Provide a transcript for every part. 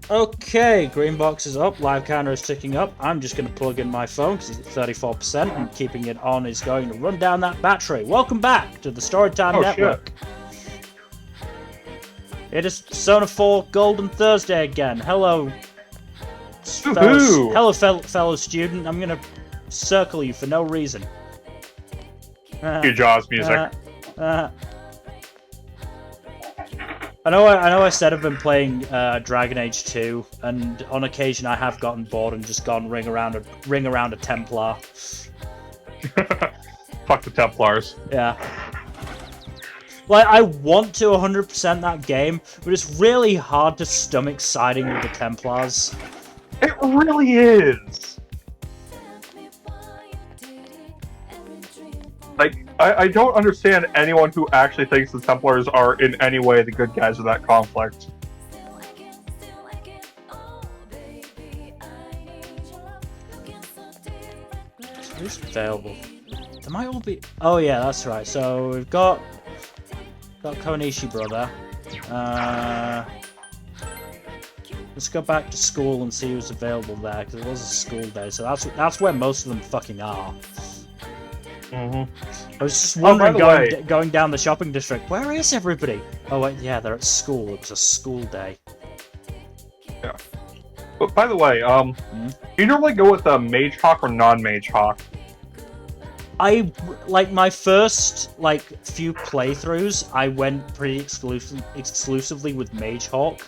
Okay, green box is up, live counter is ticking up. I'm just going to plug in my phone because it's at 34% and keeping it on is going to run down that battery. Welcome back to the Storytime Network. Shit. It is Persona 4 Golden Thursday again. Hello, fellow student. I'm going to circle you for no reason. Cue Jaws music. I know I said I've been playing Dragon Age 2, and on occasion I have gotten bored and just gone ring around a Templar. Fuck the Templars. Yeah. Like, I want to 100% that game, but it's really hard to stomach siding with the Templars. It really is. Like, I don't understand anyone who actually thinks the Templars are in any way the good guys of that conflict. Who's available? There might all be... Oh yeah, that's right. So we've got Konishi brother. Let's go back to school and see who's available there, because it was a school day. So that's where most of them fucking are. I was just wondering, going down the shopping district, where is everybody? Oh wait, yeah, they're at school. It was a school day. Yeah. But by the way, do you normally go with a Mage Hawk or non-Mage Hawk? I like my first few playthroughs. I went pretty exclusively with Mage Hawk,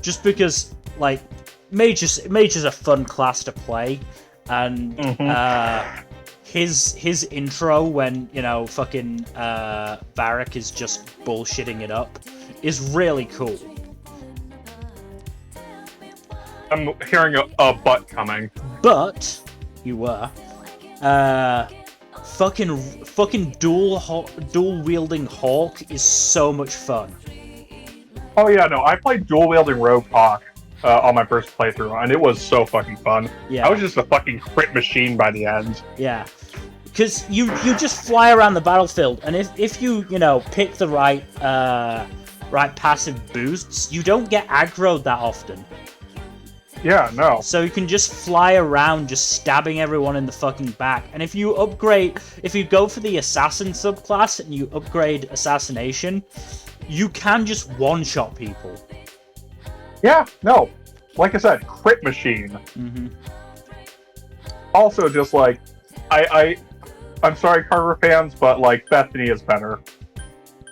just because Mage is a fun class to play, and his intro when fucking Varric is just bullshitting it up is really cool. I'm hearing a butt coming. But you were fucking dual wielding Hawk is so much fun. Oh yeah, no, I played dual wielding Rogue Hawk on my first playthrough, and it was so fucking fun. Yeah, I was just a fucking crit machine by the end. Yeah, because you just fly around the battlefield, and if you pick the right passive boosts, you don't get aggroed that often. Yeah, no. So you can just fly around, just stabbing everyone in the fucking back. And if you go for the assassin subclass and you upgrade assassination, you can just one-shot people. Yeah, no. Like I said, crit machine. Also, just I'm sorry, Carver fans, but Bethany is better.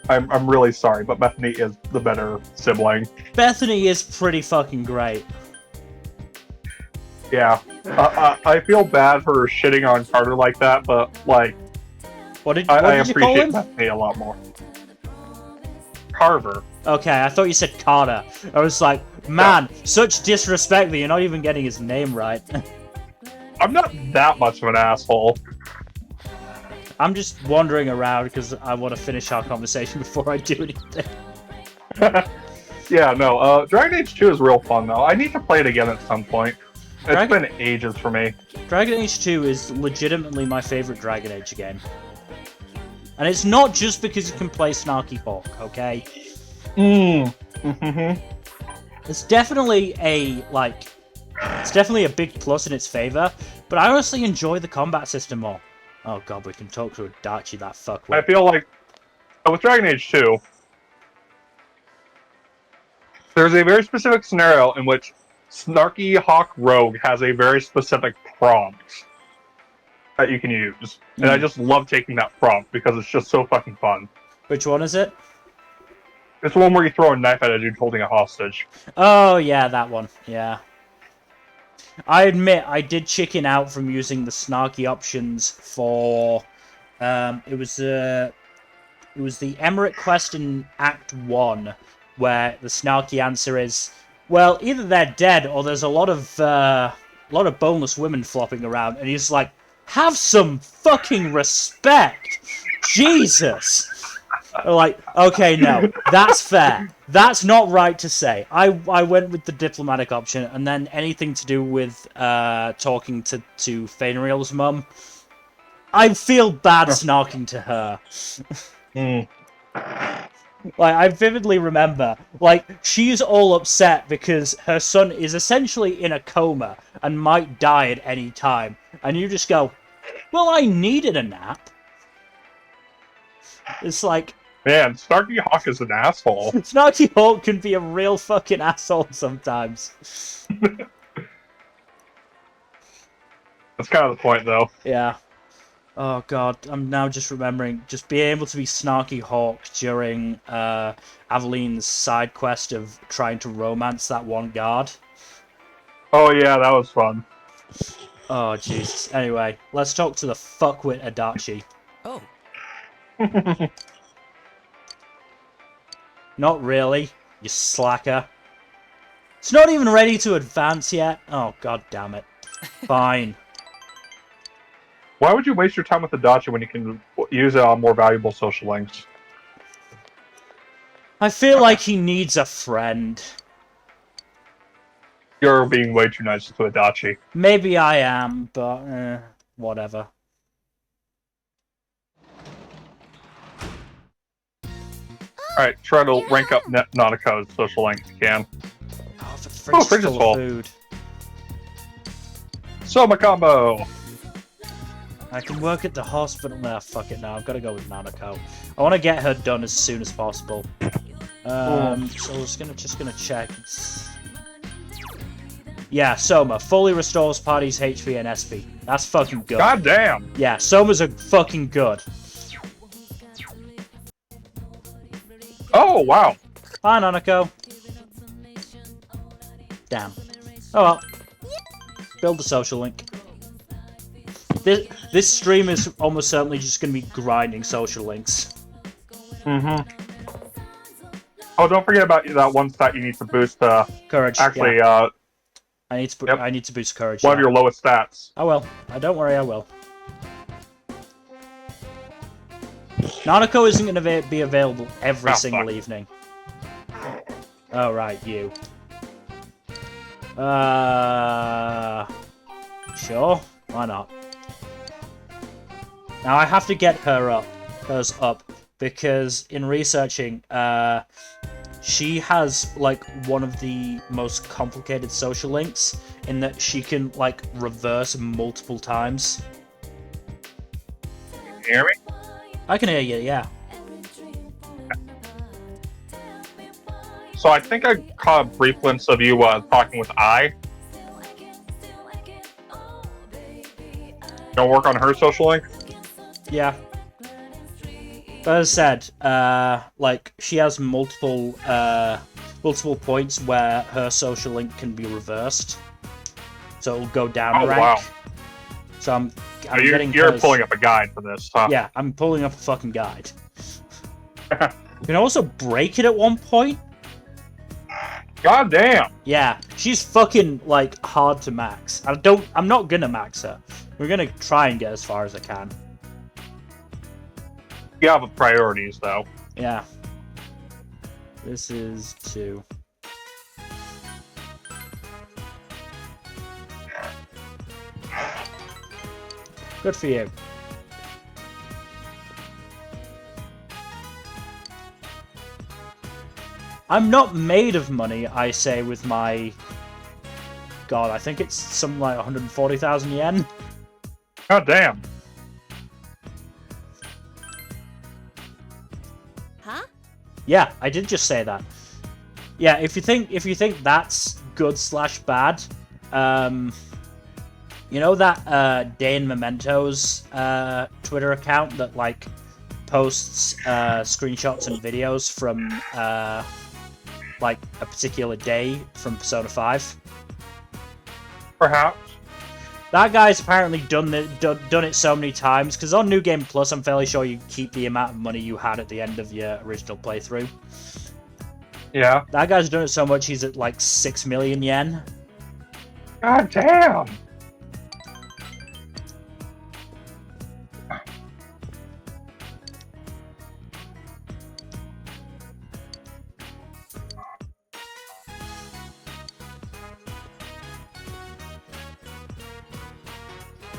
I'm really sorry, but Bethany is the better sibling. Bethany is pretty fucking great. Yeah, I feel bad for shitting on Carter like that, but what did you appreciate call him? Bethany a lot more. Carver. Okay, I thought you said Carter. I was like, man, such disrespect that you're not even getting his name right. I'm not that much of an asshole. I'm just wandering around because I want to finish our conversation before I do anything. Yeah, no, Dragon Age 2 is real fun, though. I need to play it again at some point. It's been ages for me. Dragon Age 2 is legitimately my favorite Dragon Age game. And it's not just because you can play Snarky Hawk, okay? It's definitely a big plus in its favor, but I honestly enjoy the combat system more. Oh god, we can talk to Adachi, that fuckwit. I feel like with Dragon Age 2, there's a very specific scenario in which Snarky Hawk Rogue has a very specific prompt that you can use. And I just love taking that prompt because it's just so fucking fun. Which one is it? It's the one where you throw a knife at a dude holding a hostage. Oh, yeah, that one. Yeah. I admit, I did chicken out from using the snarky options for... It was the Emirate quest in Act 1, where the snarky answer is, well, either they're dead or there's a lot of boneless women flopping around, and he's like, have some fucking respect! Jesus! Like, okay, no, that's fair. That's not right to say. I went with the diplomatic option, and then anything to do with talking to Fainriel's mum, I feel bad snarking to her. Like, I vividly remember, like, she's all upset because her son is essentially in a coma and might die at any time. And you just go, well, I needed a nap. It's like... Man, Snarky Hawk is an asshole. Snarky Hawk can be a real fucking asshole sometimes. That's kind of the point, though. Yeah. Oh god, I'm now just remembering just being able to be Snarky Hawk during Aveline's side quest of trying to romance that one guard. Oh yeah, that was fun. Oh Jesus. Anyway, let's talk to the fuckwit Adachi. Oh. Not really, you slacker. It's not even ready to advance yet. Oh god damn it. Fine. Why would you waste your time with the Dachi when you can use it on more valuable social links? I feel like he needs a friend. You're being way too nice to Adachi. Maybe I am, but whatever. Alright, try to rank up Nautico's social link if you can. Oh, the fridge is full of food. Soma combo! I can work at the hospital. Nah, fuck it now. I've got to go with Nanako. I want to get her done as soon as possible. So I was just gonna check. Yeah, Soma fully restores party's HP and SP. That's fucking good. God damn! Yeah, Soma's a fucking good. Oh wow! Hi, Nanako. Damn. Oh well. Build the social link. This stream is almost certainly just going to be grinding social links. Mm-hmm. Oh, don't forget about that one stat you need to boost. Courage. Actually, yeah. I need to boost courage. One of your lowest stats. I will. Don't worry, I will. Nanako isn't going to be available every single evening. Oh right, you. Sure. Why not? Now I have to get hers up, because in researching, she has like one of the most complicated social links in that she can like reverse multiple times. Can you hear me? I can hear you, yeah. So I think I caught a brief glimpse of you talking with I. Gonna work on her social link? Yeah. But as I said, like, she has multiple points where her social link can be reversed. So it'll go down a rank. Wow. So I'm you're pulling up a guide for this, huh? Yeah, I'm pulling up a fucking guide. You can also break it at one point. God damn! Yeah, she's fucking, like, hard to max. I'm not gonna max her. We're gonna try and get as far as I can. You have priorities, though. Yeah. This is 2. Good for you. I'm not made of money, I say, with my... God, I think it's something like 140,000 yen. God damn. Huh? Yeah, I did just say that. Yeah, if you think that's good / bad, you know that Day in Mementos Twitter account that like posts screenshots and videos from like a particular day from Persona 5? Perhaps. That guy's apparently done it so many times, because on New Game Plus, I'm fairly sure you keep the amount of money you had at the end of your original playthrough. Yeah. That guy's done it so much, he's at like 6 million yen. God damn!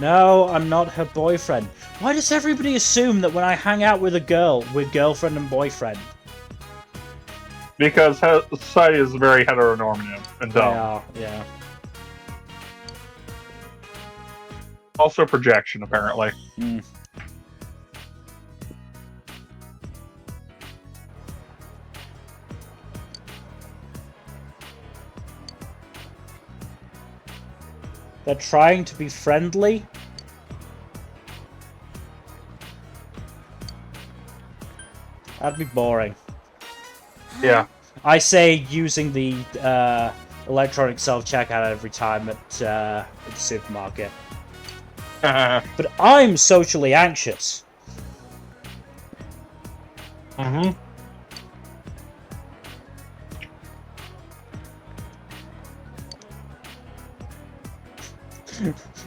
No, I'm not her boyfriend. Why does everybody assume that when I hang out with a girl, we're girlfriend and boyfriend? Because society is very heteronormative and dumb. Yeah. Also projection, apparently. Mm. They're trying to be friendly. That'd be boring. Yeah. I say using the electronic self-checkout every time at the supermarket. But I'm socially anxious. Mm-hmm.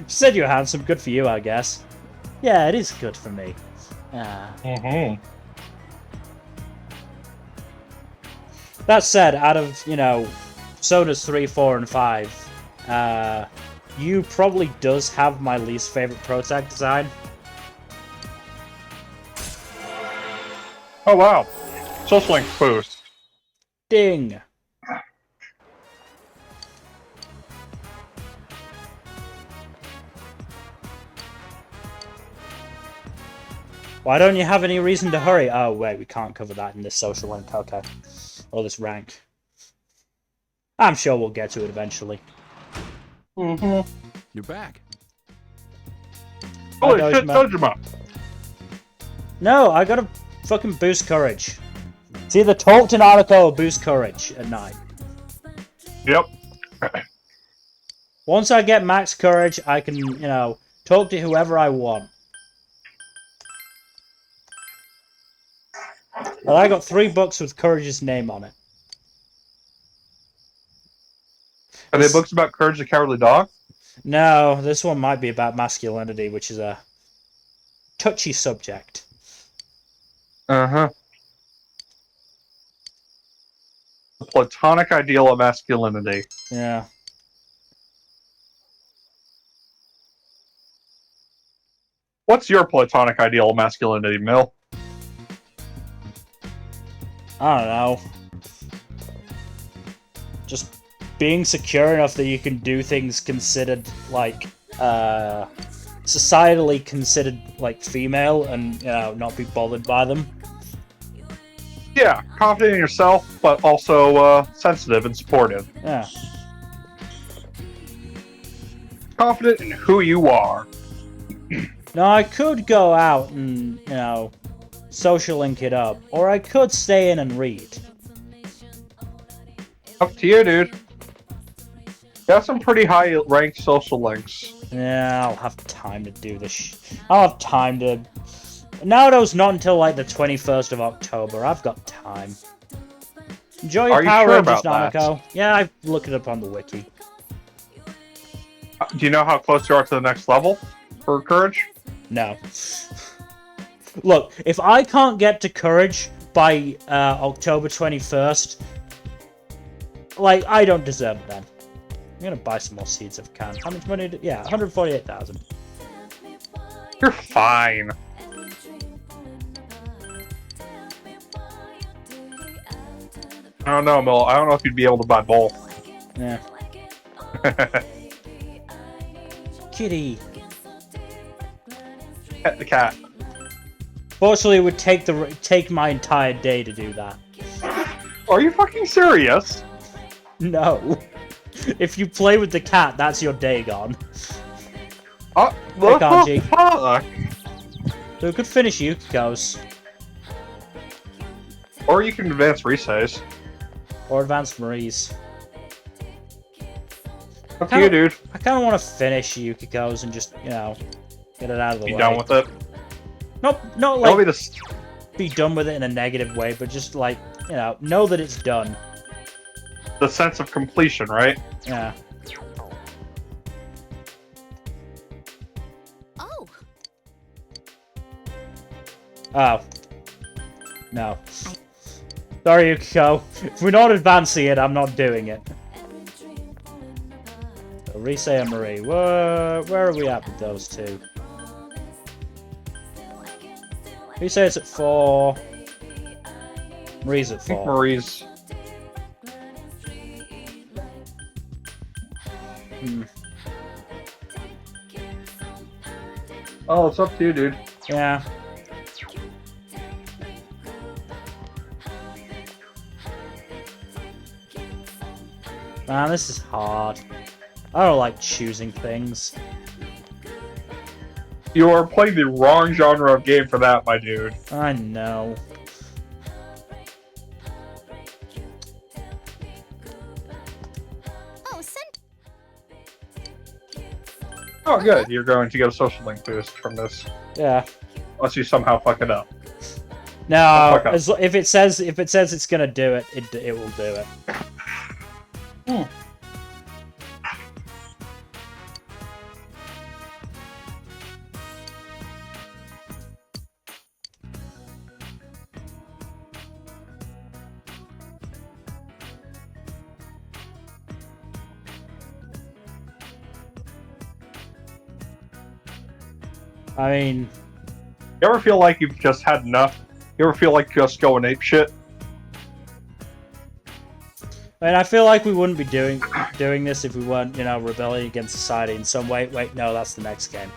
Said you're handsome. Good for you, I guess. Yeah, it is good for me. Mm-hmm. That said, out of, Personas 3, 4, and 5, you probably does have my least favorite protag design. Oh, wow. Social link boost. Ding! Why don't you have any reason to hurry? Oh, wait, we can't cover that in this social link. Okay. Or this rank. I'm sure we'll get to it eventually. Mm-hmm. You're back. Holy shit, Dojima! No, I gotta fucking boost courage. It's either talk to Naruto or boost courage at night. Yep. Once I get max courage, I can, talk to whoever I want. But I got 3 books with Courage's name on it. Are they books about Courage the Cowardly Dog? No, this one might be about masculinity, which is a touchy subject. Uh-huh. The platonic ideal of masculinity. Yeah. What's your platonic ideal of masculinity, Mill? I don't know. Just being secure enough that you can do things considered, like, societally considered, like, female and, not be bothered by them. Yeah, confident in yourself, but also sensitive and supportive. Yeah. Confident in who you are. Now, I could go out and, social link it up, or I could stay in and read. Up to you, dude. Got some pretty high ranked social links. Yeah, I'll have time to do this. I'll have time to... Naruto's not until, like, the 21st of October. I've got time. Enjoy your Power Rangers, Nanako. Yeah, I've looked it up on the wiki. Do you know how close you are to the next level for Courage? No. Look, if I can't get to Courage by October 21st, like, I don't deserve it then. I'm gonna buy some more seeds if I can. How much money? Yeah, 148,000. You're fine. I don't know, Mill. I don't know if you'd be able to buy both. Yeah. Kitty. Pet the cat. Fortunately, it would take my entire day to do that. Are you fucking serious? No. If you play with the cat, that's your day gone. What Kanji. the fuck? So we could finish Yukiko's. Or you can advance Risei's. Or Advanced Marie's. Up to you, dude. I kind of want to finish Yukiko's and just, get it out of the way. Be done with it. Not like be done with it in a negative way, but just like, know that it's done. The sense of completion, right? Yeah. Oh. Oh. No. Sorry, Yukiko. If we're not advancing it, I'm not doing it. So, Risei and Marie. Where are we at with those two? Risei's at 4. Marie's at 4. Marie's Oh, it's up to you, dude. Yeah. Man, this is hard. I don't like choosing things. You are playing the wrong genre of game for that, my dude. I know. Oh, good. You're going to get a social link boost from this. Yeah. Unless you somehow fuck it up. No, if it says it's gonna do it, it will do it. I mean, you ever feel like you've just had enough? You ever feel like just going apeshit? I feel like we wouldn't be doing this if we weren't, rebelling against society in some way. Wait, no, that's the next game.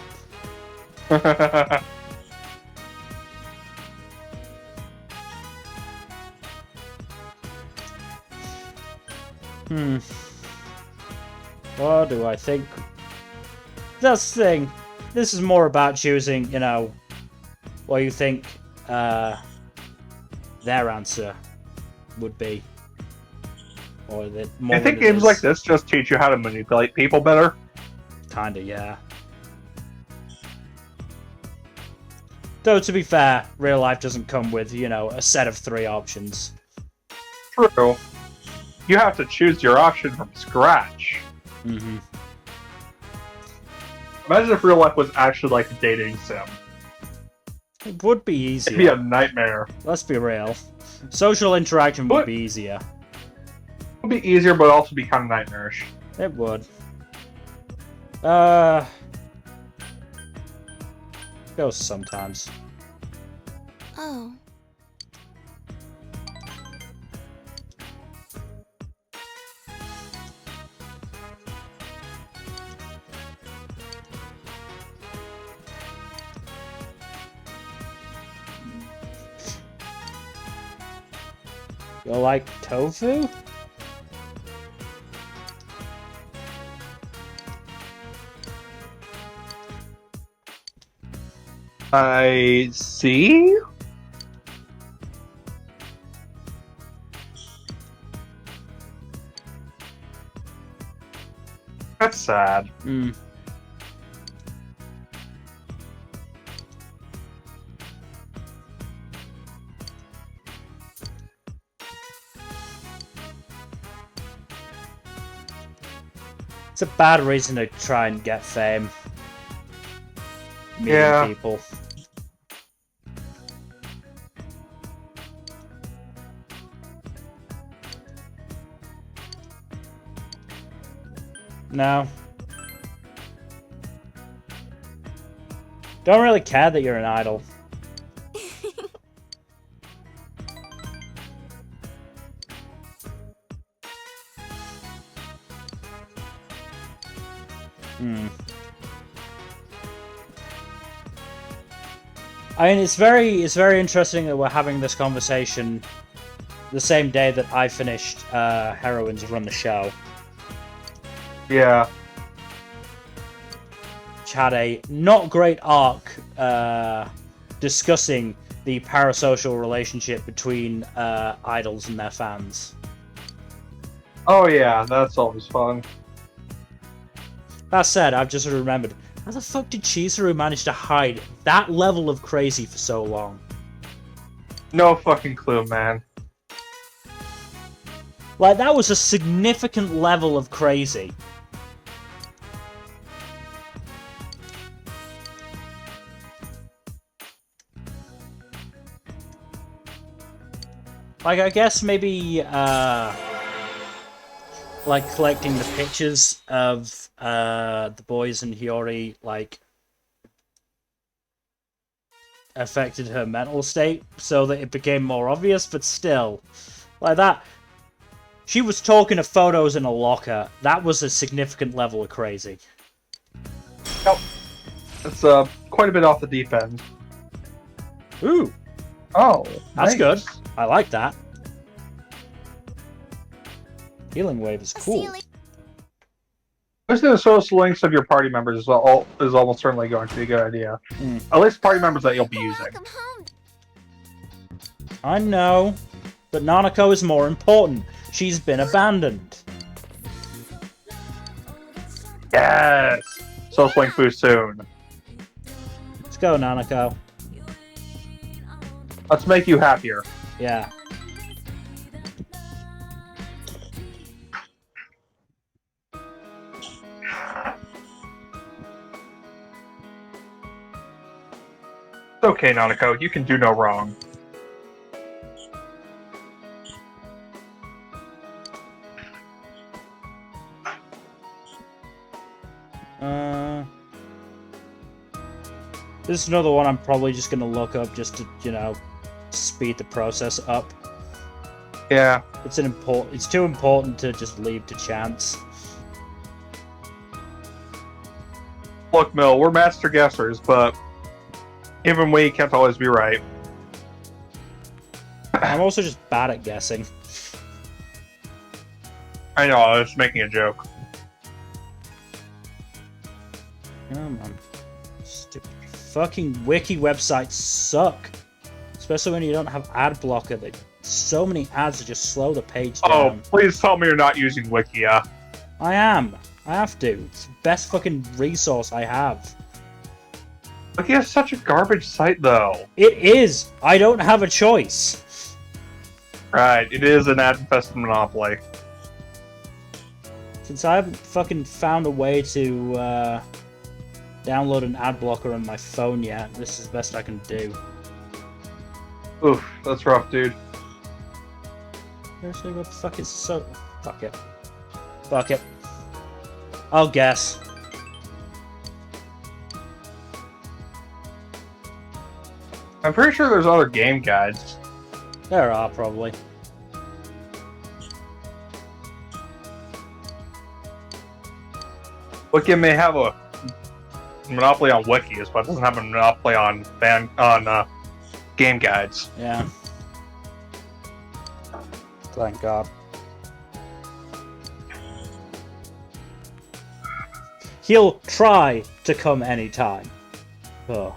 What do I think? That's the thing. This is more about choosing, what you think their answer would be. Or that more I think games like this just teach you how to manipulate people better. Kinda, yeah. Though, to be fair, real life doesn't come with, a set of 3 options. True. You have to choose your option from scratch. Mm-hmm. Imagine if real life was actually like a dating sim. It would be easier. It'd be a nightmare. Let's be real. Social interaction would be easier. It would be easier, but also be kind of nightmarish. It would. Goes sometimes. Oh. You like tofu? I see. That's sad. Hmm. It's a bad reason to try and get fame. Meeting people. No. Don't really care that you're an idol. I mean, it's very interesting that we're having this conversation the same day that I finished Heroines Run the Show. Yeah. Which had a not great arc discussing the parasocial relationship between idols and their fans. Oh yeah, that's always fun. That said, I've just remembered, how the fuck did Chizuru manage to hide that level of crazy for so long? No fucking clue, man. Like, that was a significant level of crazy. Like, I guess maybe, like, collecting the pictures of the boys and Hiyori, like, affected her mental state so that it became more obvious, but still, like, that She was talking to photos in a locker. That was a significant level of crazy. Nope. It's quite a bit off the deep end. Ooh, Oh, that's nice. good. I like that. Healing wave is A cool. ceiling. Listening to social links of your party members is almost certainly going to be a good idea. Mm. At least party members that you'll be using. Welcome home. I know, but Nanako is more important. She's been abandoned. Yes! Social link boost soon. Let's go, Nanako. Let's make you happier. Yeah. It's okay, Nanako. You can do no wrong. This is another one I'm probably just gonna look up just to, you know, speed the process up. Yeah. It's too important to just leave to chance. Look, Mill, we're master guessers, but even we can't always be right. I'm also just bad at guessing. I know, I was making a joke. Come on. Stupid fucking wiki websites suck. Especially when you don't have ad blocker. So many ads that just slow the page down. Oh, please tell me you're not using Wikia. I am. I have to. It's the best fucking resource I have. Wikia is such a garbage site, though. It is. I don't have a choice. Right, it is an ad-infested monopoly. Since I haven't fucking found a way to download an ad blocker on my phone yet, this is the best I can do. Oof, that's rough, dude. Seriously, what the fuck is so... Fuck it. Fuck it. I'll guess. I'm pretty sure there's other game guides. There are, probably. Wikia may have a monopoly on wikis, but it doesn't have a monopoly on game guides. Yeah. Thank God. He'll try to come anytime. Oh.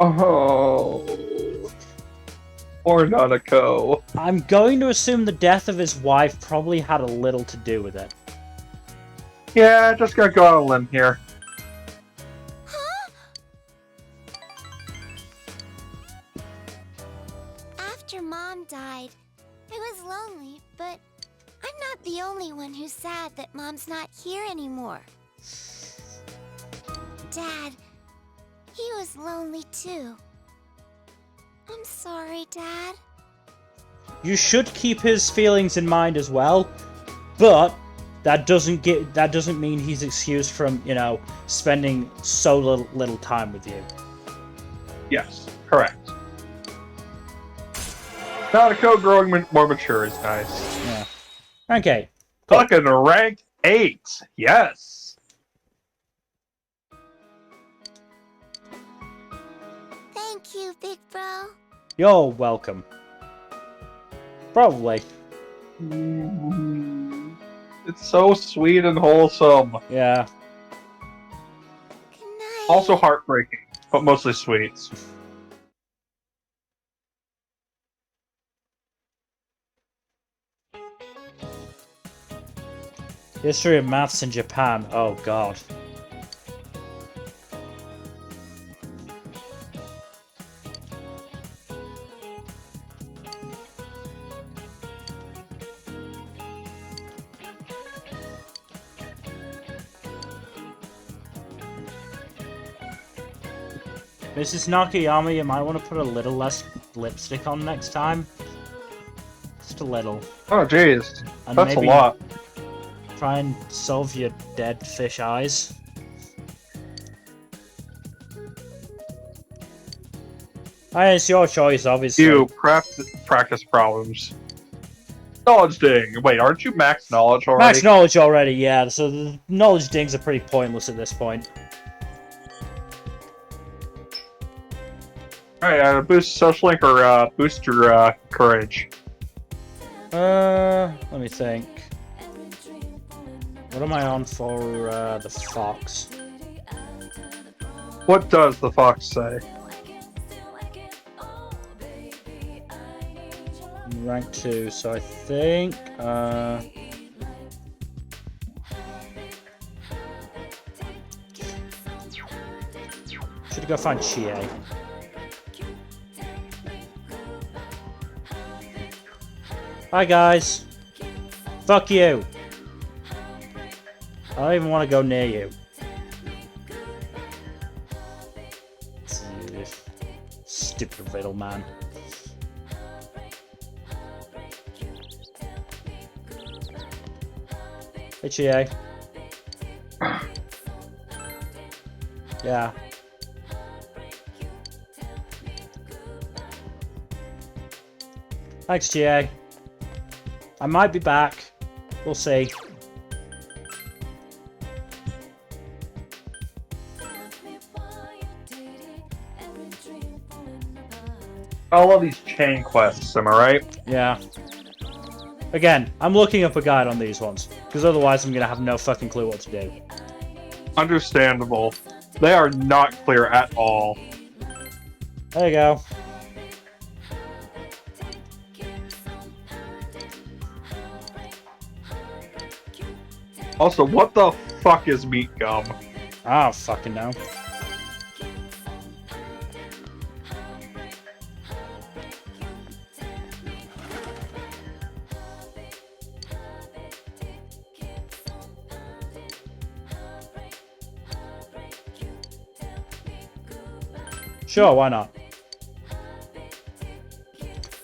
Oh. Or Nanako. I'm going to assume the death of his wife probably had a little to do with it. Yeah, just gonna go on a limb here. After Mom died, I was lonely, but I'm not the only one who's sad that Mom's not here anymore. Dad, he was lonely too. I'm sorry, Dad. You should keep his feelings in mind as well, but that doesn't mean he's excused from, you know, spending so little time with you. Yes, correct. Nanako growing more mature is nice. Yeah. Okay. Cool. Fucking rank 8. Yes. Thank you, Big Bro. You're welcome. Probably. Good It's so sweet and wholesome. Yeah. night. Also heartbreaking, but mostly sweet. History of maths in Japan. Oh God. Mrs. Nakayama, you might want to put a little less lipstick on next time. Just a little. Oh, jeez. And That's a maybe lot. Try and solve your dead fish eyes. It's your choice, obviously. You practice problems. Knowledge ding. Wait, aren't you max knowledge already? Max knowledge already, yeah. So the knowledge dings are pretty pointless at this point. Alright, boost social link or boost your courage. Let me think. What am I on for the fox? What does the fox say? Rank 2, so I think should go find Chie. Hi guys. Fuck you. I don't even want to go near you. Stupid riddle man. Hey, Chie. Yeah. Thanks, Chie. I might be back. We'll see. I love these chain quests, am I right? Yeah. Again, I'm looking up a guide on these ones, because otherwise I'm gonna have no fucking clue what to do. Understandable. They are not clear at all. There you go. Also, what the fuck is meat gum? I don't fucking know. Sure, why not?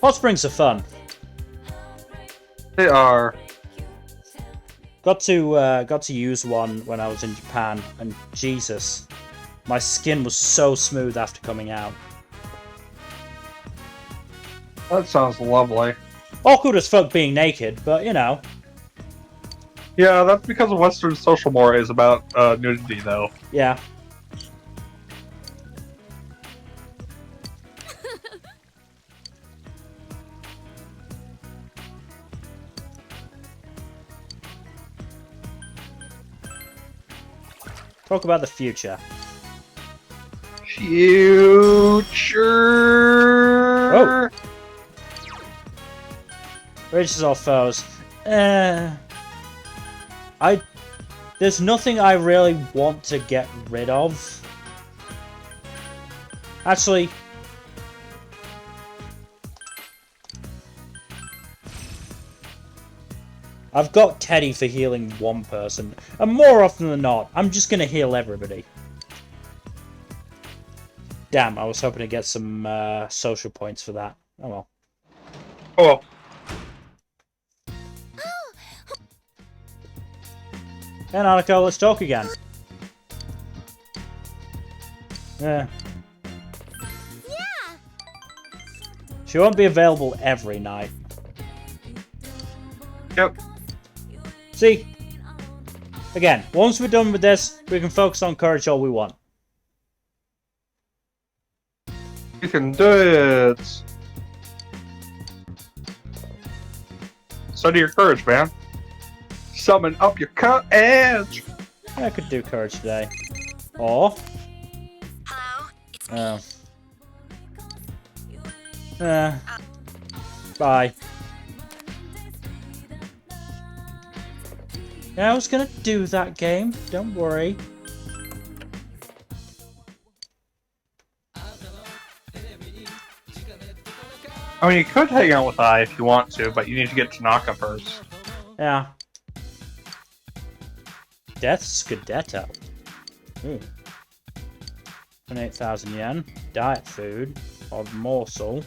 Hot springs are fun. They are. Got to use one when I was in Japan, and Jesus, my skin was so smooth after coming out. That sounds lovely. Awkward as fuck being naked, but you know. Yeah, that's because of Western social mores about nudity, though. Yeah. Talk about the future. Future. Oh. Reaches all foes. There's nothing I really want to get rid of. Actually, I've got Teddy for healing one person, and more often than not, I'm just gonna heal everybody. Damn, I was hoping to get some social points for that. Oh well. Oh. Hey Nanako, let's talk again. Yeah. Yeah. She won't be available every night. Yep. See? Again, once we're done with this, we can focus on courage all we want. You can do it. Study your courage, man. Summon up your courage. I could do courage today. Or... Hello, it's me. Bye. Yeah, I was gonna do that game. Don't worry. I mean, you could hang out with I if you want to, but you need to get Tanaka first. Yeah. Death Scudetto. Ooh. 28,000 yen. Diet food. Odd morsel.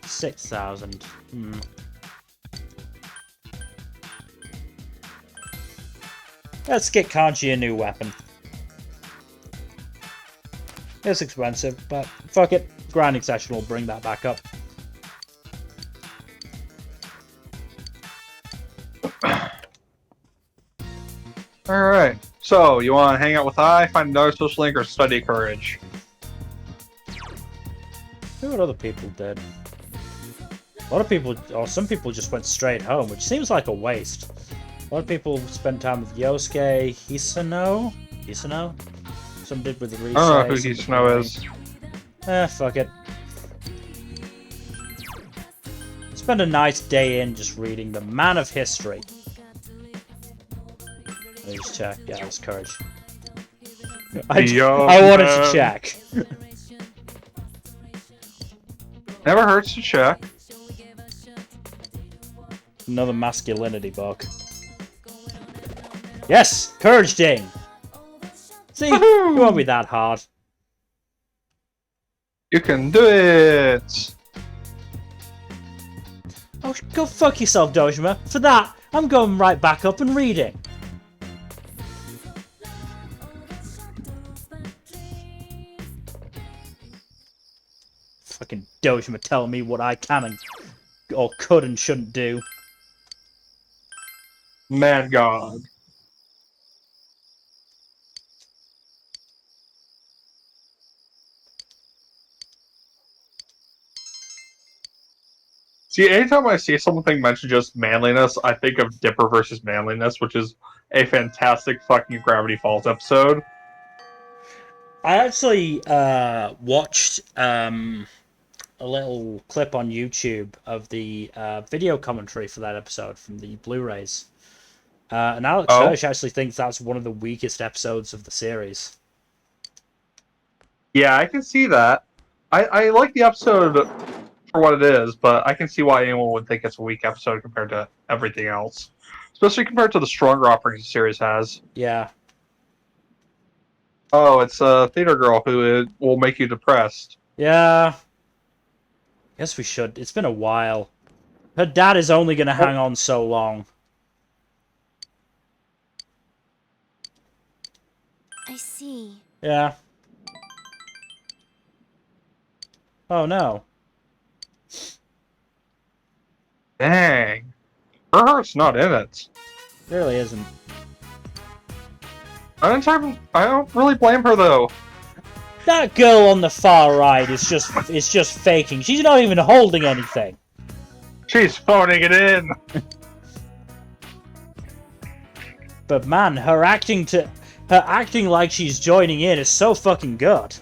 6,000. Let's get Kanji a new weapon. It's expensive, but fuck it. grinding session will bring that back up. Alright. So, you want to hang out with I, find another social link, or study courage? See what other people did. A lot of people, or some people just went straight home, which seems like a waste. A lot of people spent time with Yosuke, Hisano? Some did with the Risei. I don't know who Hisano is. Fuck it. Spend a nice day in just reading the Man of History. Let me just check. Yeah, it's courage. I wanted to check. Never hurts to check. Another masculinity book. Yes! Courage ding! See? It won't be that hard. You can do it! Oh, go fuck yourself, Dojima. For that, I'm going right back up and reading. Fucking Dojima telling me what I can and or could and shouldn't do. Man God. See, anytime I see something mention just manliness, I think of Dipper versus Manliness, which is a fantastic fucking Gravity Falls episode. I actually watched a little clip on YouTube of the video commentary for that episode from the Blu-rays. And Alex Hirsch actually thinks that's one of the weakest episodes of the series. Yeah, I can see that. I like the episode for what it is, but I can see why anyone would think it's a weak episode compared to everything else. Especially compared to the stronger offerings the series has. Yeah. Oh, it's a theater girl who will make you depressed. Yeah. Guess we should. It's been a while. Her dad is only going to hang on so long. I see. Yeah. Oh, no. Dang. Her heart's not in it. It really isn't. I don't really blame her, though. That girl on the far right is just faking. She's not even holding anything. She's phoning it in. But man, her acting like she's joining in is so fucking good.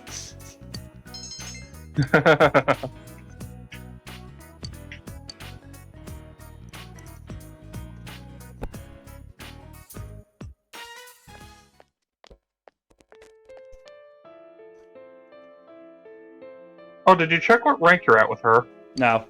Oh, did you check what rank you're at with her? No.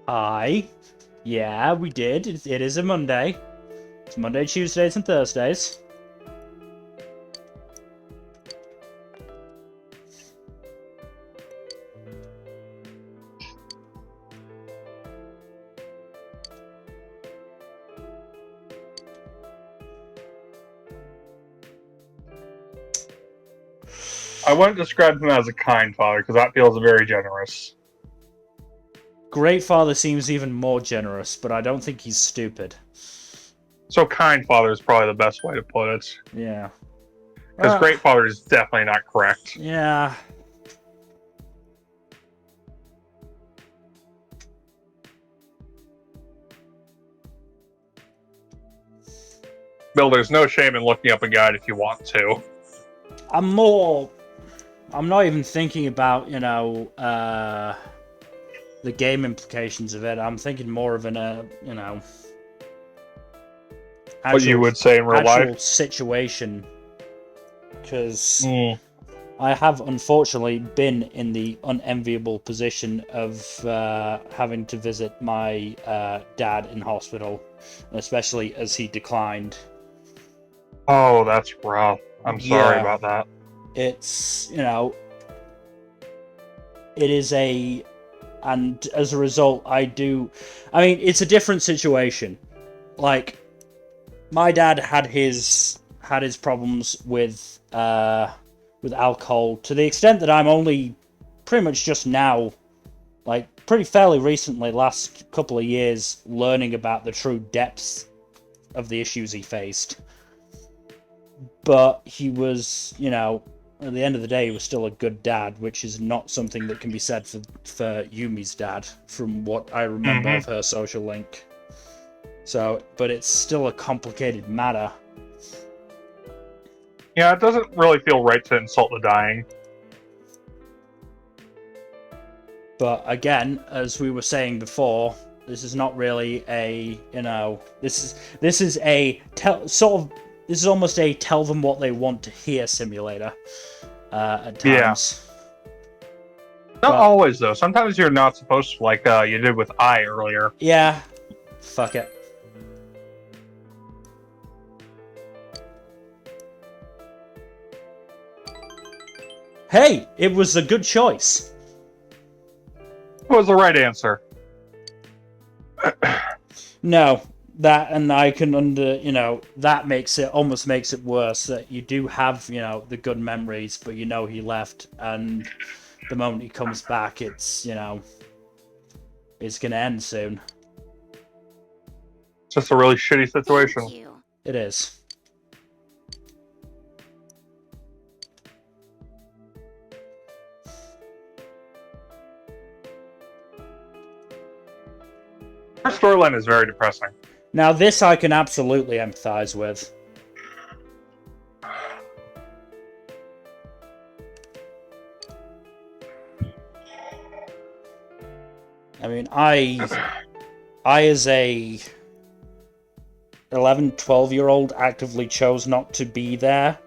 Hi. Yeah, we did. It is a Monday. It's Monday, Tuesdays, and Thursdays. I wouldn't describe him as a kind father, because that feels very generous. Great Father seems even more generous, but I don't think he's stupid. So kind father is probably the best way to put it. Yeah. Because great father is definitely not correct. Yeah. Bill, there's no shame in looking up a guide if you want to. I'm not even thinking about, the game implications of it. I'm thinking more of What you would say in real life? Situation. Because I have unfortunately been in the unenviable position of having to visit my dad in hospital, especially as he declined. Oh, that's rough. I'm sorry about that. It's, it is a and as a result, I mean, it's a different situation. Like, my dad had his problems with alcohol to the extent that I'm only pretty much just now, like pretty fairly recently, last couple of years, learning about the true depths of the issues he faced. But he was, you know, at the end of the day, he was still a good dad, which is not something that can be said for Yumi's dad, from what I remember of her social link. So, but it's still a complicated matter. Yeah, it doesn't really feel right to insult the dying. But again, as we were saying before, this is not really a, you know, this is almost a tell them what they want to hear simulator at times. Yeah. Not always, though. Sometimes you're not supposed to, like you did with I earlier. Yeah. Fuck it. Hey, it was a good choice. What was the right answer? No, that, and I can you know, that almost makes it worse, that you do have, you know, the good memories, but you know he left, and the moment he comes back, it's, you know, it's gonna end soon. It's just a really shitty situation. Thank you. It is. Her storyline is very depressing. Now, this I can absolutely empathize with. I mean, I as a 11, 12-year-old actively chose not to be there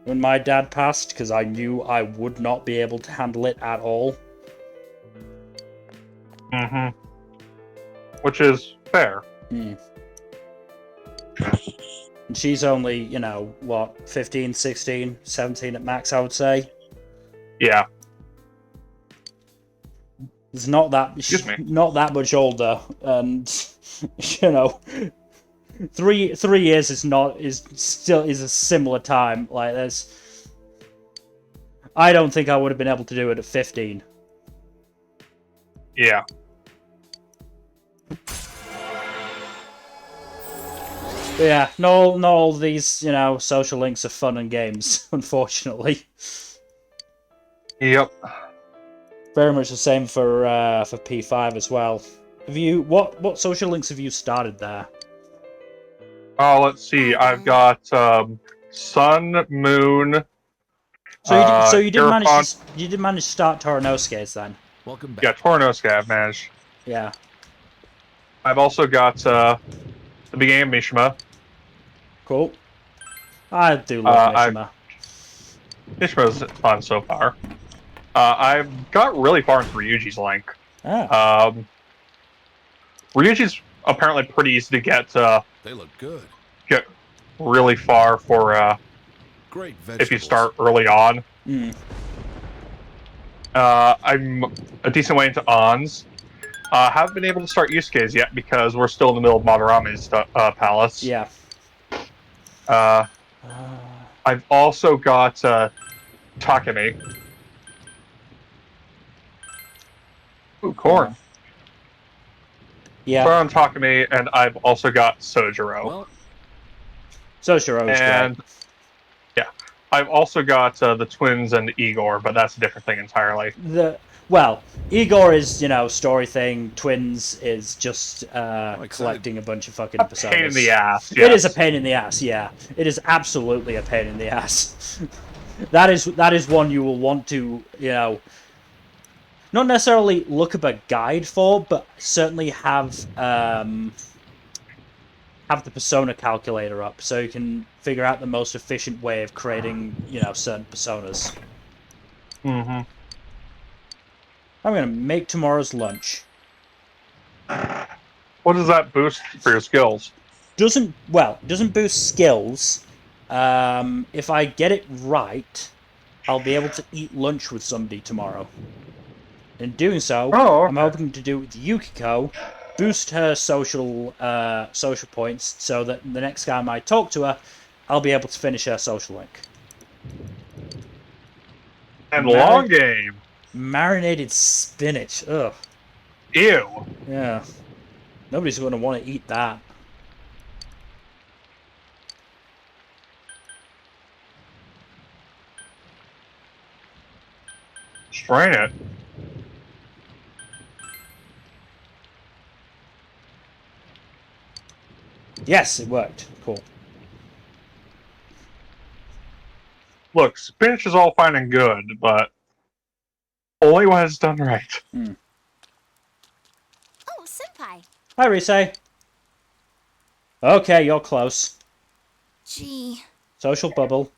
when my dad passed, because I knew I would not be able to handle it at all. Mm-hmm. Which is fair. Mm. And she's only, you know, what, 15, 16, 17 at max, I would say. Yeah. It's not that much older, and you know, three years is a similar time. Like, I don't think I would have been able to do it at 15. Yeah. But yeah, not all these, you know, social links are fun and games, unfortunately. Yep. Very much the same for P5 as well. Have you what social links have you started there? Oh, let's see. I've got Sun, Moon. So you did Hierophant. manage to start Toranosuke's then. Welcome back. Yeah, Toranosuke I've managed. Yeah. I've also got the beginning of Mishima. Cool. I do love Mishima. Mishima's fun so far. I've got really far into Ryuji's link. Ah. Ryuji's apparently pretty easy to get. They look good. Get really far for Great vegetables. if you start early on. Mm. I'm a decent way into Ons. Haven't been able to start Yusuke's yet because we're still in the middle of Madarame's palace. Yeah. I've also got Takemi. Ooh, corn. Yeah. So on Takemi, and I've also got Sojiro. Well, Soshiro's and great. yeah, I've also got the twins and Igor, but that's a different thing entirely. Igor is, you know, story thing. Twins is just collecting a bunch of fucking personas. Pain in the ass. Yes. It is a pain in the ass. Yeah, it is absolutely a pain in the ass. that is one you will want to, you know, not necessarily look up a guide for, but certainly have the persona calculator up so you can figure out the most efficient way of creating, you know, certain personas. Mm-hmm. I'm gonna make tomorrow's lunch. What does that boost for your skills? Doesn't boost skills. If I get it right, I'll be able to eat lunch with somebody tomorrow. In doing so, Oh, I'm hoping to do with Yukiko, boost her social points, so that the next time I talk to her, I'll be able to finish her social link. And long game. Marinated spinach. Ugh. Ew. Yeah. Nobody's going to want to eat that. Strain it. Yes, it worked. Cool. Look, spinach is all fine and good, but only when it's done right. Hmm. Oh, Senpai. Hi, Risei. Okay, you're close. Gee. Social bubble.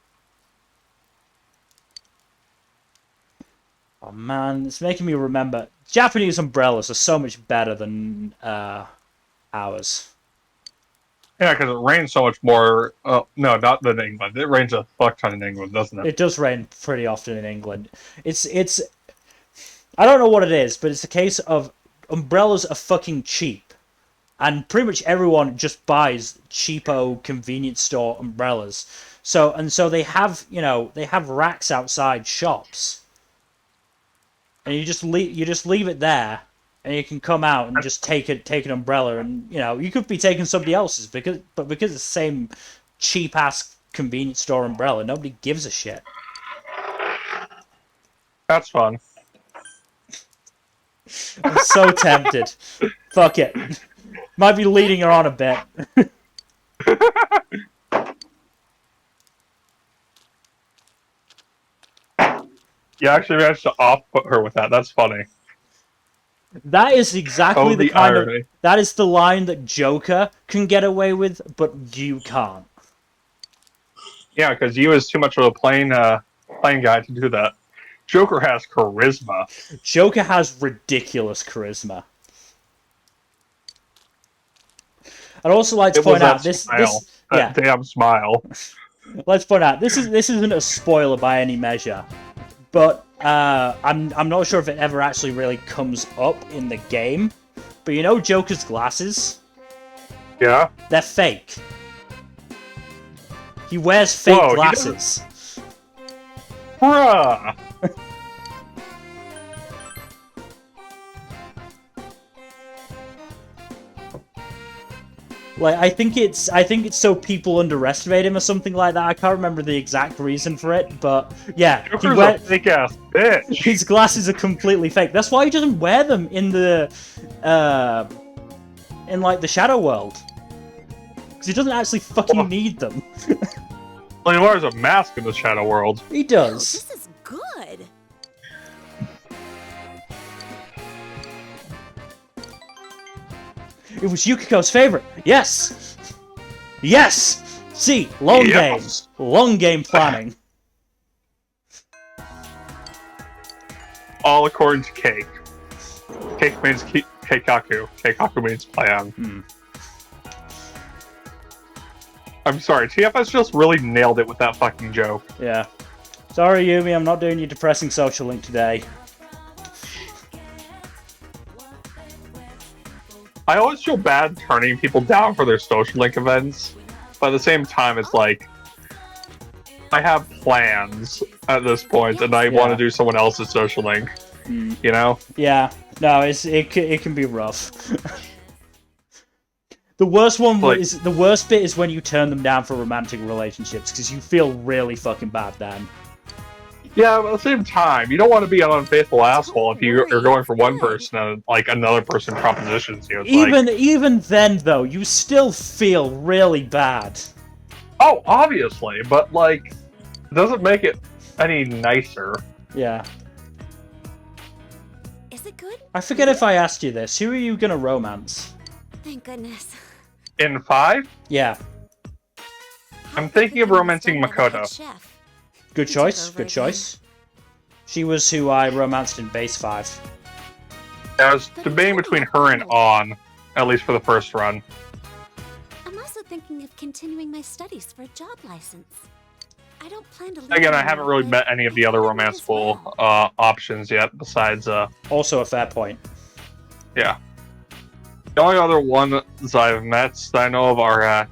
Oh man, it's making me remember. Japanese umbrellas are so much better than ours. Yeah, because it rains so much more. No, not in England. It rains a fuck ton in England, doesn't it? It does rain pretty often in England. It's I don't know what it is, but it's a case of umbrellas are fucking cheap. And pretty much everyone just buys cheapo convenience store umbrellas. So they have, they have racks outside shops. And you just leave it there, and you can come out and just take an umbrella, and you could be taking somebody else's because it's the same cheap ass convenience store umbrella, nobody gives a shit. That's fun. I'm so tempted. Fuck it. Might be leading her on a bit. You actually managed to off-put her with that. That's funny. That is exactly Oh, the the kind irony. of... That is the line that Joker can get away with, but you can't. Yeah, because you is too much of a plain guy to do that. Joker has charisma. Joker has ridiculous charisma. I'd also like to It was point out that smile. That damn smile. Let's point out this isn't a spoiler by any measure, but I'm not sure if it ever actually really comes up in the game. But Joker's glasses? Yeah. They're fake. He wears fake Whoa, glasses. Bruh! Like I think it's so people underestimate him or something like that. I can't remember the exact reason for it, but yeah, Joker's a fake ass bitch. his glasses are completely fake. That's why he doesn't wear them in the in like the Shadow World, because he doesn't actually fucking need them. Well, he wears a mask in the Shadow World. He does. This is good. It was Yukiko's favorite. Yes! Yes! See, long Yes. game. Long game planning. All according to Cake. Cake means Keikaku. Keikaku means plan. I'm sorry, TFS just really nailed it with that fucking joke. Yeah. Sorry, Yumi, I'm not doing your depressing social link today. I always feel bad turning people down for their social link events, but at the same time, it's like I have plans at this point, and I want to do someone else's social link. You know? Yeah. No, it can be rough. The worst the worst bit is when you turn them down for romantic relationships, because you feel really fucking bad then. Yeah, but at the same time, you don't want to be an unfaithful asshole if you're going for one person and like another person propositions you. It's even then though, you still feel really bad. Oh, obviously, but like, it doesn't make it any nicer. Yeah. Is it good? I forget if I asked you this. Who are you gonna romance? Thank goodness. In 5, Yeah. I'm thinking of romancing Makoto. Good choice. Good choice. She was who I romanced in base 5. I was debating between her and On, at least for the first run. I'm also thinking of continuing my studies for a job license. I don't plan to leave Again, I anymore, haven't really but met any of the other I might as well. romanceful options yet, besides, Also a fair point. yeah. The only other ones I've met that I know of are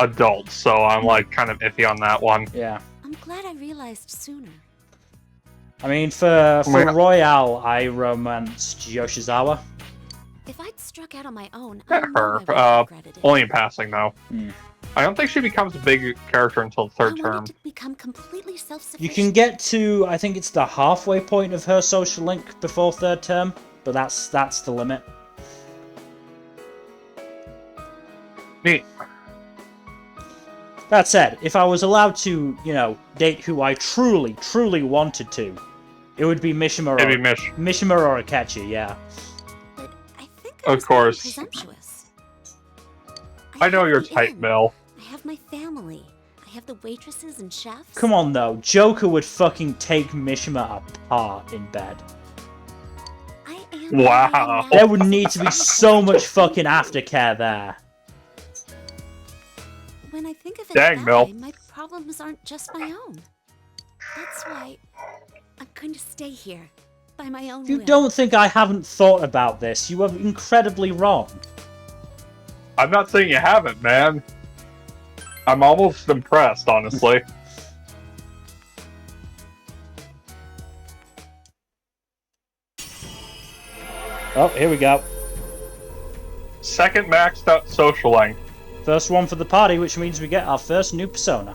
adults, so I'm like kind of iffy on that one. Yeah. I'm glad I realized sooner. I mean, for my God. Royale, I romanced Yoshizawa. If I'd struck out on my own, I know I Her, would have regretted it. only in passing though. Hmm. I don't think she becomes a big character until the I third term. wanted to become completely self-sufficient. You can get to, I think it's the halfway point of her social link before third term, but that's the limit. Neat. That said, if I was allowed to, you know, date who I truly, truly wanted to, it would be Mishima Maybe or Mish. Mishima or Akechi, yeah. But I think I Of was being course. presumptuous. I know have your the type, inn. Bill. I have my family. I have the waitresses and chefs. Come on though, Joker would fucking take Mishima apart in bed. I am Wow. who I am now. There would need to be so much fucking aftercare there. When I think of it Dang, that Mel. way, my problems aren't just my own. That's why I'm going to stay here, by my own If you will. don't think I haven't thought about this, you are incredibly wrong. I'm not saying you haven't, man. I'm almost impressed, honestly. Oh, here we go. Second maxed out social length. First one for the party, which means we get our first new persona.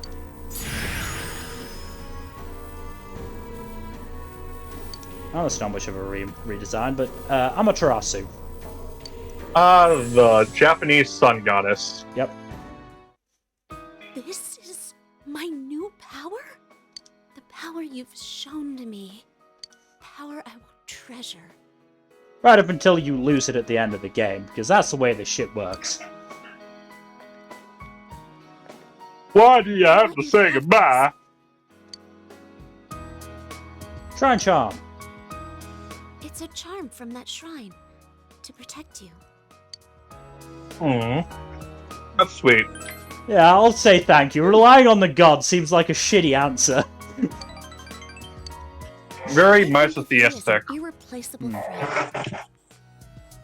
Oh, that's not much of a redesign, but Amaterasu. The Japanese sun goddess. Yep. This is my new power? The power you've shown to me. Power I will treasure. Right up until you lose it at the end of the game, because that's the way this shit works. Why do you have to say goodbye? Try and charm. It's a charm from that shrine. To protect you. That's sweet. Yeah, I'll say thank you. Relying on the god seems like a shitty answer. Very I think of you as an misotheistic. irreplaceable friend.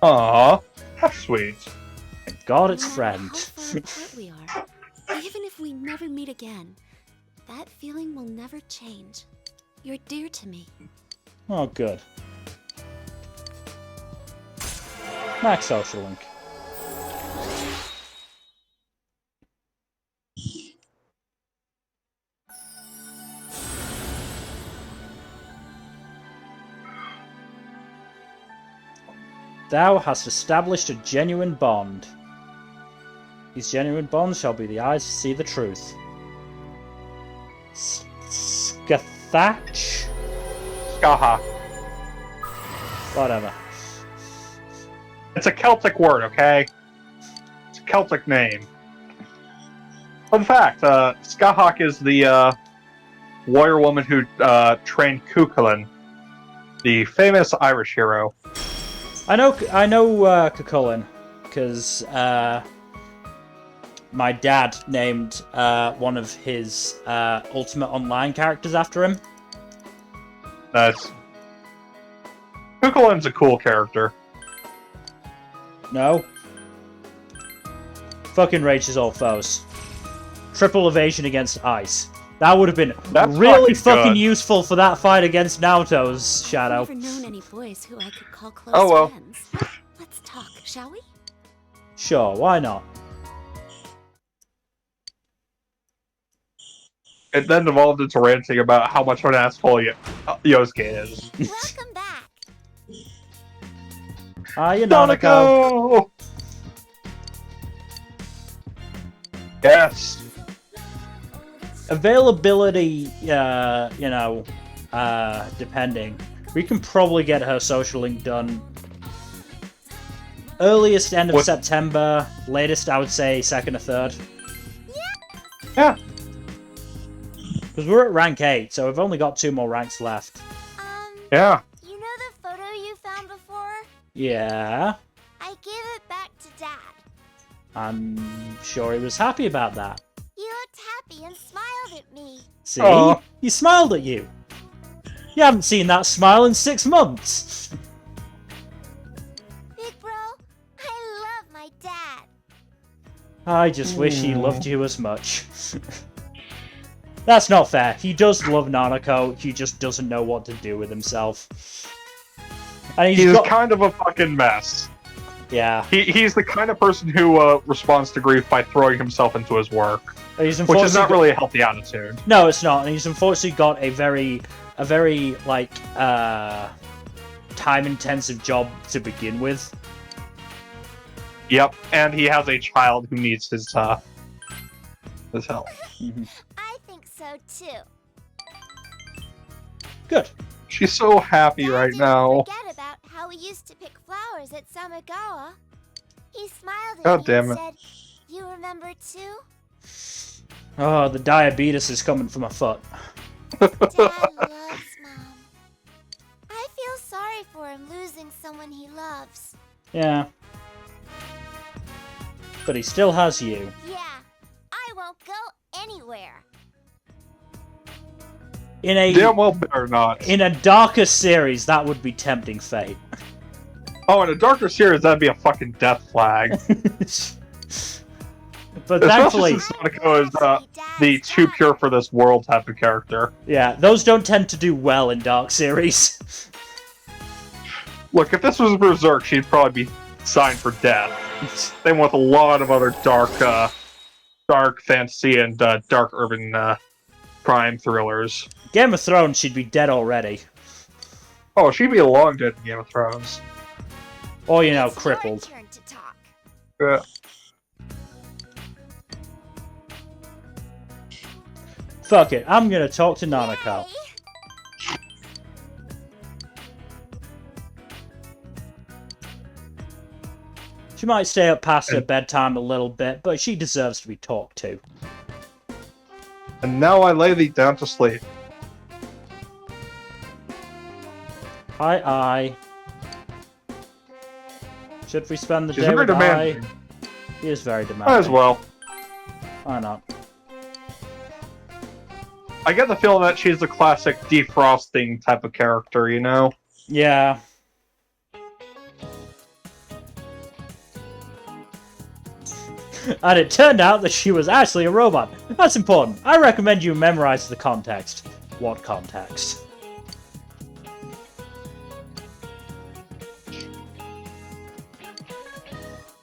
Aww. That's sweet. God, it's No matter friend. how far apart we are, even if we never meet again, that feeling will never change. You're dear to me. Oh, good. Max social link. Thou hast established a genuine bond. These genuine bonds shall be the eyes to see the truth. Skathach? Skaha. Whatever. It's a Celtic word, okay? It's a Celtic name. Fun fact, Skahak is the warrior woman who trained Cuchulainn, the famous Irish hero. I know Cuchulainn, because my dad named one of his Ultimate Online characters after him. That's Cuchulainn's a cool character. No. Fucking rages all foes. Triple evasion against ice. That would have been That's really fucking good. useful for that fight against Naoto's Shadow. I've never known any boys who I could call close Oh, well. friends. Let's talk, shall we? Sure, why not? It then evolved into ranting about how much of an asshole Yosuke is. Welcome back. Hiya, Nanako. Nanako! Yes. Availability, depending. We can probably get her social link done. Earliest end of What? September. Latest, I would say, 2nd or 3rd. Yeah. Because we're at rank 8, so we've only got 2 more ranks left. Yeah. You know the photo you found before? Yeah. I gave it back to Dad. I'm sure he was happy about that. He looked happy and smiled at me. See? Aw. He smiled at you. You haven't seen that smile in 6 months. Big bro, I love my dad. I just wish he loved you as much. That's not fair. He does love Nanako, he just doesn't know what to do with himself. And He's got... kind of a fucking mess. Yeah. He's the kind of person who responds to grief by throwing himself into his work, He's which is not really a healthy attitude. No, it's not. And he's unfortunately got a very like time-intensive job to begin with. Yep, and he has a child who needs his help. I think so too. Good. She's so happy Dad right didn't now. Forget about how we used to pick flowers at Sumagawa. He smiled at God me damn and it. said, "You remember too?" Oh, the diabetes is coming from my foot. Dad loves Mom. I feel sorry for him losing someone he loves. Yeah. But he still has you. Yeah, I won't go anywhere. In a Damn well better not. in a darker series, that would be tempting fate. Oh, in a darker series, that'd be a fucking death flag. But Especially thankfully, since Nanako is the too pure for this world type of character. yeah, those don't tend to do well in dark series. Look, if this was Berserk, she'd probably be signed for death. Same with a lot of other dark fantasy and dark urban crime thrillers. Game of Thrones, she'd be dead already. Oh, she'd be long dead in Game of Thrones. Or, you know, It's crippled. Your turn to talk. Yeah. Fuck it, I'm gonna talk to Nanako. Yay! She might stay up past her bedtime a little bit, but she deserves to be talked to. And now I lay thee down to sleep. Aye. Should we spend the She's day very with I? demanding. He is very demanding. Might as well. Why not? I get the feeling that she's the classic defrosting type of character, you know? Yeah. And it turned out that she was actually a robot. That's important. I recommend you memorize the context. What context?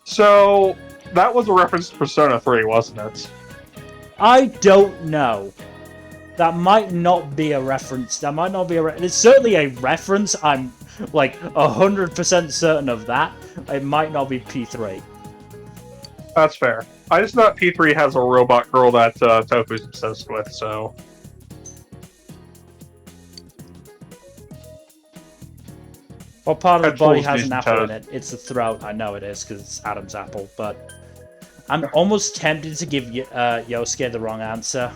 So, that was a reference to Persona 3, wasn't it? I don't know. That might not be a reference. That might not be a it's certainly a reference. I'm like 100% certain of that. It might not be P3. That's fair. I just know that P3 has a robot girl that Tofu's obsessed with, so... What part of the That's body Fool's has an Vision apple in Toad. it? It's the throat. I know it is, because it's Adam's apple, but... I'm almost tempted to give Yosuke the wrong answer.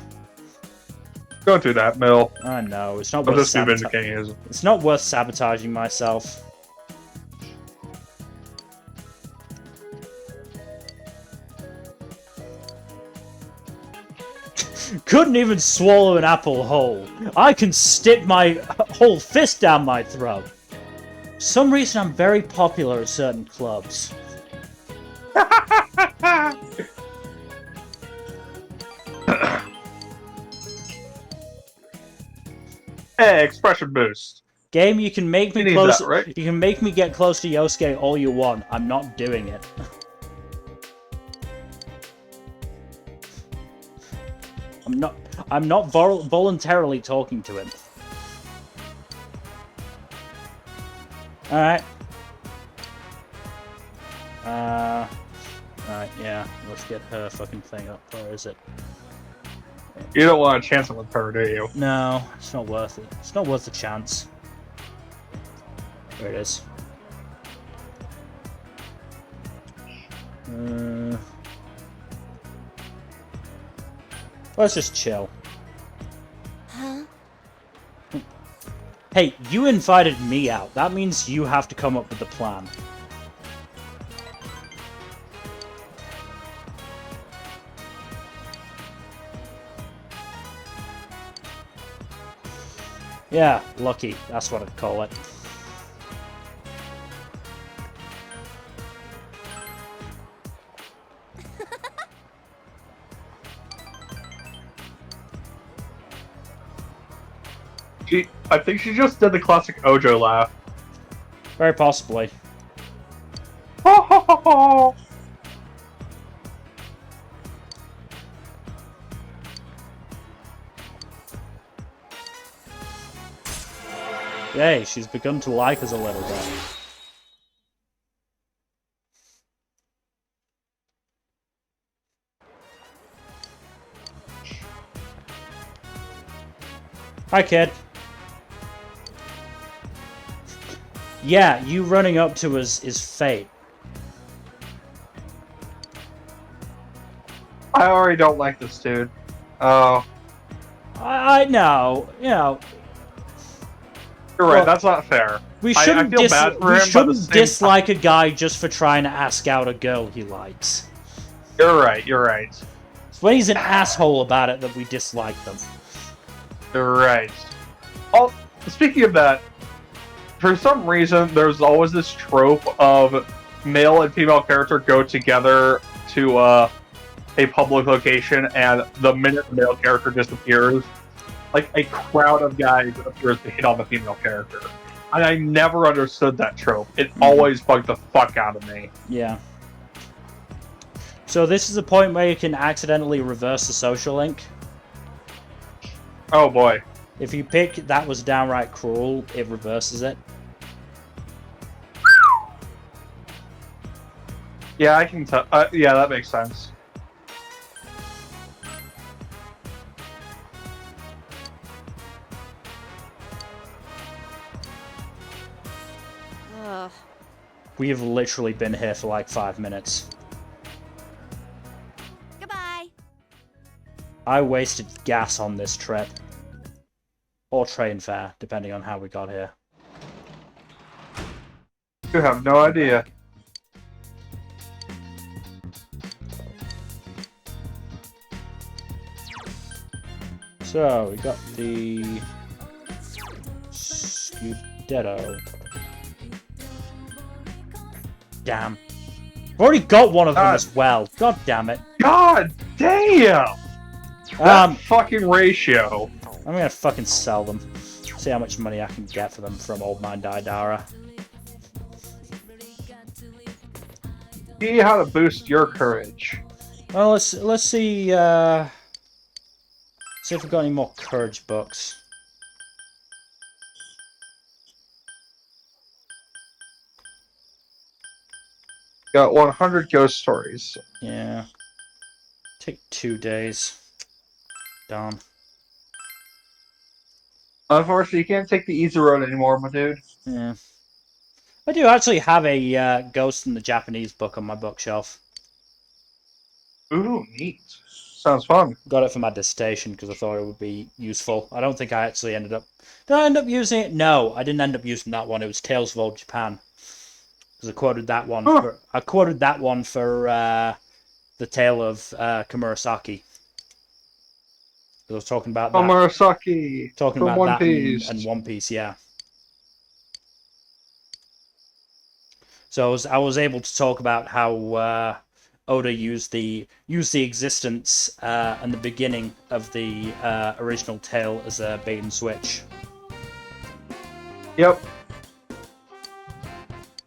Don't do that, Mill. I know, it's not I'll worth just be vindicating his... It's not worth sabotaging myself. Couldn't even swallow an apple whole. I can stick my whole fist down my throat. For some reason, I'm very popular at certain clubs. Hey, expression boost. Game, you can make me You need close. that, right? You can make me get close to Yosuke all you want. I'm not doing it. I'm not voluntarily talking to him. Alright. Alright, yeah. Let's get her fucking thing up. Where is it? You don't want to chance it with her, do you? No, it's not worth it. It's not worth the chance. There it is. Let's just chill. Huh? Hey, you invited me out. That means you have to come up with the plan. Yeah, lucky. That's what I'd call it. I think she just did the classic Ojo laugh. Very possibly. Yay, she's begun to like us a little bit. Hi, kid. Yeah, you running up to us is fate. I already don't like this dude. Oh, I know, you know. you're right. Well, That's not fair. We I shouldn't, feel bad for him, but at the shouldn't same dislike a guy just for trying to ask out a girl he likes. You're right. You're right. It's when he's an asshole about it that we dislike them. You're right. Oh, speaking of that, for some reason, there's always this trope of male and female character go together to a public location, and the minute the male character disappears, like a crowd of guys appears to hit on the female character. And I never understood that trope. It always bugged the fuck out of me. Yeah. So this is a point where you can accidentally reverse the social link. Oh boy. If you pick that was downright cruel, it reverses it. Yeah, I can tell. Yeah, that makes sense. Ugh. We have literally been here for like 5 minutes. Goodbye. I wasted gas on this trip. Or train fare, depending on how we got here. You have no idea. So, we got the Scudetto. Damn. I've already got one of them as well. God damn it. God damn! That fucking ratio. I'm gonna fucking sell them. See how much money I can get for them from Old Man Daidara. See how to boost your courage. Well, let's see. See if we've got any more courage books. Got 100 ghost stories. Yeah. Take 2 days. Darn. Unfortunately, you can't take the easy road anymore, my dude. Yeah. I do actually have a Ghost in the Japanese book on my bookshelf. Ooh, neat. Sounds fun. Got it for my dissertation because I thought it would be useful. I don't think I actually ended up... Did I end up using it? No, I didn't end up using that one. It was Tales of Old Japan. Because I quoted that one. Huh. I quoted that one for the Tale of Komurasaki. I was talking about that. Komurasaki. Talking from about One that Piece. and One Piece, yeah. So I was able to talk about how Oda used the existence and the beginning of the original tale as a bait and switch. Yep.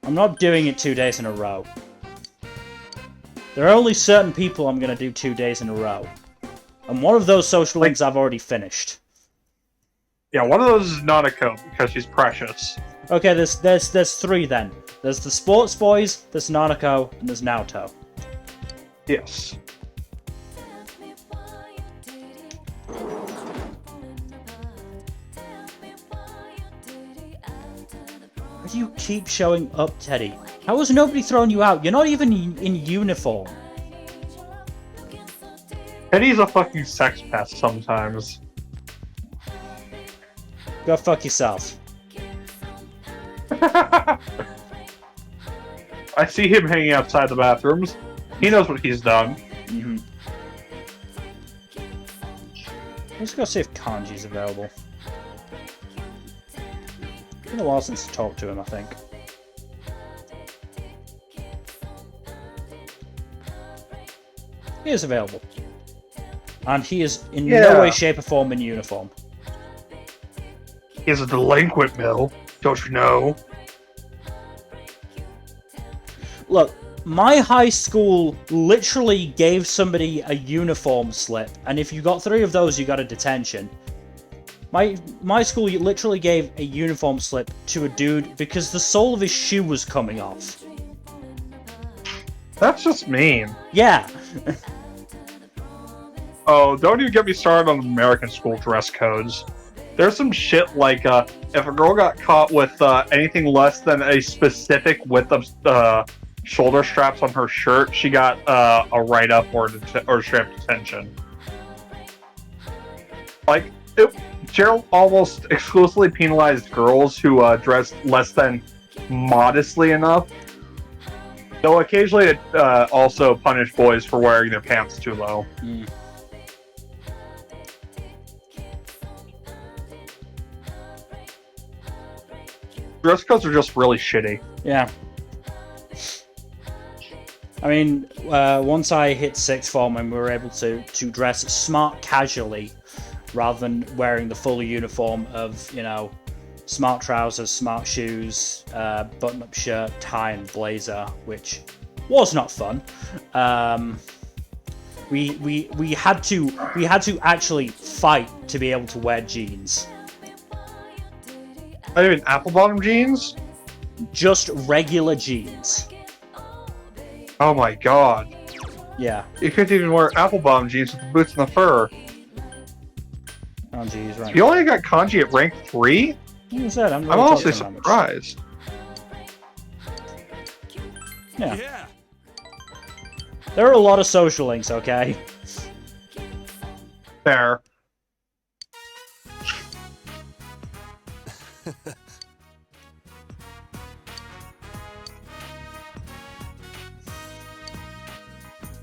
I'm not doing it 2 days in a row. There are only certain people I'm going to do 2 days in a row. And one of those social links I've already finished. Yeah, one of those is Nanako because she's precious. Okay, there's 3 then. There's the Sports Boys, there's Nanako, and there's Naoto. Yes. Why do you keep showing up, Teddy? How has nobody thrown you out? You're not even in uniform. Teddy's a fucking sex pest sometimes. Go fuck yourself. I see him hanging outside the bathrooms. He knows what he's done. Mm-hmm. Let's go see if Kanji's available. It's been a while since I talked to him, I think. He is available. And he is in no way, shape, or form in uniform. He's a delinquent, Mill. Don't you know? Look, my high school literally gave somebody a uniform slip, and if you got 3 of those, you got a detention. My school literally gave a uniform slip to a dude because the sole of his shoe was coming off. That's just mean. Yeah. Oh, don't even get me started on American school dress codes. There's some shit like, if a girl got caught with anything less than a specific width of shoulder straps on her shirt, she got a write-up or straight detention. Like, Gerald almost exclusively penalized girls who dressed less than modestly enough. Though occasionally it also punished boys for wearing their pants too low. Mm. Dress codes are just really shitty. Yeah. I mean, once I hit 6th form and we were able to dress smart casually, rather than wearing the full uniform of, you know, smart trousers, smart shoes, button-up shirt, tie, and blazer, which was not fun. We had to actually fight to be able to wear jeans. Not even apple-bottom jeans? Just regular jeans. Oh my god. Yeah. You couldn't even wear apple-bottom jeans with the boots and the fur. Oh, geez, right. You only got kanji at rank 3? Like I said, I'm honestly surprised. Yeah. There are a lot of social links, okay? Fair.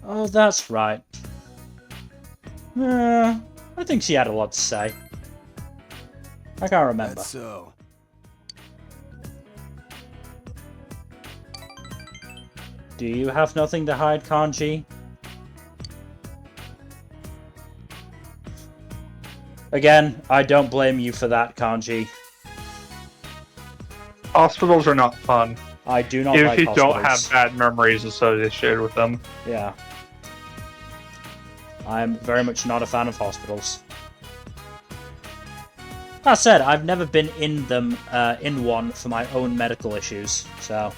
Oh, that's right. I think she had a lot to say. I can't remember. That's so. Do you have nothing to hide, Kanji? Again, I don't blame you for that, Kanji. Hospitals are not fun. I do not If like you hospitals. don't have bad memories associated with them. Yeah. I'm very much not a fan of hospitals. That said, I've never been in them, in one for my own medical issues, so...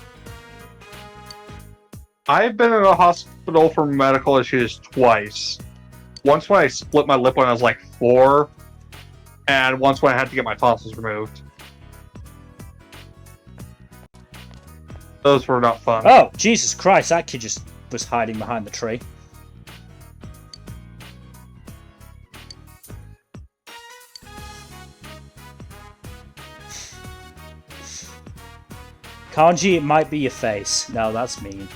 I've been in a hospital for medical issues twice. Once when I split my lip when I was like 4, and once when I had to get my tonsils removed. Those were not fun. Oh, Jesus Christ, that kid just was hiding behind the tree. Kanji, it might be your face. No, that's mean.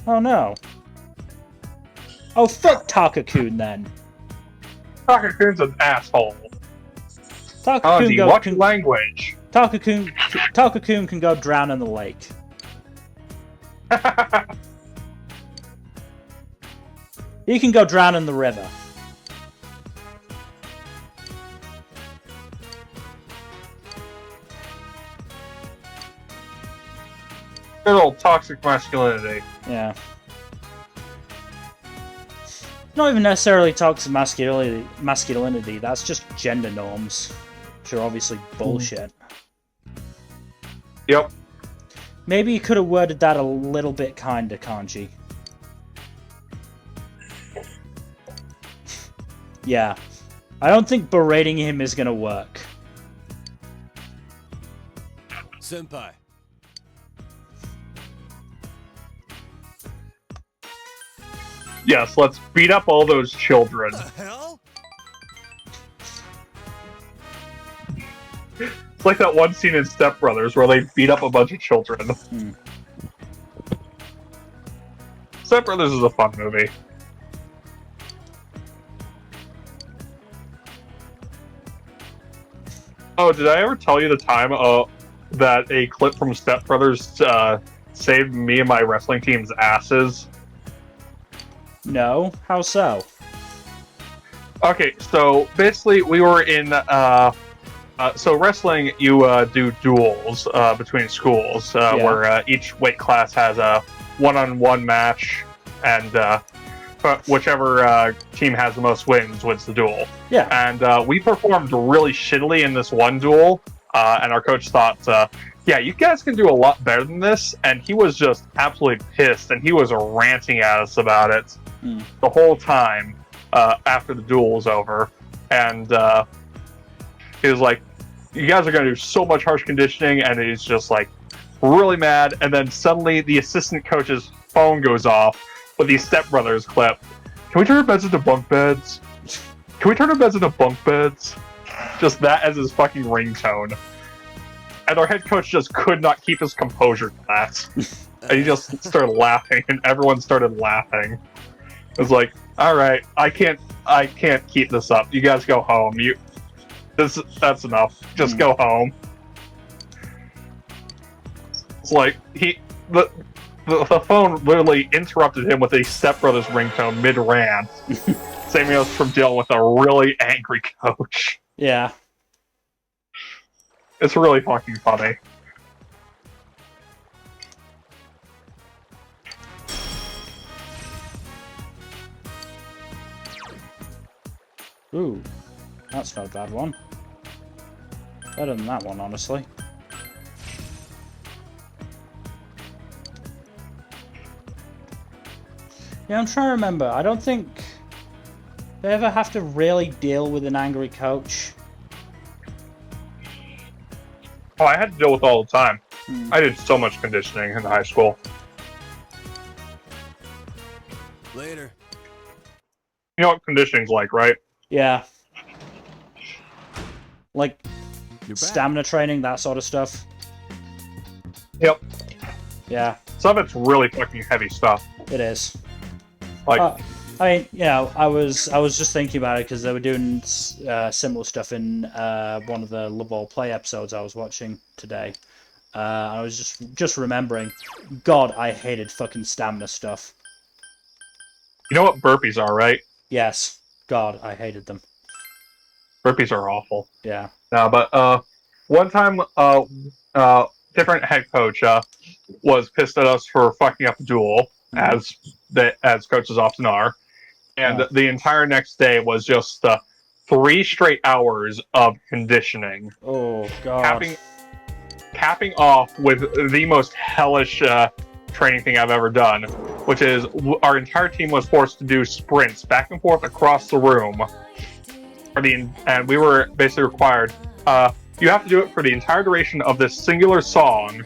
Oh no. Oh, fuck Taka-kun then. Taka-kun's an asshole. Taka-kun Kanji, watch your language. Taka-kun can go drown in the lake. He can go drown in the river. Good old toxic masculinity. Yeah. Not even necessarily toxic masculinity, that's just gender norms. Which are obviously bullshit. Yep. Maybe you could have worded that a little bit kinder, Kanji. Yeah. I don't think berating him is gonna work. Senpai. Yes, let's beat up all those children. What the hell? It's like that one scene in Step Brothers where they beat up a bunch of children. Step Brothers is a fun movie. Oh, did I ever tell you the time that a clip from Step Brothers saved me and my wrestling team's asses? No? How so? Okay, so basically we were in so wrestling, you do duels between schools where each weight class has a one-on-one match, and whichever team has the most wins the duel. Yeah. And we performed really shittily in this one duel, and our coach thought, yeah, you guys can do a lot better than this, and he was just absolutely pissed, and he was ranting at us about it the whole time after the duel was over. And he was like, you guys are going to do so much harsh conditioning, and he's just like really mad. And then suddenly the assistant coach's phone goes off with the Step Brothers clip. Can we turn our beds into bunk beds? Can we turn our beds into bunk beds? Just that as his fucking ringtone. And our head coach just could not keep his composure to that. And he just started laughing, and everyone started laughing. It was like, all right, I can't keep this up. You guys go home. That's enough. Just go home. It's like the phone literally interrupted him with a Step Brothers ringtone mid-rant, saving us from dealing with a really angry coach. Yeah. It's really fucking funny. Ooh. That's not a bad one. Better than that one, honestly. Yeah, I'm trying to remember. I don't think they ever have to really deal with an angry coach. Oh, I had to deal with it all the time. I did so much conditioning in high school. Later. You know what conditioning's like, right? Yeah. Like You're back. stamina training, that sort of stuff. Yep. Yeah, Some of it's really fucking heavy stuff. it is. Like, I mean, you know, I was just thinking about it because they were doing similar stuff in one of the Love All Play episodes I was watching today. I was just remembering, God, I hated fucking stamina stuff. you know what burpees are, right? Yes, God, I hated them. Burpees are awful. Yeah. No, but one time, different head coach was pissed at us for fucking up a duel, as coaches often are, and the entire next day was just 3 straight hours of conditioning. Oh God. Capping off with the most hellish training thing I've ever done, which is our entire team was forced to do sprints back and forth across the room. And we were basically required, you have to do it for the entire duration of this singular song.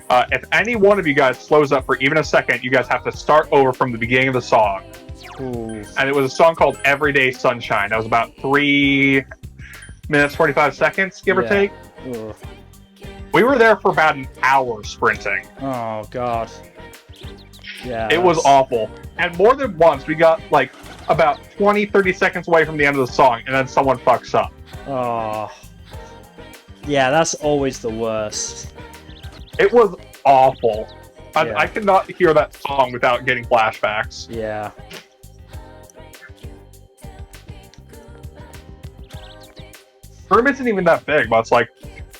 If any one of you guys slows up for even a second, you guys have to start over from the beginning of the song. Ooh. And it was a song called Everyday Sunshine. That was about 3 minutes, 45 seconds, give or take. Ugh. We were there for about an hour sprinting. Oh God. Yeah. It was awful. And more than once, we got like about 20, 30 seconds away from the end of the song, and then someone fucks up. Oh. Yeah, that's always the worst. It was awful. Yeah. I could not hear that song without getting flashbacks. Yeah. Room isn't even that big, but it's like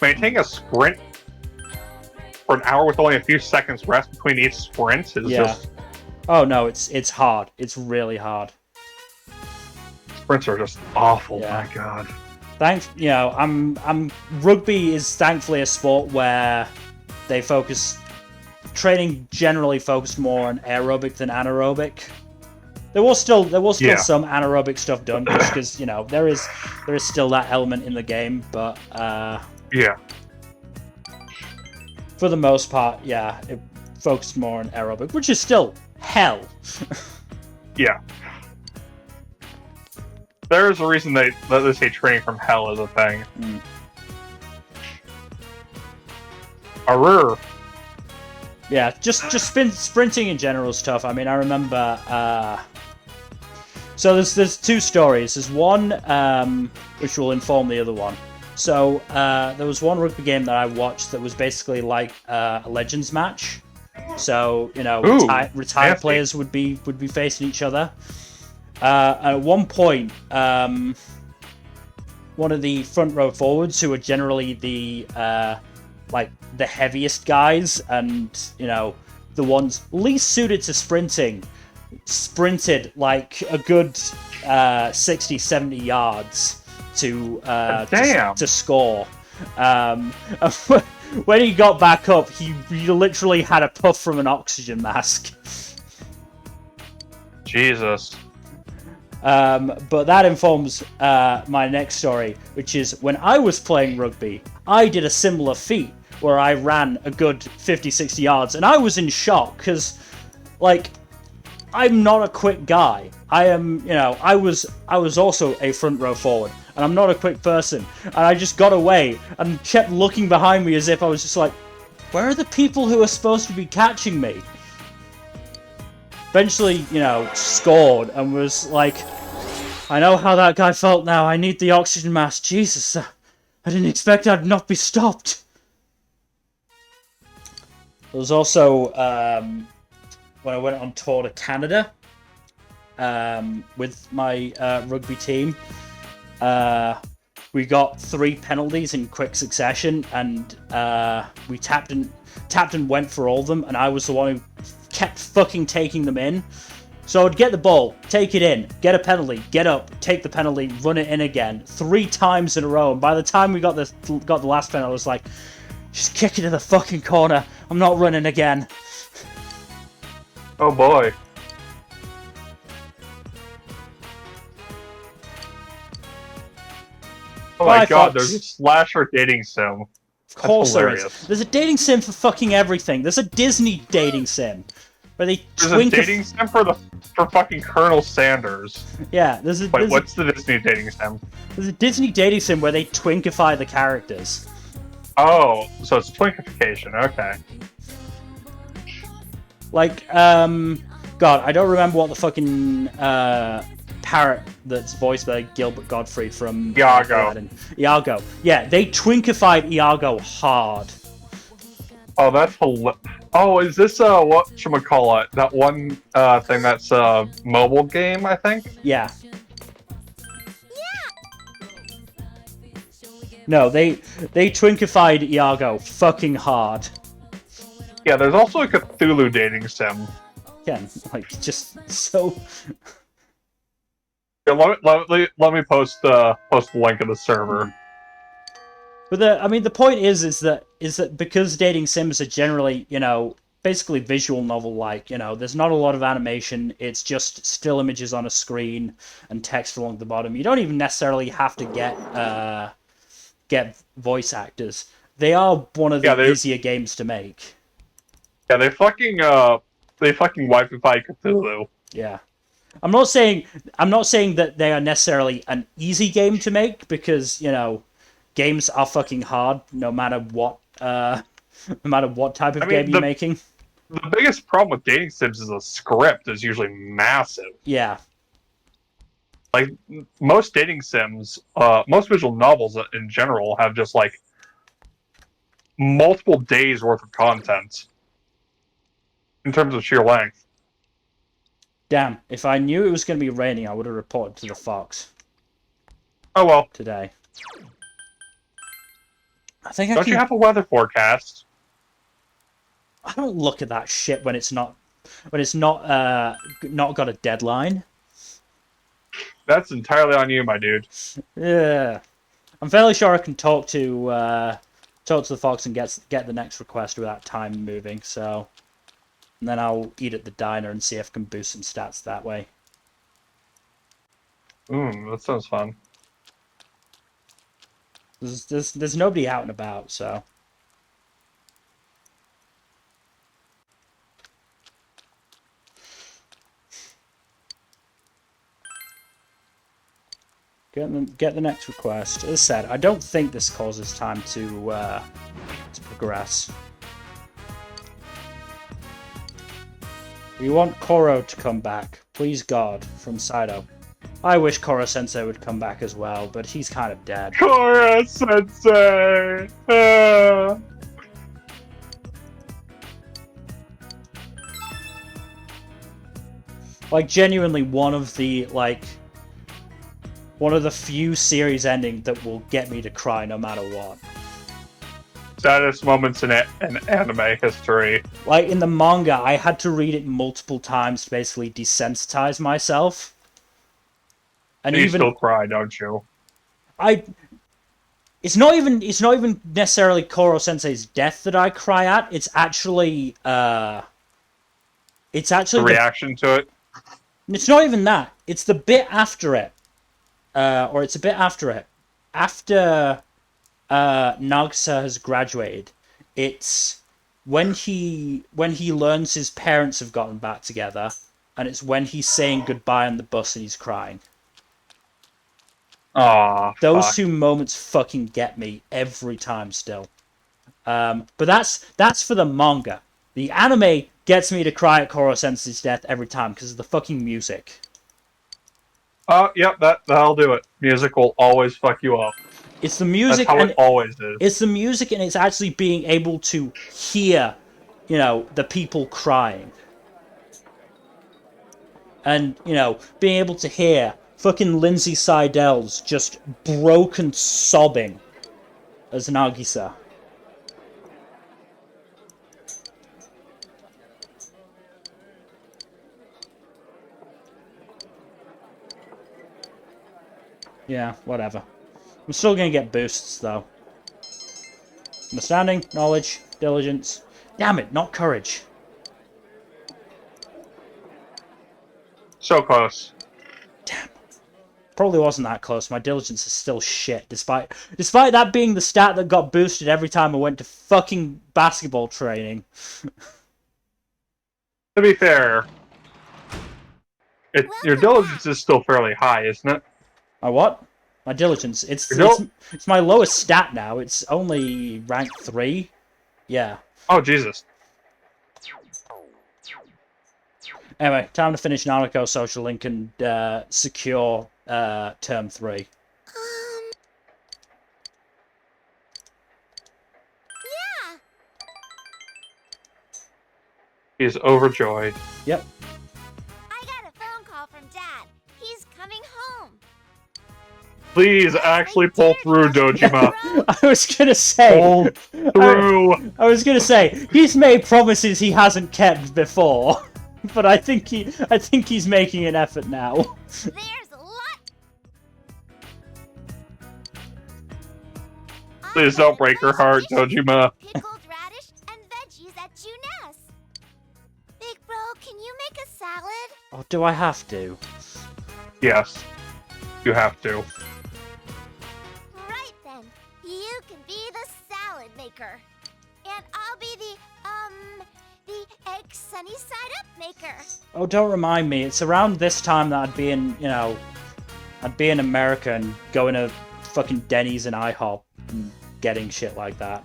maintaining a sprint for an hour with only a few seconds rest between each sprint is just... Oh no, it's hard. It's really hard. Sprints are just awful. Yeah. My God. Rugby is thankfully a sport where they training generally focused more on aerobic than anaerobic. There was still some anaerobic stuff done because there is still that element in the game, but yeah. For the most part, yeah, it focused more on aerobic, which is still hell. Yeah. There's a reason they say training from hell is a thing. Arrr. Yeah, just sprinting in general is tough. I mean, I remember. So there's 2 stories. There's one which will inform the other one. So there was one rugby game that I watched that was basically like a Legends match. So Ooh, retired nasty. players would be facing each other. At one point, one of the front row forwards, who are generally the heaviest guys and the ones least suited to sprinting, sprinted like a good 60-70 yards to Damn. to score. When he got back up, he literally had a puff from an oxygen mask. Jesus. But that informs my next story, which is when I was playing rugby, I did a similar feat where I ran a good 50-60 yards, and I was in shock because, like, I'm not a quick guy. I am, I was also a front row forward, and I'm not a quick person. And I just got away and kept looking behind me as if I was just like, where are the people who are supposed to be catching me? Eventually, scored and was like, I know how that guy felt now. I need the oxygen mask. Jesus, I didn't expect I'd not be stopped. There was also when I went on tour to Canada with my rugby team. We got 3 penalties in quick succession, and we tapped and went for all of them, and I was the one who kept fucking taking them in. So I'd get the ball, take it in, get a penalty, get up, take the penalty, run it in again 3 times in a row. And by the time we got the last penalty, I was like, just kick it to the fucking corner. I'm not running again. Oh boy. Oh my god, there's a slasher dating sim. Of course there is. There's a dating sim for fucking everything. There's a Disney dating sim where they There's a dating sim for fucking Colonel Sanders. Yeah, Wait, what's the Disney dating sim? There's a Disney dating sim where they twinkify the characters. Oh, so it's twinkification, okay. Like, God, I don't remember what the fucking parrot that's voiced by Gilbert Gottfried from Iago. Iago. Yeah, they twinkified Iago hard. Oh, that's Oh, is this whatchamacallit? That one thing that's a mobile game, I think? Yeah. No, they twinkified Iago fucking hard. Yeah, there's also a Cthulhu dating sim. Again, like, just so... Yeah, let me post the link of the server. But the point is that because dating sims are generally, basically visual novel-like, there's not a lot of animation. It's just still images on a screen and text along the bottom. You don't even necessarily have to get voice actors. They are one of the easier games to make. Yeah, they fucking Wi-Fi Cthulhu. Yeah. I'm not saying that they are necessarily an easy game to make, because, games are fucking hard no matter what type of game you're making. The biggest problem with dating sims is the script is usually massive. Yeah. Like, most dating sims, most visual novels in general have just, like, multiple days worth of content in terms of sheer length. Damn, if I knew it was going to be raining, I would have reported to the Fox. Oh well. Today. I think Don't you have a weather forecast? I don't look at that shit when it's not got a deadline. That's entirely on you, my dude. Yeah. I'm fairly sure I can talk to the Fox and get the next request without time moving, so... And then I'll eat at the diner and see if I can boost some stats that way. That sounds fun. There's nobody out and about, so... Get the next request. As I said, I don't think this causes time to progress. We want Koro to come back. Please God, from Saito. I wish Koro Sensei would come back as well, but he's kind of dead. Korra Sensei! Like, genuinely one of the few series endings that will get me to cry no matter what. Saddest moments in anime history. Like, in the manga, I had to read it multiple times to basically desensitize myself. And You even still cry, don't you? it's not even necessarily Koro Sensei's death that I cry at. It's actually The reaction to it? it's not even that. It's the bit after it. Or it's a bit after it. After Nagisa has graduated, it's when he learns his parents have gotten back together, and it's when he's saying goodbye on the bus and he's crying. Aw, Those fuck. two moments fucking get me every time still. But that's for the manga. The anime gets me to cry at Koro Sensei's death every time because of the fucking music. Oh, yep, that'll do it. Music will always fuck you up. It's the music. That's how and it always is. It's the music, and it's actually being able to hear, the people crying. And, being able to hear fucking Lindsay Seidel's just broken sobbing as Nagisa. Yeah, whatever. I'm still gonna get boosts, though. Understanding, knowledge, diligence. Damn it, not courage. So close. Damn. Probably wasn't that close. My diligence is still shit, despite that being the stat that got boosted every time I went to fucking basketball training. To be fair, your diligence is still fairly high, isn't it? My what? My diligence. It's my lowest stat now. It's only rank 3. Yeah. Oh, Jesus. Anyway, time to finish Nanako Social Link and secure term 3. Yeah. He's overjoyed. Yep. I got a phone call from Dad. He's coming home. Please actually pull through, Dojima. I was gonna say. Pull through. I was gonna say he's made promises he hasn't kept before, but I think he's making an effort now. There's a lot. Please don't break her heart, Dojima. Pickled radish and veggies at Juness. Big bro, can you make a salad? Oh, do I have to? Yes, you have to. Right then. You can be the salad maker. And I'll be the egg sunny side up maker. Oh, don't remind me. It's around this time that I'd be in America and going to fucking Denny's and IHOP and getting shit like that.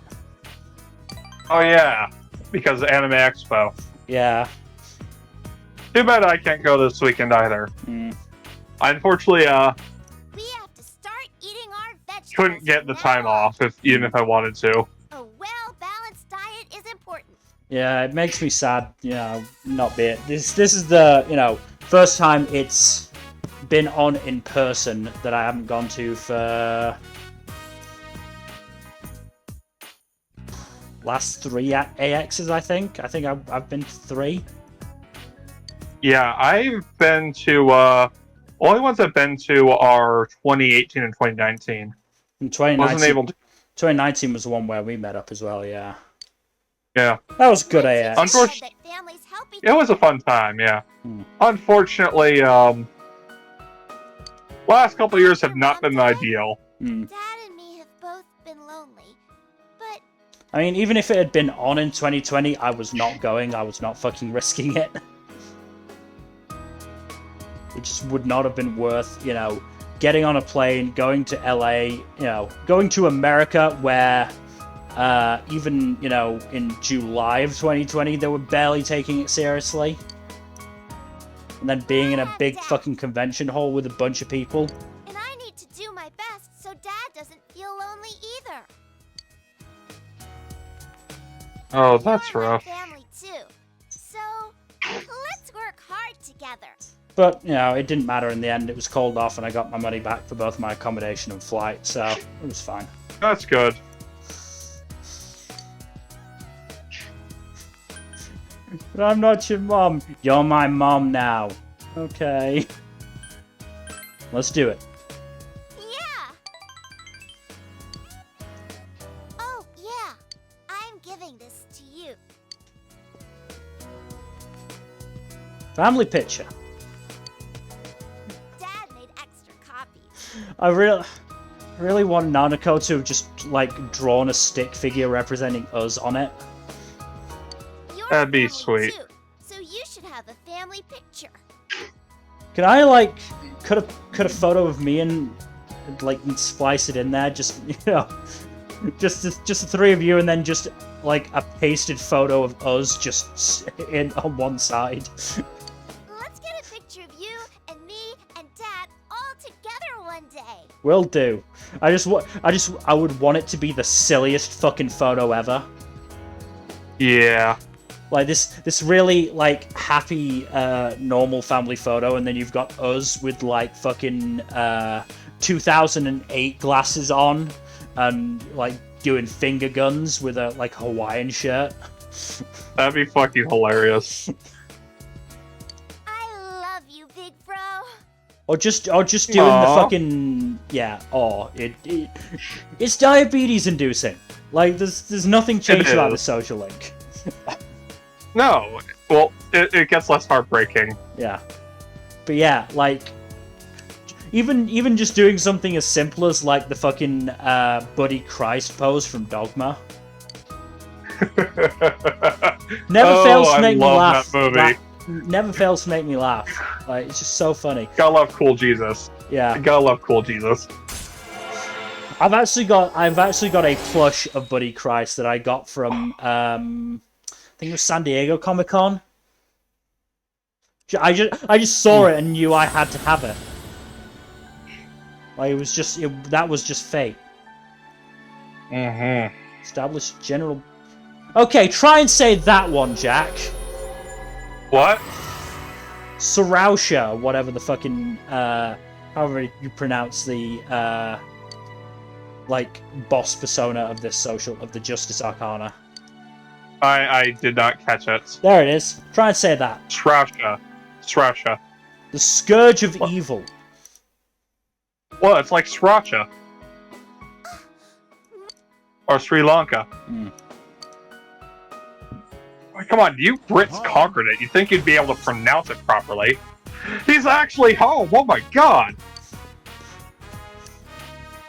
Oh yeah, because of Anime Expo. Yeah. Too bad I can't go this weekend either. Unfortunately, We have to start eating our vegetables. couldn't get the from time now on. off even if I wanted to. A well-balanced diet is important. Yeah, it makes me sad, not be it. This is the, first time it's been on in person that I haven't gone to for last 3 AXs, I think. I think I've been to 3. Yeah, I've been to, only ones I've been to are 2018 and 2019. And 2019, Wasn't able to, 2019 was the one where we met up as well, yeah. yeah. That was good Let's AX. Unfortunately- that families help each It was a fun time, yeah. Hmm. Unfortunately, last couple of years have not been ideal. Hmm. Dad and me have both been lonely, but I mean, even if it had been on in 2020, I was not going. I was not fucking risking it. It just would not have been worth, getting on a plane, going to LA, going to America where even, in July of 2020, they were barely taking it seriously. and then being in a big fucking convention hall with a bunch of people. And I need to do my best so Dad doesn't feel lonely either. Oh, that's You're my rough. family too. So let's work hard together. But, you know, it didn't matter in the end. It was called off and I got my money back for both my accommodation and flight, so it was fine. That's good. But I'm not your mom. You're my mom now. Okay. Let's do it. Yeah. Oh, yeah. I'm giving this to you. Family picture. Dad made extra copies. I really want Nanako to have just, like, drawn a stick figure representing us on it. Your That'd be family sweet. too, so you should have a family picture. Can I, like, cut a photo of me and, like, splice it in there? Just, you know, just the three of you and then just, like, a pasted photo of us just in on one side. Let's get a picture of you and me and Dad all together one day. Will do. I would want it to be the silliest fucking photo ever. Yeah. Like this really like happy normal family photo, and then you've got us with like fucking 2008 glasses on and like doing finger guns with a like Hawaiian shirt. That'd be fucking hilarious. I love you, big bro. Or just doing the fucking it's diabetes inducing. Like there's nothing changed about the social link. No. Well, it gets less heartbreaking. Yeah. But yeah, like even just doing something as simple as like the fucking Buddy Christ pose from Dogma. Never fails to make me laugh. That movie. Never fails to make me laugh. Like it's just so funny. Gotta love cool Jesus. Yeah. Gotta love cool Jesus. I've actually got a plush of Buddy Christ that I got from I think it was San Diego Comic Con. I just saw it and knew I had to have it. Like that was just fate. Mm-hmm. Established general. Okay, try and say that one, Jack. What? Sarausha, whatever the fucking however you pronounce the like boss persona of this of the Justice Arcana. I did not catch it. There it is. Try and say that. Sriracha. The Scourge of Evil. Well, it's like Sriracha. Or Sri Lanka. Mm. Come on, you Brits conquered it. You'd think you'd be able to pronounce it properly. He's actually home! Oh my god!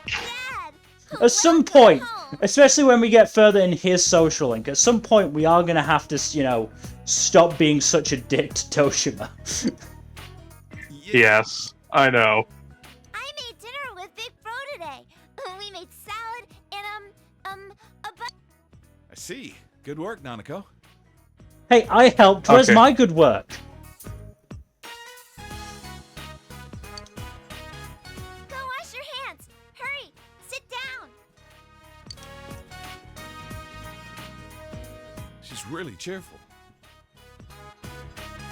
Dad. At some welcome point, home. especially when we get further in his social link, at some point we are going to have to, you know, stop being such a dick to Toshima. Yes, I know. I made dinner with Big Bro today. We made salad and I see. Good work, Nanako. Hey, I helped. Where's Okay. my good work? Go wash your hands. Hurry. Sit down. She's really cheerful.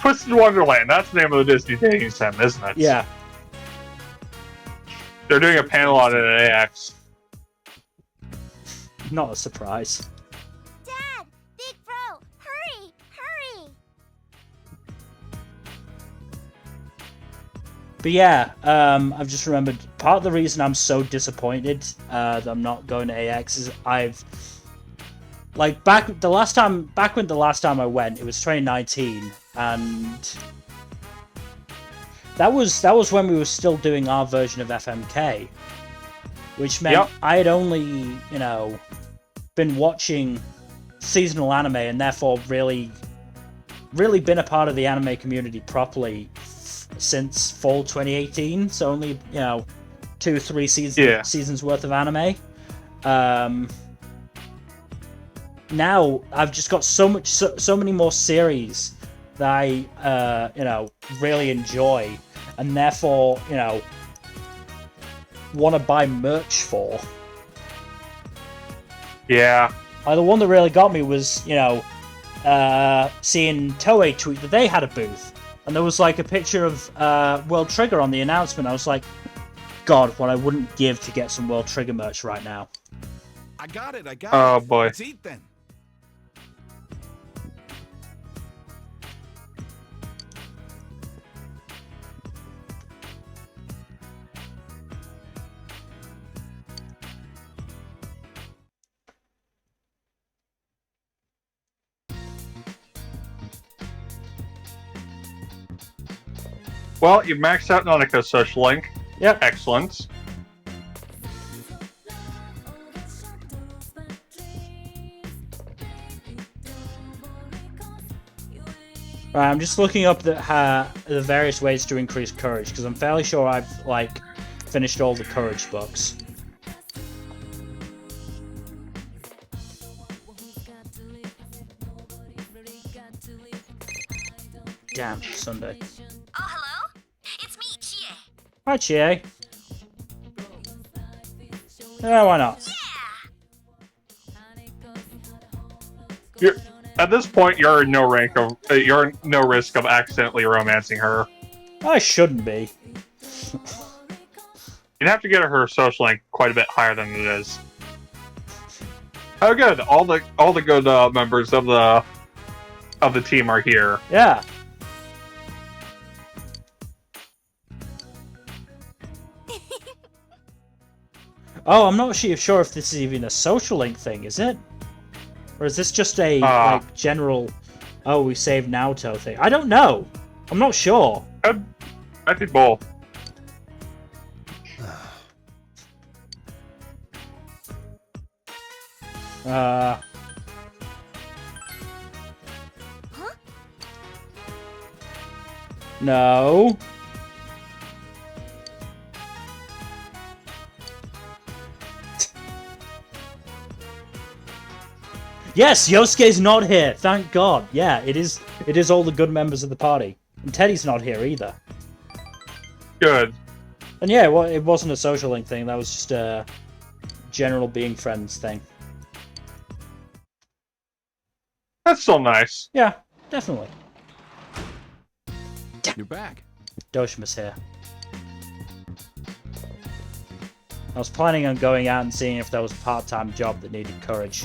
Twisted Wonderland, that's the name of the Disney dating sim, isn't it? Yeah. They're doing a panel on it at AX. Not a surprise. Dad, Big Bro, hurry, hurry. But yeah, I've just remembered part of the reason I'm so disappointed that I'm not going to AX is back when the last time I went, it was 2019, and that was when we were still doing our version of FMK, which meant I had only, you know, been watching seasonal anime and therefore really been a part of the anime community properly since fall 2018. So only, you know, 2-3 seasons worth of anime. Now I've just got so many more series that I, really enjoy, and therefore, want to buy merch for. Yeah. The one that really got me was, seeing Toei tweet that they had a booth, and there was like a picture of World Trigger on the announcement. I was like, God, what I wouldn't give to get some World Trigger merch right now. I got it. Oh boy. Let's eat then. Well, you've maxed out Noniko's social link. Yep. Excellent. Right, I'm just looking up the various ways to increase courage, because I'm fairly sure I've, finished all the courage books. Damn, Sunday. Oh, hello? It's me, Chie. Hi, Chie. Yeah, why not? You're, at this point, you're in no risk of accidentally romancing her. I shouldn't be. You'd have to get her social link quite a bit higher than it is. Oh, good. All the good members of the team are here. Yeah. Oh, I'm not actually sure if this is even a social link thing, is it? Or is this just a general, oh, we saved Naoto thing? I don't know. I'm not sure. I did both. Huh? No. Yes, Yosuke's not here. Thank God. Yeah, it is all the good members of the party. And Teddy's not here either. Good. And yeah, well, it wasn't a social link thing. That was just a general being friends thing. That's still nice. Yeah, definitely. You're back. Doshima's here. I was planning on going out and seeing if there was a part-time job that needed courage.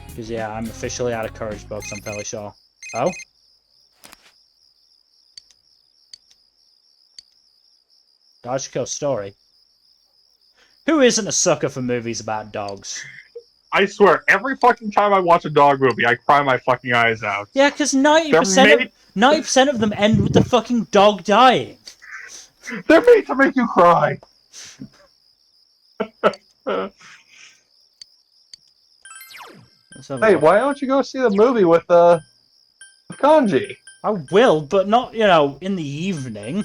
Because yeah, I'm officially out of courage books, I'm fairly sure. Oh? Dajiko's story. Who isn't a sucker for movies about dogs? I swear, every fucking time I watch a dog movie, I cry my fucking eyes out. Yeah, because 90% of them end with the fucking dog dying. They're made to make you cry. Hey, why don't you go see the movie with Kanji? I will, but not, in the evening.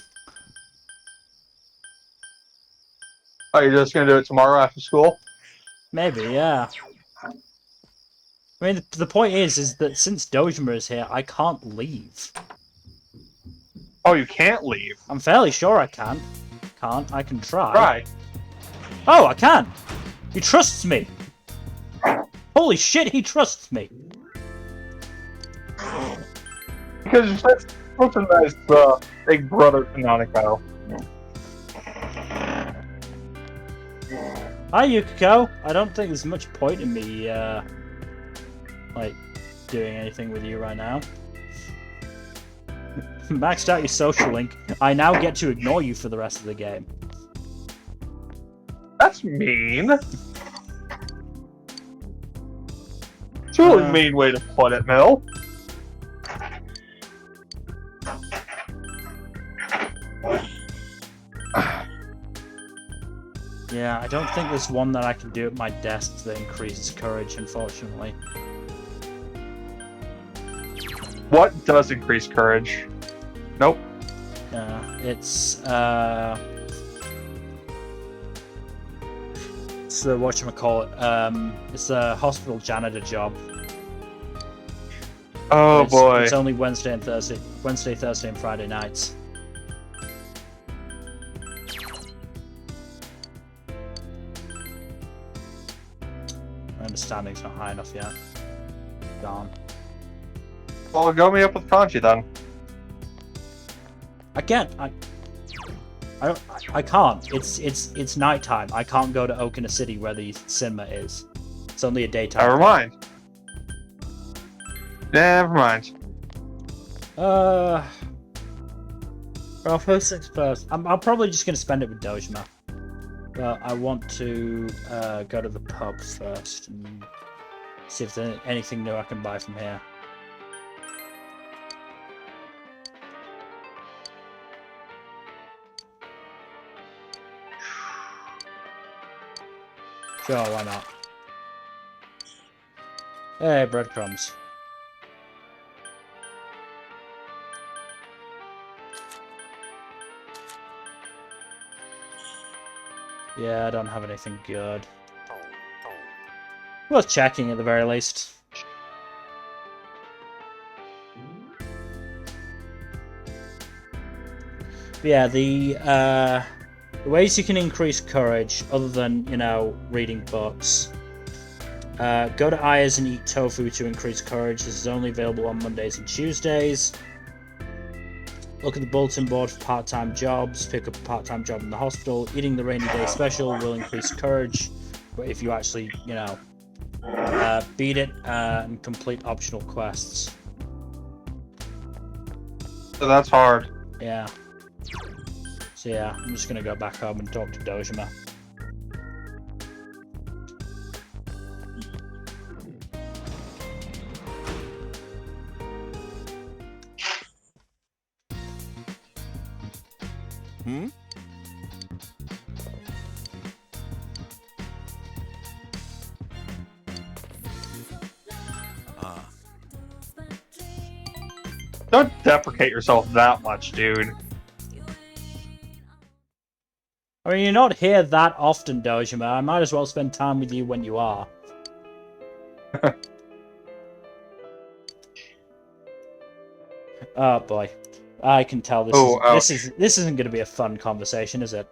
Oh, you're just gonna do it tomorrow after school? Maybe, yeah. I mean, the point is that since Dojima is here, I can't leave. Oh, you can't leave? I'm fairly sure I can. Can't. I can try. Try. Oh, I can! He trusts me! Holy shit, he trusts me! Because you're such a nice big brother to Nanako. Hi, Yukiko. I don't think there's much point in me, doing anything with you right now. Maxed out your social link. I now get to ignore you for the rest of the game. That's mean. It's a really mean way to put it, Mil. Yeah, I don't think there's one that I can do at my desk that increases courage, unfortunately. What does increase courage? Nope. It's It's the whatchamacallit, it's a hospital janitor job. Oh boy. It's only Wednesday, Thursday, and Friday nights. My understanding's not high enough yet. Gone. Well, go me up with Conchi then. I can't. I can't. It's nighttime. I can't go to Okina City where the cinema is. It's only a daytime. Never mind. Never mind. Well, first things first. I'm probably just gonna spend it with Dojima. But I want to go to the pub first and see if there's anything new I can buy from here. Sure, why not? Hey, breadcrumbs. Yeah, I don't have anything good. Worth checking at the very least. But yeah, the ways you can increase courage, other than, you know, reading books. Go to Aya's and eat tofu to increase courage. This is only available on Mondays and Tuesdays. Look at the bulletin board for part-time jobs. Pick up a part-time job in the hospital. Eating the rainy day special will increase courage, but if you actually, you know, beat it and complete optional quests. So that's hard. Yeah. So yeah, I'm just gonna go back home and talk to Dojima. Hmm? Don't deprecate yourself that much, dude. I mean, you're not here that often, Dojima. I might as well spend time with you when you are. Oh boy, I can tell this isn't going to be a fun conversation, is it?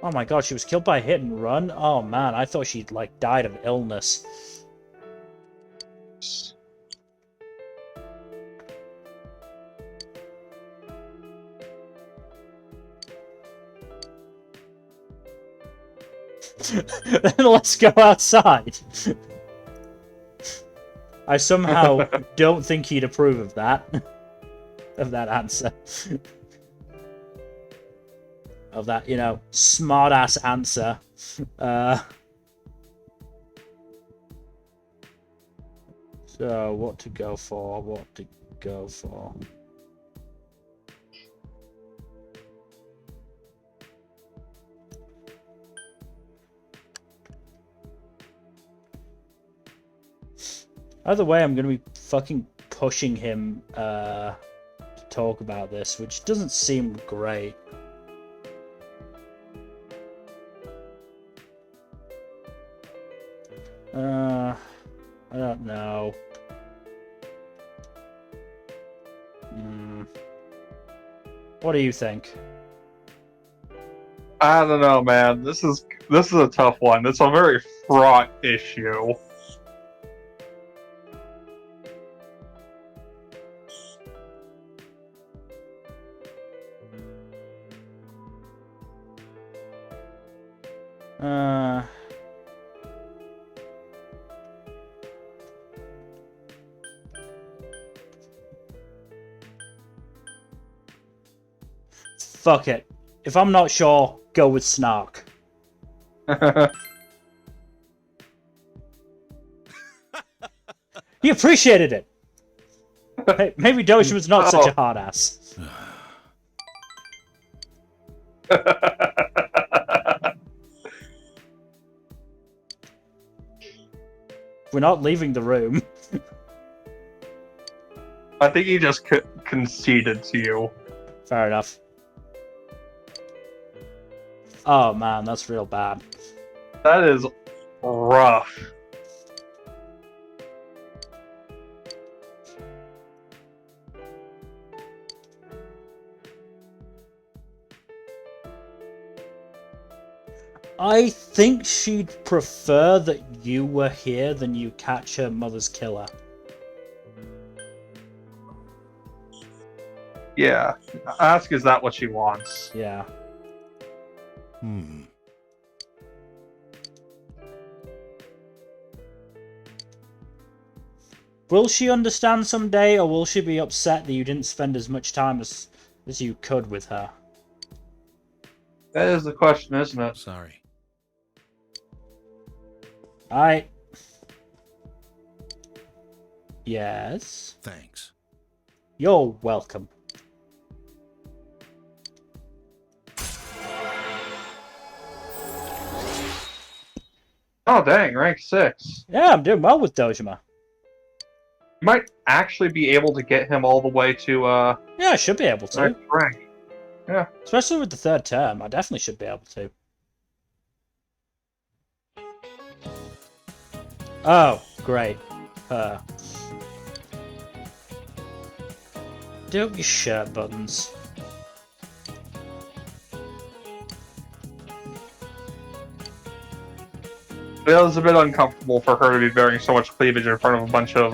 Oh my god, she was killed by a hit and run. Oh man, I thought she'd like died of illness. Then let's go outside. I somehow don't think he'd approve of that. Of that answer. Of that, you know, smart-ass answer. So, what to go for? What to go for? Either way, I'm going to be fucking pushing him to talk about this, which doesn't seem great. I don't know. What do you think? I don't know, man. This is a tough one. It's a very fraught issue. Fuck it. If I'm not sure, go with Snark. He appreciated it. Hey, maybe Doshima's not such a hard ass. We're not leaving the room. I think he just conceded to you. Fair enough. Oh man, that's real bad. That is rough. I think she'd prefer that you were here than you catch her mother's killer. Yeah. Ask, is that what she wants? Yeah. Will she understand someday, or will she be upset that you didn't spend as much time as you could with her? That is the question, isn't it? Sorry. Alright. Yes. Thanks. You're welcome. Oh, dang, rank 6. Yeah, I'm doing well with Dojima. You might actually be able to get him all the way to, Yeah, I should be able to. next rank. Yeah. Especially with the third term, I definitely should be able to. Oh, great. Her. Do up your shirt buttons. It was a bit uncomfortable for her to be bearing so much cleavage in front of a bunch of,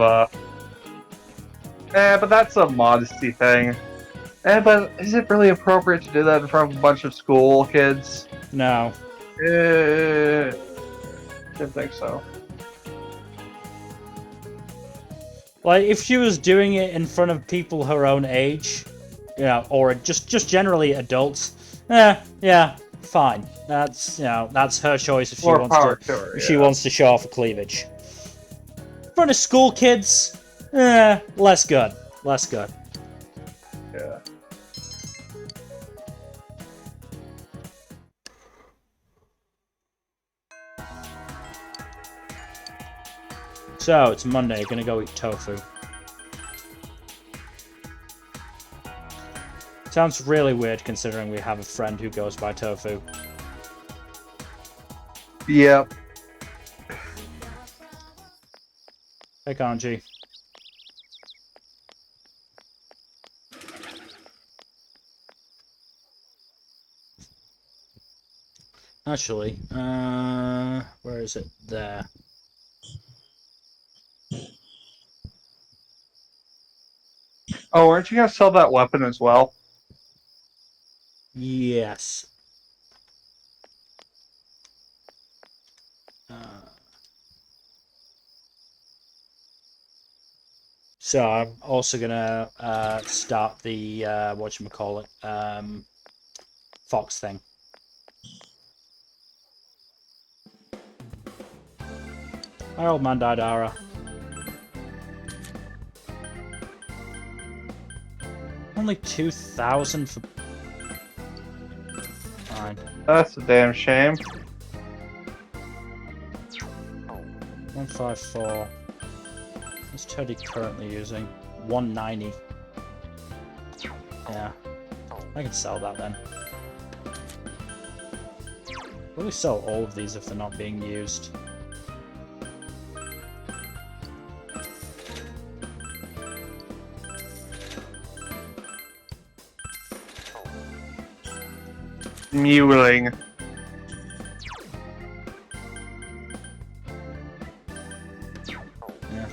but that's a modesty thing. But is it really appropriate to do that in front of a bunch of school kids? No. Didn't think so. Like, if she was doing it in front of people her own age, or just generally adults, yeah, fine. That's, that's her choice if she More wants power to, to her, if she yeah. wants to show off her cleavage. In front of school kids, less good. Less good. Yeah. So, it's Monday, gonna go eat tofu. Sounds really weird considering we have a friend who goes by tofu. Yep. Hey, Kanji. Actually, where is it? There. Oh, aren't you gonna sell that weapon as well? Yes. So I'm also gonna start the whatchamacallit, Fox thing. My old man died, Ara. Only 2,000 for. Fine. That's a damn shame. 154. What's Teddy currently using? 190. Yeah. I can sell that then. Probably sell all of these if they're not being used. Mewling. Yeah.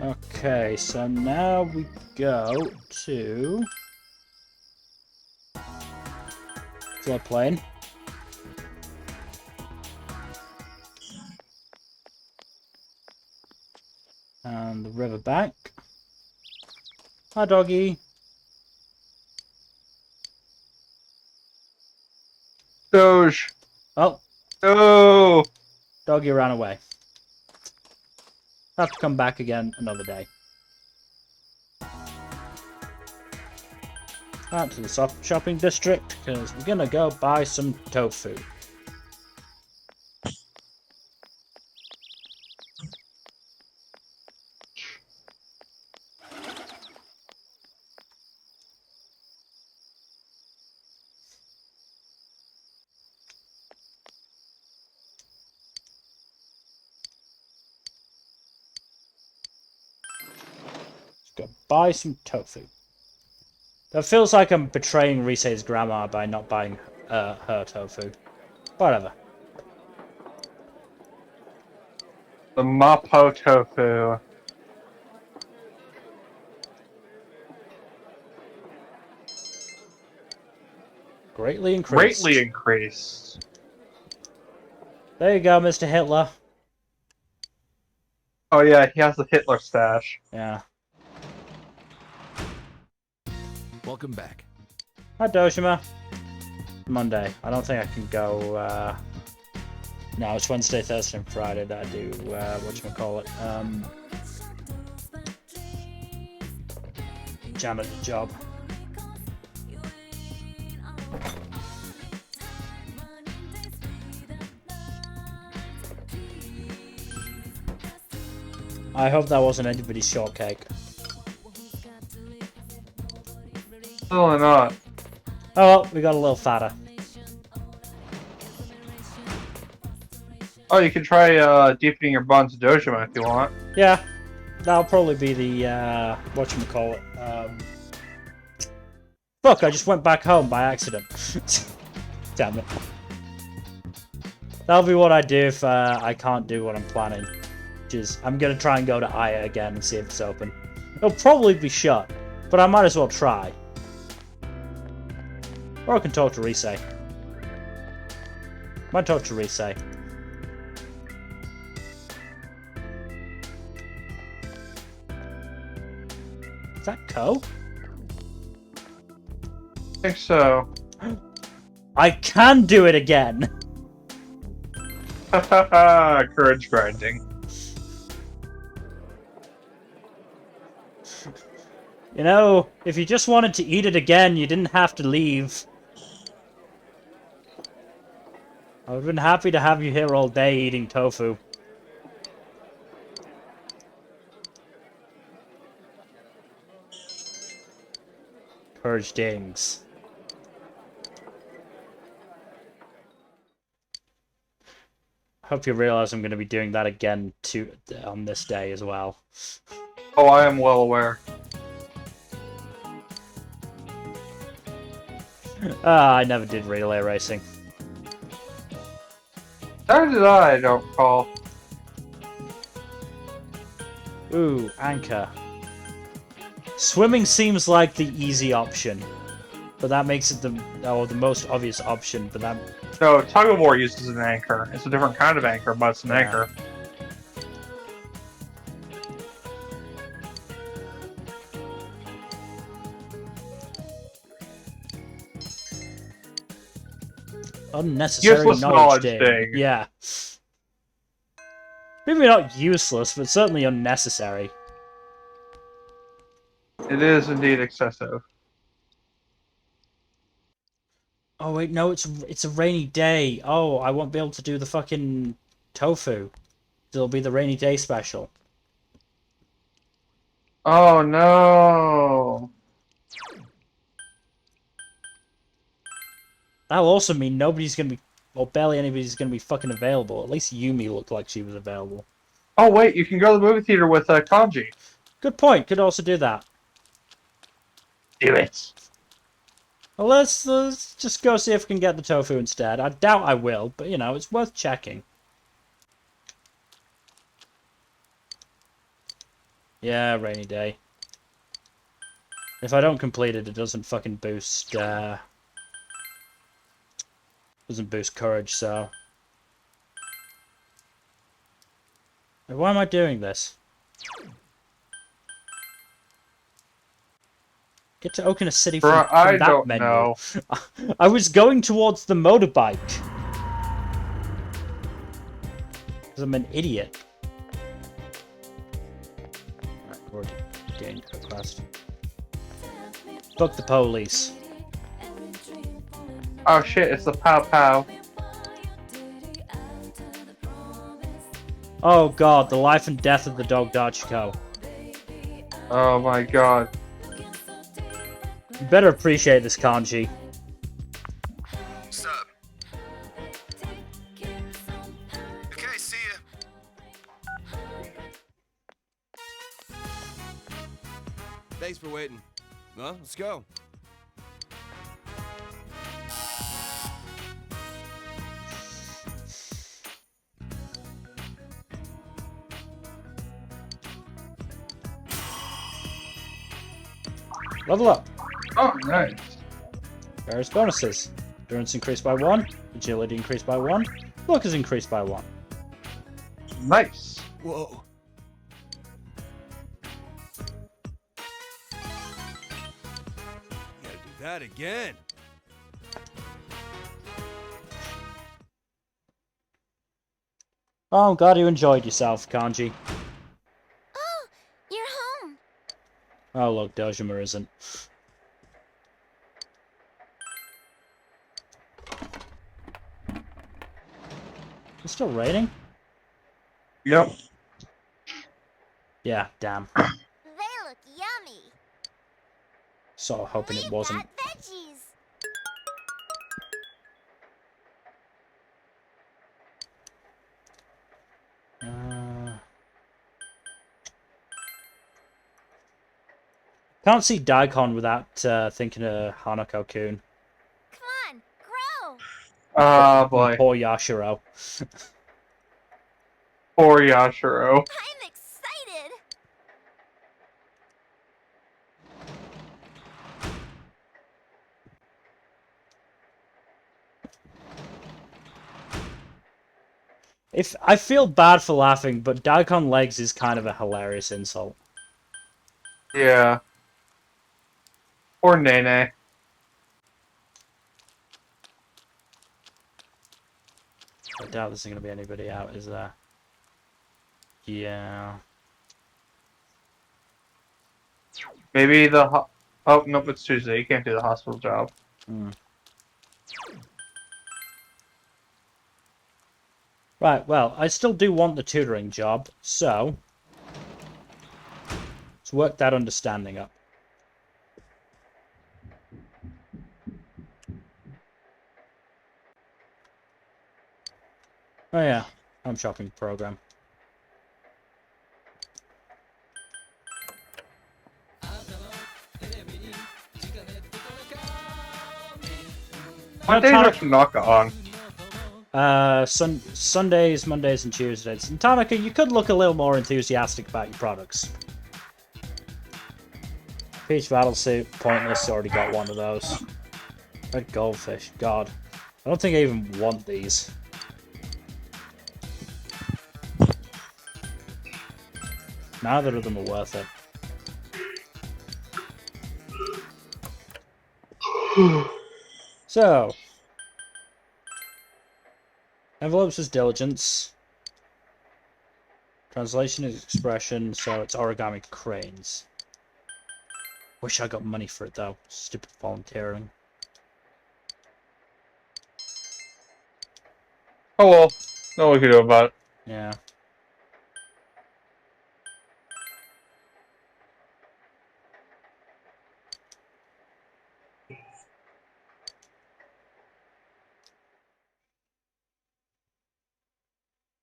Okay, so now we go to floodplain. And the riverbank. Hi, doggy. Doge. Oh, Oh. doggy ran away. Have to come back again another day. Out to the shopping district because we're gonna go buy some tofu. Go buy some tofu. That feels like I'm betraying Rise's grandma by not buying her tofu. Whatever. The Mapo tofu. Greatly increased. Greatly increased. There you go, Mr. Hitler. Oh yeah, he has the Hitler stash. Yeah. Welcome back. Hi, Doshima. Monday. I don't think I can go, no, it's Wednesday, Thursday, and Friday that I do, whatchamacallit, janitor job. I hope that wasn't anybody's shortcake. Still not. Oh well, we got a little fatter. Oh, you can try deepening your bonds to Dojima if you want. Yeah, that'll probably be the, whatchamacallit, Fuck, I just went back home by accident. Damn it. That'll be what I do if I can't do what I'm planning. Which is, I'm gonna try and go to Aya again and see if it's open. It'll probably be shut, but I might as well try. Or I can talk to Rise. Might talk to Rise. Is that Ko? I think so. I can do it again! Courage grinding. You know, if you just wanted to eat it again, you didn't have to leave. I would have been happy to have you here all day eating tofu. Courage dings. Hope you realize I'm going to be doing that again on this day as well. Oh, I am well aware. I never did relay racing. How did I don't recall. Ooh, anchor. Swimming seems like the easy option, but that makes it the most obvious option. But that No, tug of war uses an anchor. It's a different kind of anchor, but it's an anchor. unnecessary Useless knowledge knowledge ding. ding. Yeah. Maybe not useless, but certainly unnecessary. It is indeed excessive. Oh wait, no, it's a rainy day. Oh, I won't be able to do the fucking tofu. It'll be the rainy day special. Oh no! That'll also mean nobody's gonna be, or barely anybody's gonna be fucking available. At least Yumi looked like she was available. Oh wait, you can go to the movie theater with Kanji. Good point. Could also do that. Do it. Well, let's just go see if we can get the tofu instead. I doubt I will, but you know, it's worth checking. Yeah, rainy day. If I don't complete it, it doesn't fucking boost, doesn't boost courage, so... Why am I doing this? Get to Okina City from, Bruh, I that don't menu. know. I was going towards the motorbike. Because I'm an idiot. Alright, already gained a quest. Fuck the police. Oh shit, it's the Pow Pow. Oh god, the life and death of the dog Dachiko. Oh my god. You better appreciate this kanji. Sup? Okay, see ya. Thanks for waiting. Well, let's go. Level up. Oh, nice. Various bonuses. Endurance increased by 1. Agility increased by 1. Luck is increased by 1. Nice. Whoa. Gotta do that again. Oh, I'm glad you enjoyed yourself, Kanji. Oh, you're home. Oh, look, Dojima isn't. It's still raining? Yep. Yeah, damn. They look yummy. Sort of hoping it wasn't. Got veggies. Can't see Daikon without thinking of Hanako-kun. Come on, grow. Ah, boy. Poor Yashiro. Poor Yashiro. I'm excited. If I feel bad for laughing, but Daikon legs is kind of a hilarious insult. Yeah. Or Nene. I doubt there's going to be anybody out, is there? Yeah. Maybe the oh, nope, it's Tuesday. You can't do the hospital job. Right, well, I still do want the tutoring job, so let's work that understanding up. Oh yeah, home shopping program. What days are Tanaka on? Sundays, Mondays, and Tuesdays. And Tanaka, you could look a little more enthusiastic about your products. Peach Battlesuit, pointless, already got one of those. Red Goldfish, god. I don't think I even want these. Neither of them are worth it. So, envelopes is diligence. Translation is expression, so it's origami cranes. Wish I got money for it though. Stupid volunteering. Oh well. No one can do about it. Yeah.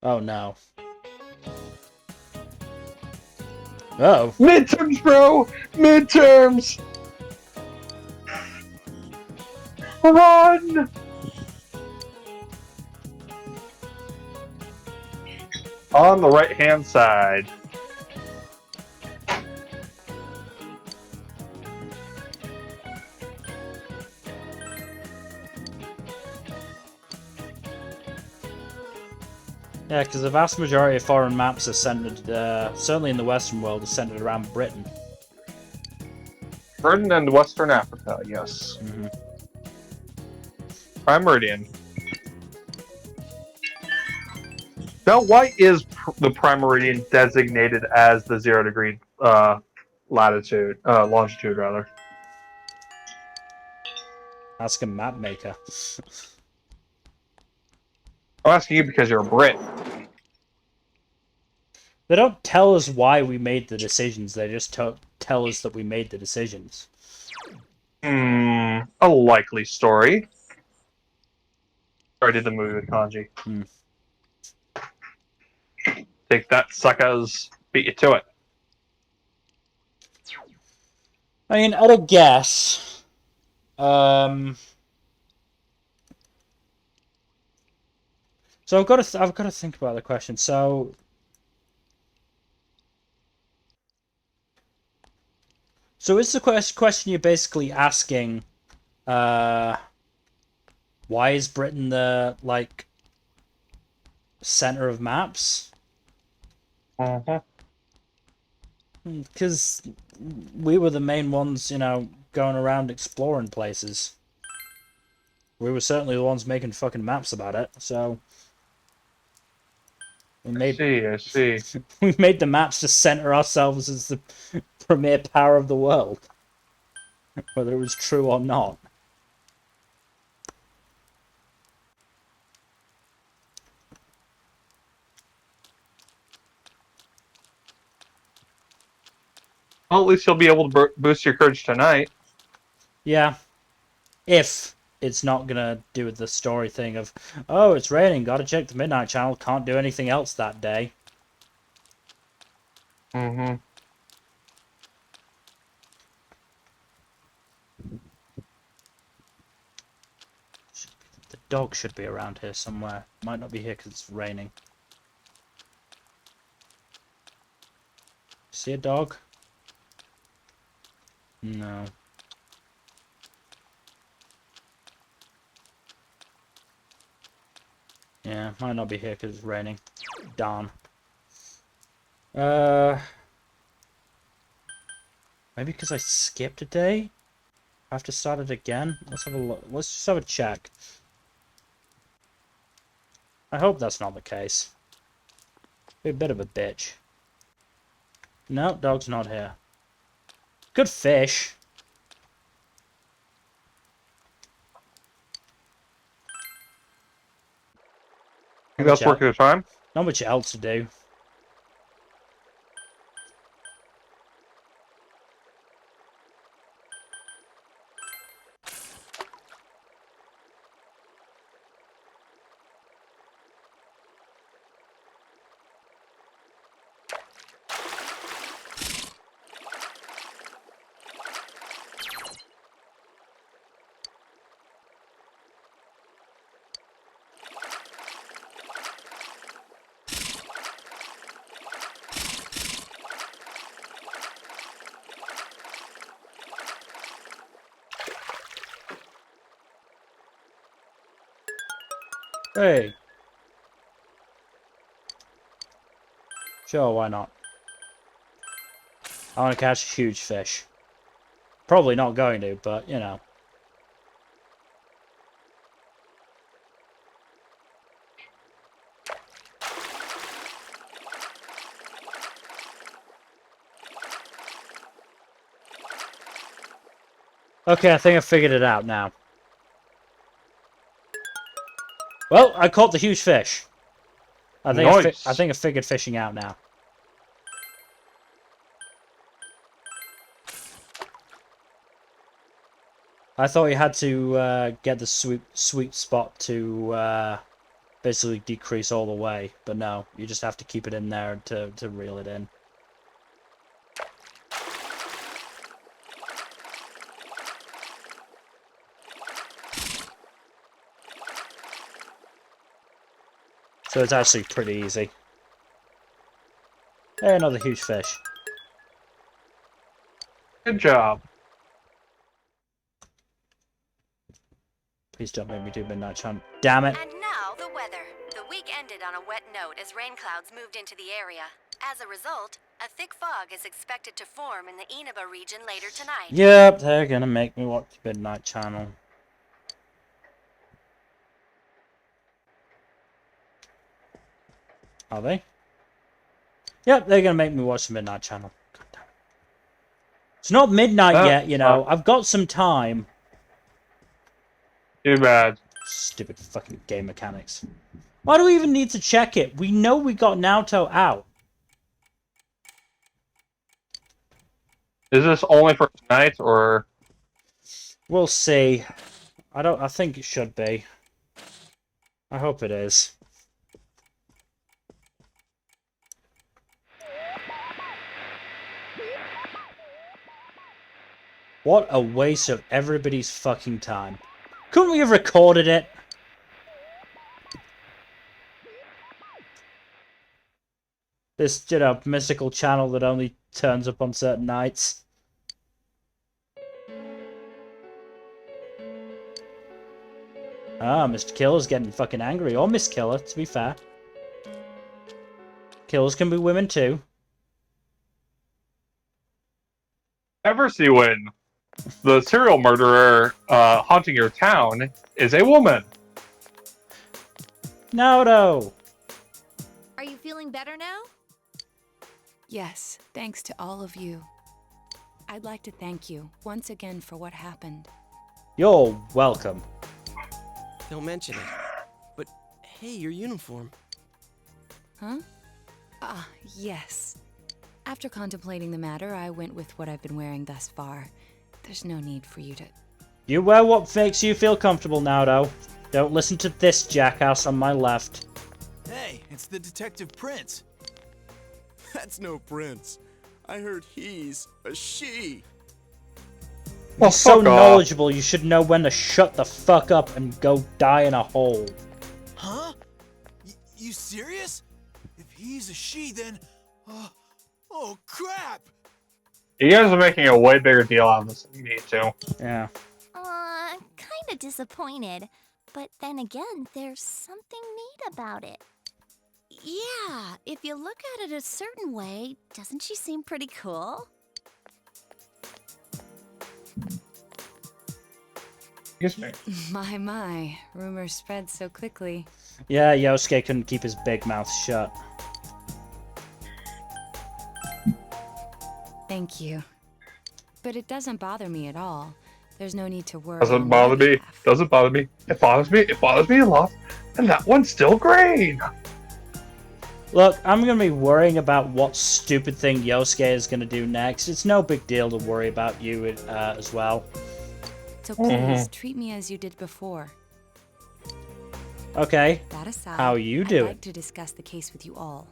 Oh no. Uh-oh. Midterms, bro! Midterms! Run! On the right-hand side. Yeah, because the vast majority of foreign maps are centered, certainly in the Western world, are centered around Britain. Britain and Western Africa, yes. Prime Meridian. Now, why is the Prime Meridian designated as the 0-degree longitude, rather? Ask a map maker. I'm asking you because you're a Brit. They don't tell us why we made the decisions, they just tell us that we made the decisions. A likely story. Or I did the movie with Kanji. Take that, suckers. Beat you to it. I mean, at a guess, so I've got to think about the question. So is the question you're basically asking, why is Britain the like center of maps? Uh-huh. Because we were the main ones, you know, going around exploring places. We were certainly the ones making fucking maps about it. So we made I see. we made the maps to center ourselves as the premier power of the world, whether it was true or not. Well, at least you'll be able to boost your courage tonight. Yeah, if it's not gonna do with the story thing of, oh, it's raining, gotta check the Midnight Channel, can't do anything else that day. Mm-hmm. The dog should be around here somewhere. Might not be here because it's raining. See a dog? No. Yeah, might not be here because it's raining. Darn. Maybe because I skipped a day? I have to start it again? Let's have a look. Let's just have a check. I hope that's not the case. Be a bit of a bitch. No, dog's not here. Good fish. Think that's worth your time? Not much else to do. Hey. Sure, why not? I want to catch a huge fish. Probably not going to, but, you know. Okay, I think I figured it out now. Well, I caught the huge fish. I think Nice. I think I figured fishing out now. I thought you had to get the sweet spot to basically decrease all the way, but no, you just have to keep it in there to reel it in. So it's actually pretty easy. Hey, another huge fish. Good job. Please don't make me do Midnight Chant. Damn it. And now the weather. The week ended on a wet note as rain clouds moved into the area. As a result, a thick fog is expected to form in the Inaba region later tonight. Yep, they're gonna make me watch the Midnight Channel. Are they? Yep, they're gonna make me watch the Midnight Channel. God damn it. It's not midnight yet, you know. I've got some time. Too bad. Stupid fucking game mechanics. Why do we even need to check it? We know we got Naoto out. Is this only for tonight, or? We'll see. I think it should be. I hope it is. What a waste of everybody's fucking time. Couldn't we have recorded it? This, mystical channel that only turns up on certain nights. Ah, Mr. Killer's getting fucking angry. Or Miss Killer, to be fair. Killers can be women too. Ever see when the serial murderer haunting your town is a woman? No. Are you feeling better now? Yes, thanks to all of you. I'd like to thank you once again for what happened. You're welcome. Don't mention it. But hey, your uniform. Huh? Ah, yes. After contemplating the matter, I went with what I've been wearing thus far. There's no need for you to... You wear what makes you feel comfortable, Naruto. Don't listen to this jackass on my left. Hey, it's the Detective Prince. That's no prince. I heard he's a she. You're so knowledgeable, you should know when to shut the fuck up and go die in a hole. Huh? You serious? If he's a she, then... oh, crap! You guys are making a way bigger deal out of this than you need to. Yeah. Kinda disappointed. But then again, there's something neat about it. Yeah, if you look at it a certain way, doesn't she seem pretty cool? Excuse me. My, rumors spread so quickly. Yeah, Yosuke couldn't keep his big mouth shut. Thank you. But it doesn't bother me at all. There's no need to worry. Doesn't bother me. Doesn't bother me. It bothers me. It bothers me a lot. And that one's still green. Look, I'm gonna be worrying about what stupid thing Yosuke is gonna do next. It's no big deal to worry about you as well. So please treat me as you did before. Okay. That aside, how you I'd do like it? to discuss the case with you all.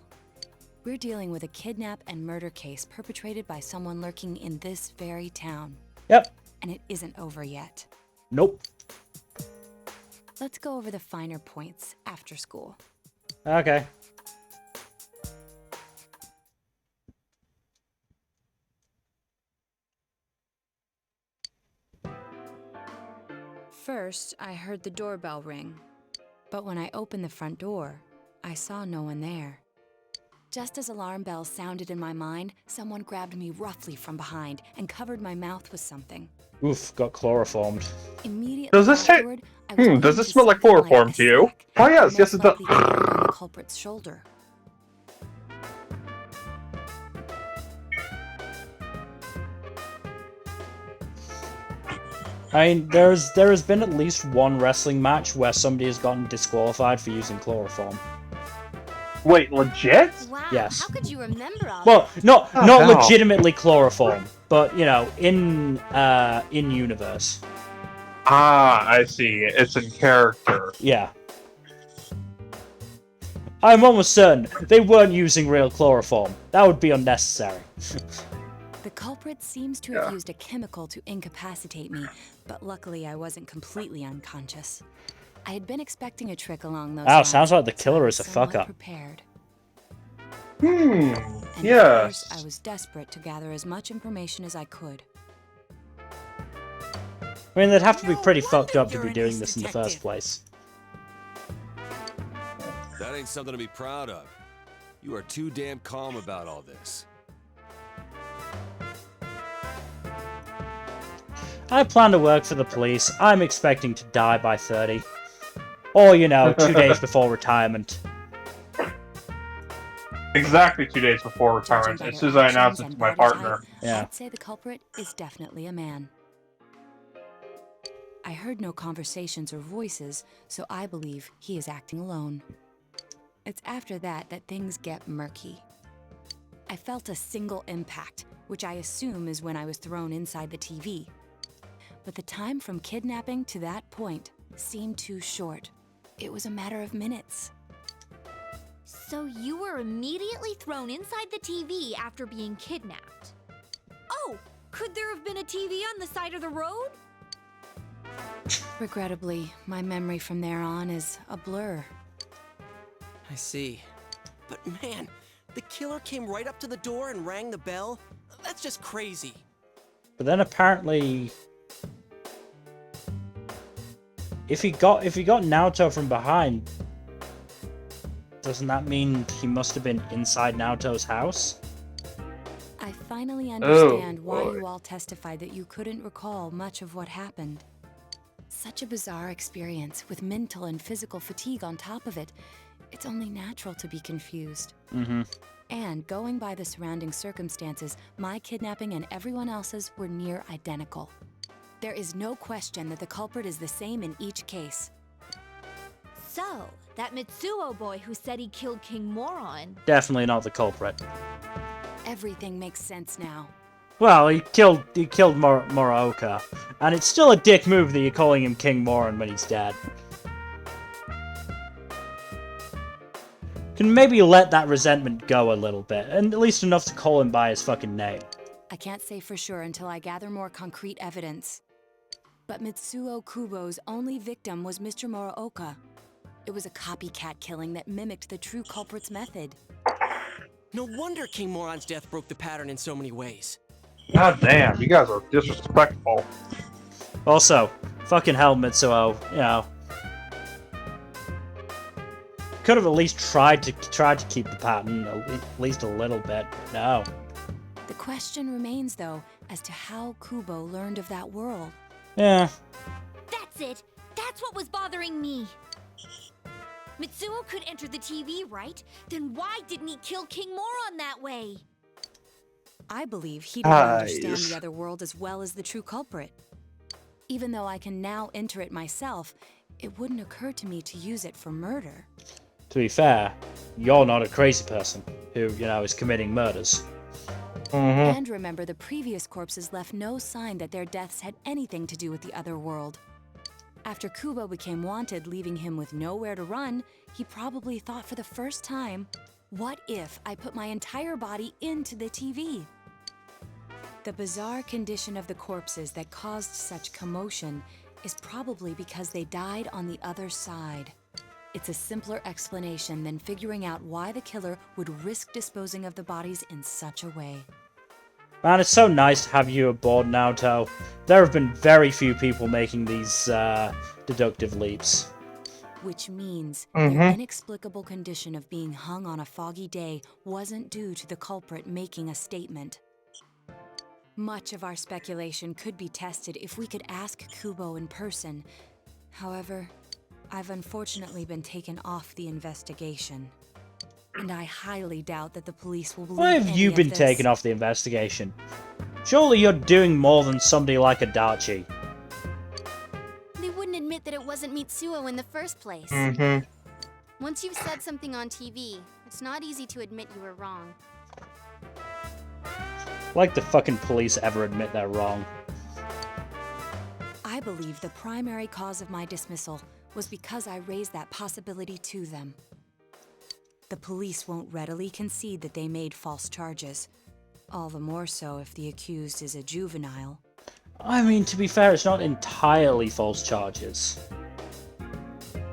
We're dealing with a kidnap and murder case perpetrated by someone lurking in this very town. Yep. And it isn't over yet. Nope. Let's go over the finer points after school. Okay. First, I heard the doorbell ring. But when I opened the front door, I saw no one there. Just as alarm bells sounded in my mind, someone grabbed me roughly from behind and covered my mouth with something. Oof, got chloroformed. Immediately Does this taste? afterward, I was Does pointed this to smell like something chloroform a to you? sack, Oh yes, yes most it does. likely carried on the culprit's shoulder. I mean, there has been at least one wrestling match where somebody has gotten disqualified for using chloroform. Wait, legit? Wow, Yes. how could you remember all Well, that? not Oh, not hell. legitimately chloroform, but in universe. Ah, I see. It's in character. Yeah. I'm almost certain they weren't using real chloroform. That would be unnecessary. The culprit seems to have used a chemical to incapacitate me, but luckily I wasn't completely unconscious. I had been expecting a trick along those Wow, lines, sounds like the so killer I is a was fuck somewhat up. Prepared. Hmm. And Yes. of course, I was desperate to gather as much information as I could. I mean, they'd have to be No pretty wonder fucked up to you're be an doing ace this in the detective. first place. That ain't something to be proud of. You are too damn calm about all this. I plan to work for the police. I'm expecting to die by 30. Or, 2 days before retirement. Exactly 2 days before Judging retirement, by as their soon as I actions announced it and to my body partner. type, Yeah. I'd say the culprit is definitely a man. I heard no conversations or voices, so I believe he is acting alone. It's after that that things get murky. I felt a single impact, which I assume is when I was thrown inside the TV. But the time from kidnapping to that point seemed too short. It was a matter of minutes. So you were immediately thrown inside the TV after being kidnapped. Oh, Could there have been a TV on the side of the road? Regrettably, my memory from there on is a blur. I see. But man, the killer came right up to the door and rang the bell? That's just crazy. But then apparently, if he got Naoto from behind, doesn't that mean he must have been inside Naoto's house? I finally understand why you all testified that you couldn't recall much of what happened. Such a bizarre experience with mental and physical fatigue on top of it. It's only natural to be confused. Mm-hmm. And going by the surrounding circumstances, my kidnapping and everyone else's were near identical. There is no question that the culprit is the same in each case. So, that Mitsuo boy who said he killed King Moron. Definitely not the culprit. Everything makes sense now. Well, he killed Muraoka, and it's still a dick move that you're calling him King Moron when he's dead. Can maybe let that resentment go a little bit, and at least enough to call him by his fucking name. I can't say for sure until I gather more concrete evidence. But Mitsuo Kubo's only victim was Mr. Muraoka. It was a copycat killing that mimicked the true culprit's method. No wonder King Moron's death broke the pattern in so many ways. God damn, you guys are disrespectful. Also, fucking hell, Mitsuo, you know. Could have at least tried to keep the pattern at least a little bit, but no. The question remains, though, as to how Kubo learned of that world. Yeah. That's it! That's what was bothering me! Mitsuo could enter the TV, right? Then why didn't he kill King Moron that way? I believe he didn't understand the other world as well as the true culprit. Even though I can now enter it myself, it wouldn't occur to me to use it for murder. To be fair, you're not a crazy person who, you know, is committing murders. Mm-hmm. And remember, the previous corpses left no sign that their deaths had anything to do with the other world. After Kubo became wanted, leaving him with nowhere to run, he probably thought for the first time, what if I put my entire body into the TV? The bizarre condition of the corpses that caused such commotion is probably because they died on the other side. It's a simpler explanation than figuring out why the killer would risk disposing of the bodies in such a way. Man, it's so nice to have you aboard, Naoto. There have been very few people making these deductive leaps. Which means their inexplicable condition of being hung on a foggy day wasn't due to the culprit making a statement. Much of our speculation could be tested if we could ask Kubo in person. However, I've unfortunately been taken off the investigation. And I highly doubt that the police will believe Why have you been taken off the investigation? Surely you're doing more than somebody like Adachi. They wouldn't admit that it wasn't Mitsuo in the first place. Mm-hmm. Once you've said something on TV, it's not easy to admit you were wrong. Like the fucking police ever admit they're wrong. I believe the primary cause of my dismissal was because I raised that possibility to them. The police won't readily concede that they made false charges. All the more so if the accused is a juvenile. I mean, to be fair, it's not entirely false charges.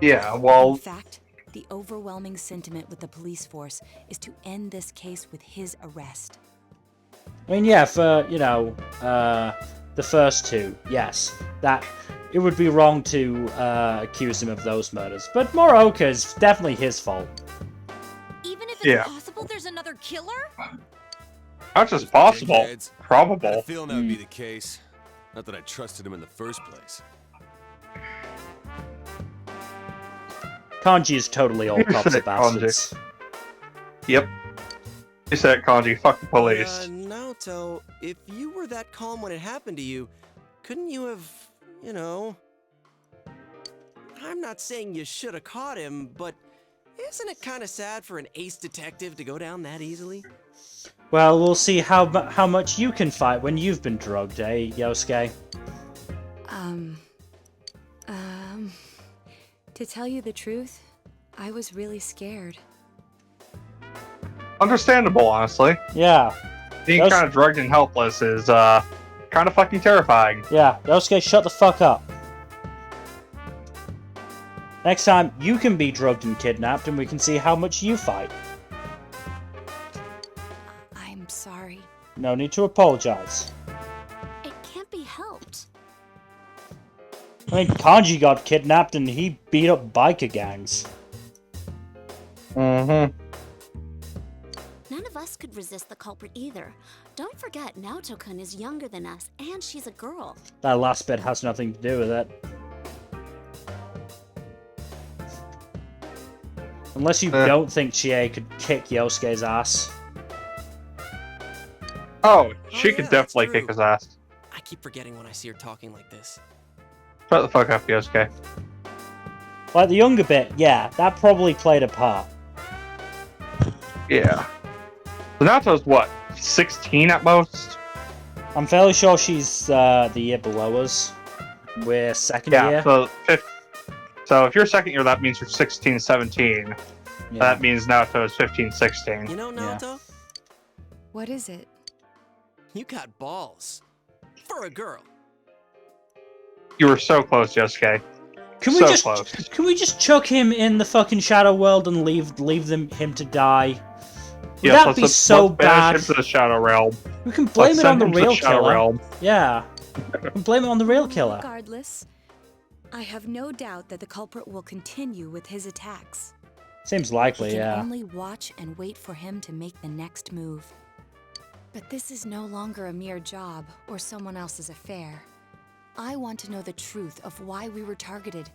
Yeah, well... In fact, the overwhelming sentiment with the police force is to end this case with his arrest. I mean, yeah, for, you know, the first two, yes. That it would be wrong to accuse him of those murders. But Muraoka is definitely his fault. Even if it's possible there's another killer? Not just possible, I had a probable. feeling that would be the case. Not that I trusted him in the first place. Kanji is totally all cops said are bastards. Yep. You said Kanji, fuck the police. Naoto, if you were that calm when it happened to you, couldn't you have, you know... I'm not saying you should have caught him, but isn't it kind of sad for an ace detective to go down that easily? Well, we'll see how much you can fight when you've been drugged, eh, Yosuke? To tell you the truth, I was really scared. Understandable, honestly. Yeah. Being kind of drugged and helpless is, kind of fucking terrifying. Yeah, Yosuke, shut the fuck up. Next time, you can be drugged and kidnapped, and we can see how much you fight. I'm sorry. No need to apologize. It can't be helped. I mean, Kanji got kidnapped and he beat up biker gangs. Mm-hmm. None of us could resist the culprit either. Don't forget, Naoto-kun is younger than us, and she's a girl. That last bit has nothing to do with it. Unless you don't think Chie could kick Yosuke's ass. Oh, she yeah, could that's definitely true. kick his ass. I keep forgetting when I see her talking like this. Shut the fuck up, Yosuke. Like the younger bit, yeah, that probably played a part. Yeah. So Naoto's what, 16 at most? I'm fairly sure she's the year below us. We're second Yeah, year. so if you're second year, that means you're 16, 17. Yeah. That means Naoto is 15, 16. You know, Naoto, What is it? you got balls. For a girl. You were so close, Yosuke. Can we So just close. can we just chuck him in the fucking shadow world and leave him to die? Would Yes, that be so let's bad? banish him to the Shadow Realm. We can blame Let's it on send the him to the real Shadow killer. Realm. Yeah, we can blame it on the real killer. Regardless, I have no doubt that the culprit will continue with his attacks. Seems We likely, can yeah. only watch and wait for him to make the next move. But this is no longer a mere job or someone else's affair. I want to know the truth of why we were targeted.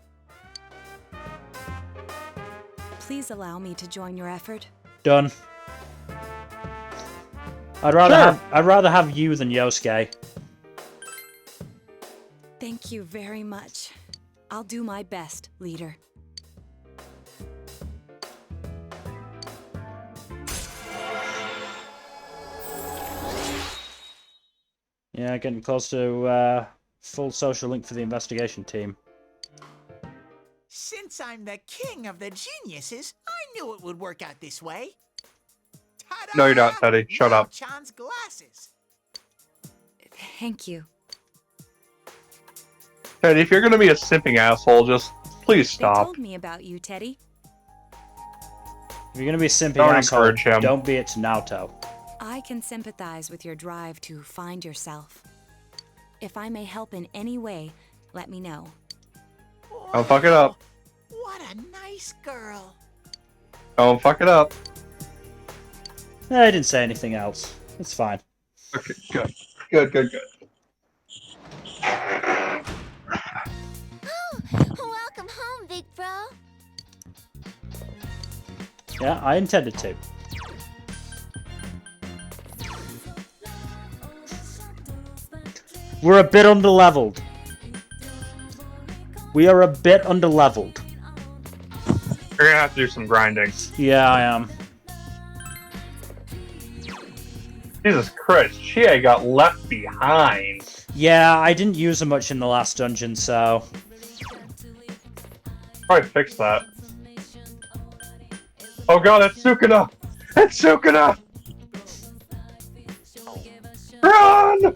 Please allow me to join your effort. Done. I'd rather have you than Yosuke. Thank you very much. I'll do my best, leader. Yeah, getting close to full social link for the investigation team. Since I'm the king of the geniuses, I knew it would work out this way. Ta-da! No, you're not, Teddy. Shut up. Chan's glasses. Thank you. Teddy, if you're gonna be a simping asshole, just please They stop. told me about you, Teddy. If you're gonna be a simpy Don't asshole, encourage him. don't be it to Naoto. I can sympathize with your drive to find yourself. If I may help in any way, let me know. Don't fuck it up. What a nice girl. Don't fuck it up. I didn't say anything else. It's fine. Okay, good. Good, good, good. Welcome home, big bro. Yeah, I intended to. We're a bit underleveled. We are a bit underleveled. You're gonna have to do some grinding. Yeah, I am. Jesus Christ, Chie got left behind. Yeah, I didn't use them much in the last dungeon, so... Probably fix that. Oh god, it's Sukuna! It's Sukuna! Run!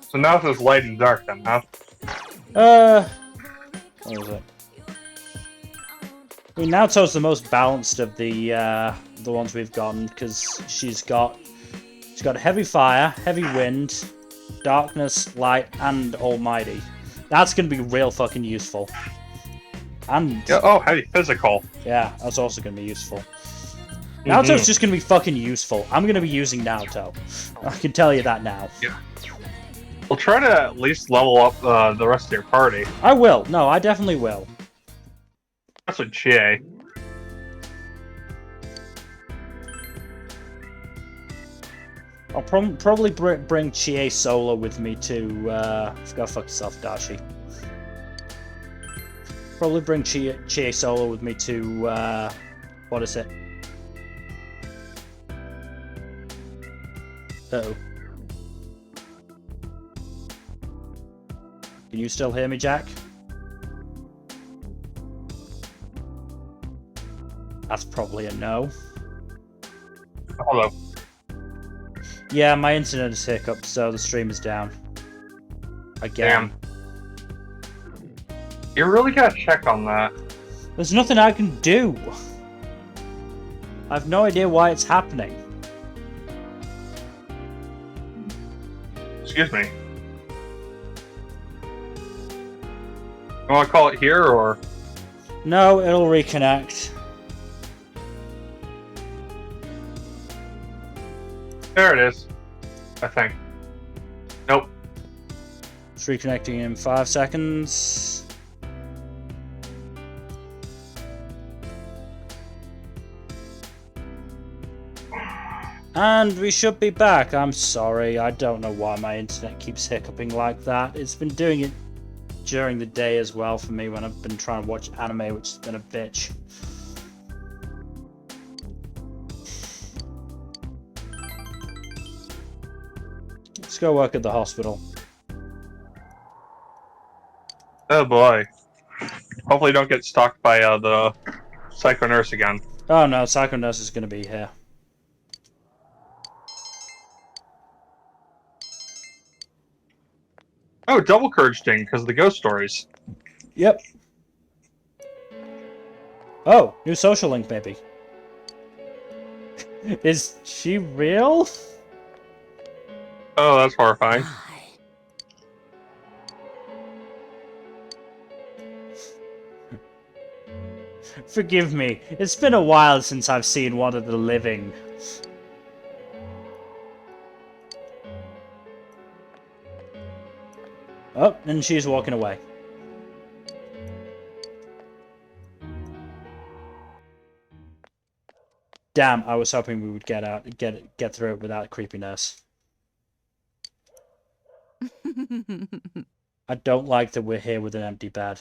So now it's just light and dark then, huh? What was it? I mean, Naoto's the most balanced of the ones we've gotten, because she's got heavy fire, heavy wind, darkness, light, and almighty. That's gonna be real fucking useful. And Yeah, oh, heavy physical. yeah, that's also gonna be useful. Naoto's just gonna be fucking useful. I'm gonna be using Naoto. I can tell you that now. Yeah. We'll try to at least level up the rest of your party. I will. No, I definitely will. That's with Chie. I'll probably bring Chie solo with me to. Go fuck yourself, Dashi. Probably bring Chie solo with me to. What is it? Uh-oh. Can you still hear me, Jack? That's probably a no. Hello. Yeah, my internet is hiccuped, so the stream is down. Again. Damn. You really gotta check on that. There's nothing I can do. I have no idea why it's happening. Excuse me. You want to call it here, or? No, it'll reconnect. There it is. I think. Nope. It's reconnecting in 5 seconds. And we should be back. I'm sorry, I don't know why my internet keeps hiccuping like that. It's been doing it during the day as well for me when I've been trying to watch anime, which has been a bitch. Let's go work at the hospital. Oh boy. Hopefully don't get stalked by the psycho nurse again. Oh no, Psycho Nurse is going to be here. Oh, double courage thing because of the ghost stories. Yep. Oh, new social link maybe. Is she real? Oh, that's horrifying. Forgive me, it's been a while since I've seen one of the living. Oh, and she's walking away. Damn, I was hoping we would get through it without creepiness. I don't like that we're here with an empty bed.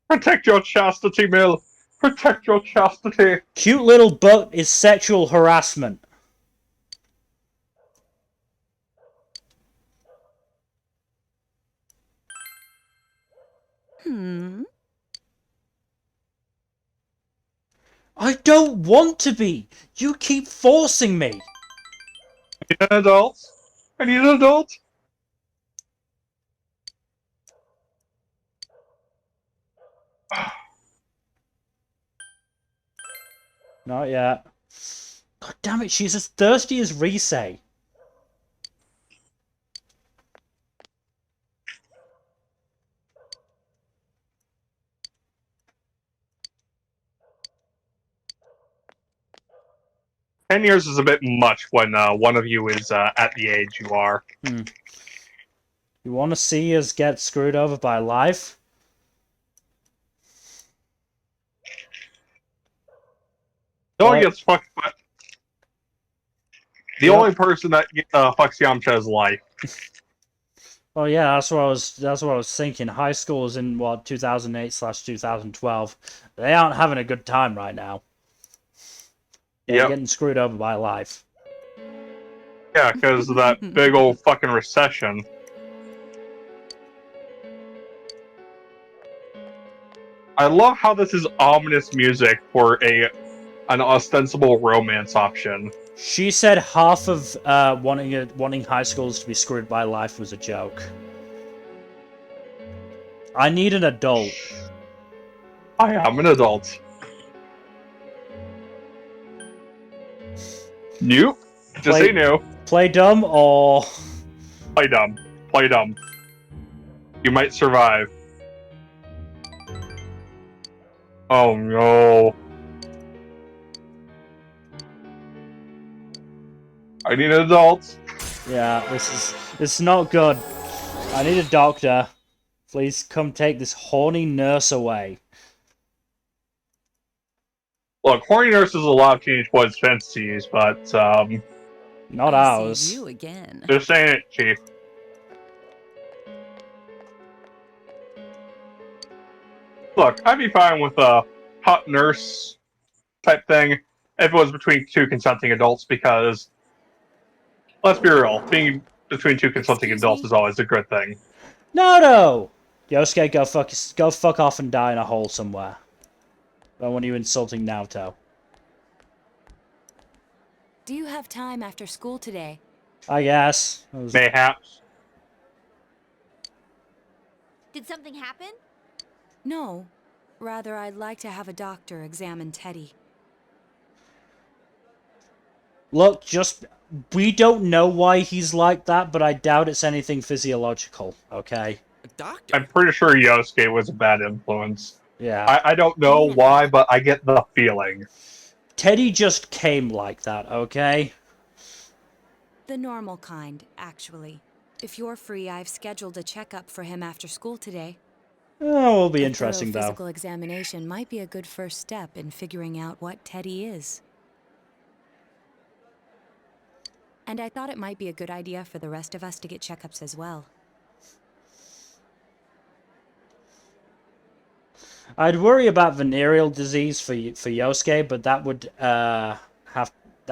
Protect your chastity, Mill. Protect your chastity. Cute little butt is sexual harassment. I don't want to be. You keep forcing me. I need an adult. I need an adult. Not yet. God damn it, she's as thirsty as Risei. Ten years is a bit much when one of you is at the age you are. You want to see us get screwed over by life? No one What? gets fucked by... The Yep. only person that fucks Yamcha is life. Well, yeah, that's what I was thinking. High schools in what 2008/2012, they aren't having a good time right now. They're Yep. getting screwed over by life. Yeah, because of that big old fucking recession. I love how this is ominous music for an ostensible romance option. She said half of wanting high schools to be screwed by life was a joke. I need an adult. I am an adult. Nope. Just say no. Play dumb or... Play dumb. Play dumb. You might survive. Oh no. I need an adult. Yeah, this is not good. I need a doctor. Please come take this horny nurse away. Look, horny nurses a lot of teenage boys' fantasies, but not I ours. See you again. Just saying it, Chief. Look, I'd be fine with a hot nurse type thing if it was between two consenting adults, because let's be real, being between two consenting adults is always a good thing. No! Yosuke, go fuck off and die in a hole somewhere. Or when are you insulting Naoto? Do you have time after school today? I guess. Mayhaps. Did something happen? No. Rather, I'd like to have a doctor examine Teddy. Look, we don't know why he's like that, but I doubt it's anything physiological, okay? A doctor? I'm pretty sure Yosuke was a bad influence. Yeah. I don't know Wait a why, minute. but I get the feeling. Teddy just came like that, okay? The normal kind, actually. If you're free, I've scheduled a checkup for him after school today. Oh, it'll be A interesting, thorough though. physical examination might be a good first step in figuring out what Teddy is. And I thought it might be a good idea for the rest of us to get checkups as well. I'd worry about venereal disease for Yosuke, but that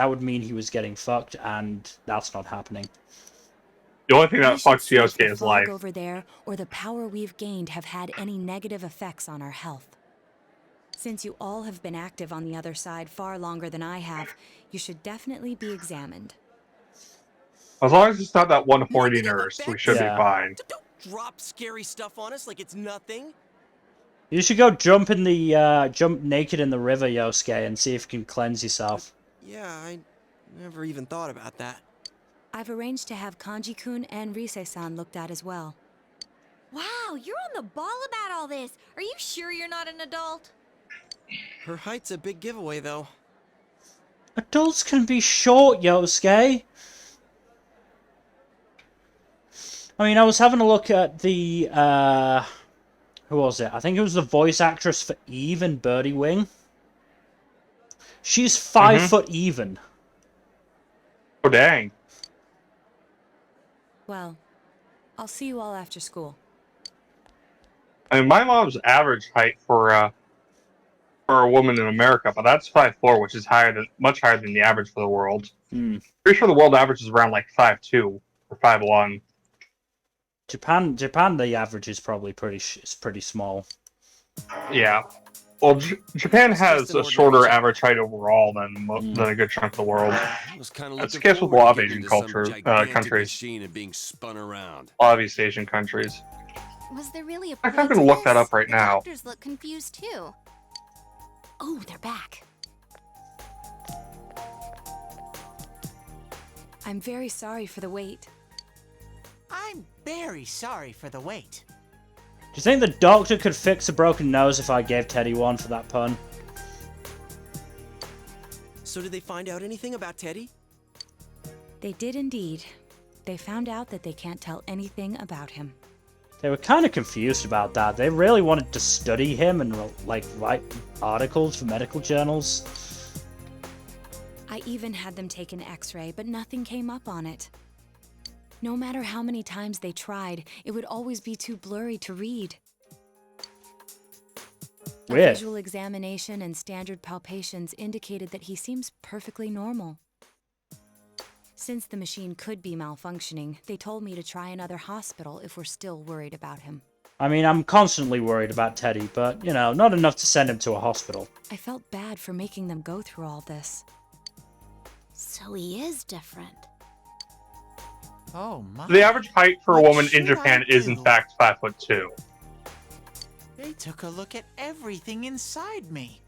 would mean he was getting fucked, and that's not happening. The only thing We that should fucks see if the Yosuke is fog life. over there or the power we've gained have had any negative effects on our health. Since you all have been active on the other side far longer than I have, you should definitely be examined. As long as it's not that one horny Negative nurse, we effects? should Yeah. be fine. Don't drop scary stuff on us like it's nothing. You should go jump naked in the river, Yosuke, and see if you can cleanse yourself. Yeah, I never even thought about that. I've arranged to have Kanji-kun and Rise-san looked at as well. Wow, you're on the ball about all this. Are you sure you're not an adult? Her height's a big giveaway, though. Adults can be short, Yosuke. I mean, I was having a look at the, who was it? I think it was the voice actress for Eve in Birdie Wing. She's 5 foot even. Oh, dang. Well, I'll see you all after school. I mean, my mom's average height for a woman in America, but that's 5'4", which is much higher than the average for the world. Pretty sure the world average is around like 5'2" or 5'1". Japan, the average is probably pretty small. Yeah. Well, Japan It's has just an a ordinary shorter check. average height overall than a good chunk of the world. I was kind of That's looking the case with a forward lot to of getting Asian into some culture, gigantic countries. machine and being spun around. A lot of East Asian countries. Was there really a I'm point gonna to look that this? up right The now. doctors look confused too. Oh, they're back. I'm very sorry for the wait. I'm very sorry for the wait. Do you think the doctor could fix a broken nose if I gave Teddy one for that pun? So did they find out anything about Teddy? They did indeed. They found out that they can't tell anything about him. They were kind of confused about that. They really wanted to study him and like write articles for medical journals. I even had them take an x-ray, but nothing came up on it. No matter how many times they tried, it would always be too blurry to read. A Weird. visual examination and standard palpations indicated that he seems perfectly normal. Since the machine could be malfunctioning, they told me to try another hospital if we're still worried about him. I mean, I'm constantly worried about Teddy, but, you know, not enough to send him to a hospital. I felt bad for making them go through all this. So he is different. Oh my. The average height for a What woman in should Japan I is in do? fact 5'2". They took a look at everything inside me.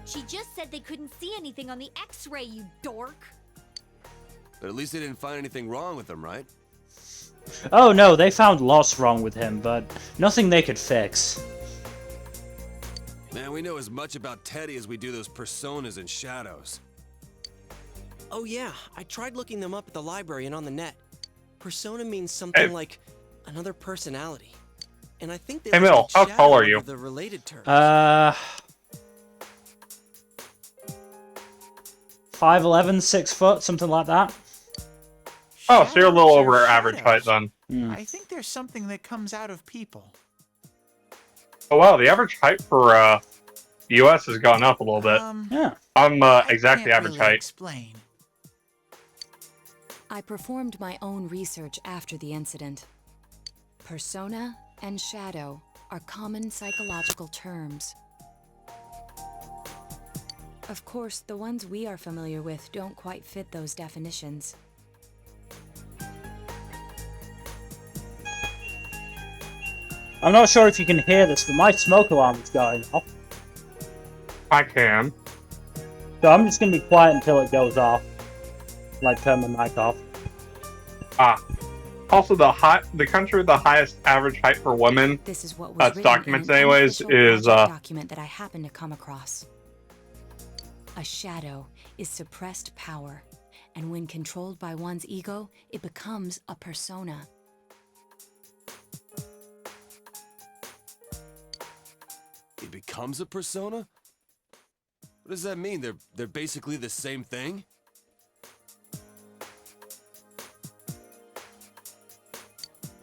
She just said they couldn't see anything on the x-ray, you dork. But at least they didn't find anything wrong with him, right? Oh no, they found lots wrong with him, but nothing they could fix. Man, we know as much about Teddy as we do those personas and shadows. Oh yeah, I tried looking them up at the library and on the net. Persona means something like another personality. And I think they Hey, left Mil, out how shadow tall are under you? the related terms. 5'11", 6 foot, something like that. Oh, so you're a little Shadows over are average height shadows. then. I think there's something that comes out of people. Oh wow, the average height for the US has gone up a little bit. Yeah. I'm I exactly can't average really height. explain. I performed my own research after the incident. Persona and shadow are common psychological terms. Of course, the ones we are familiar with don't quite fit those definitions. I'm not sure if you can hear this, but my smoke alarm is going off. I can. So I'm just going to be quiet until it goes off. Like, turn my mic off. Also, the country with the highest average height for women, This is what was that's written documents in an anyways, unofficial is, project document that I happened to come across. A shadow is suppressed power, and when controlled by one's ego, it becomes a persona. It becomes a persona? What does that mean? They're basically the same thing?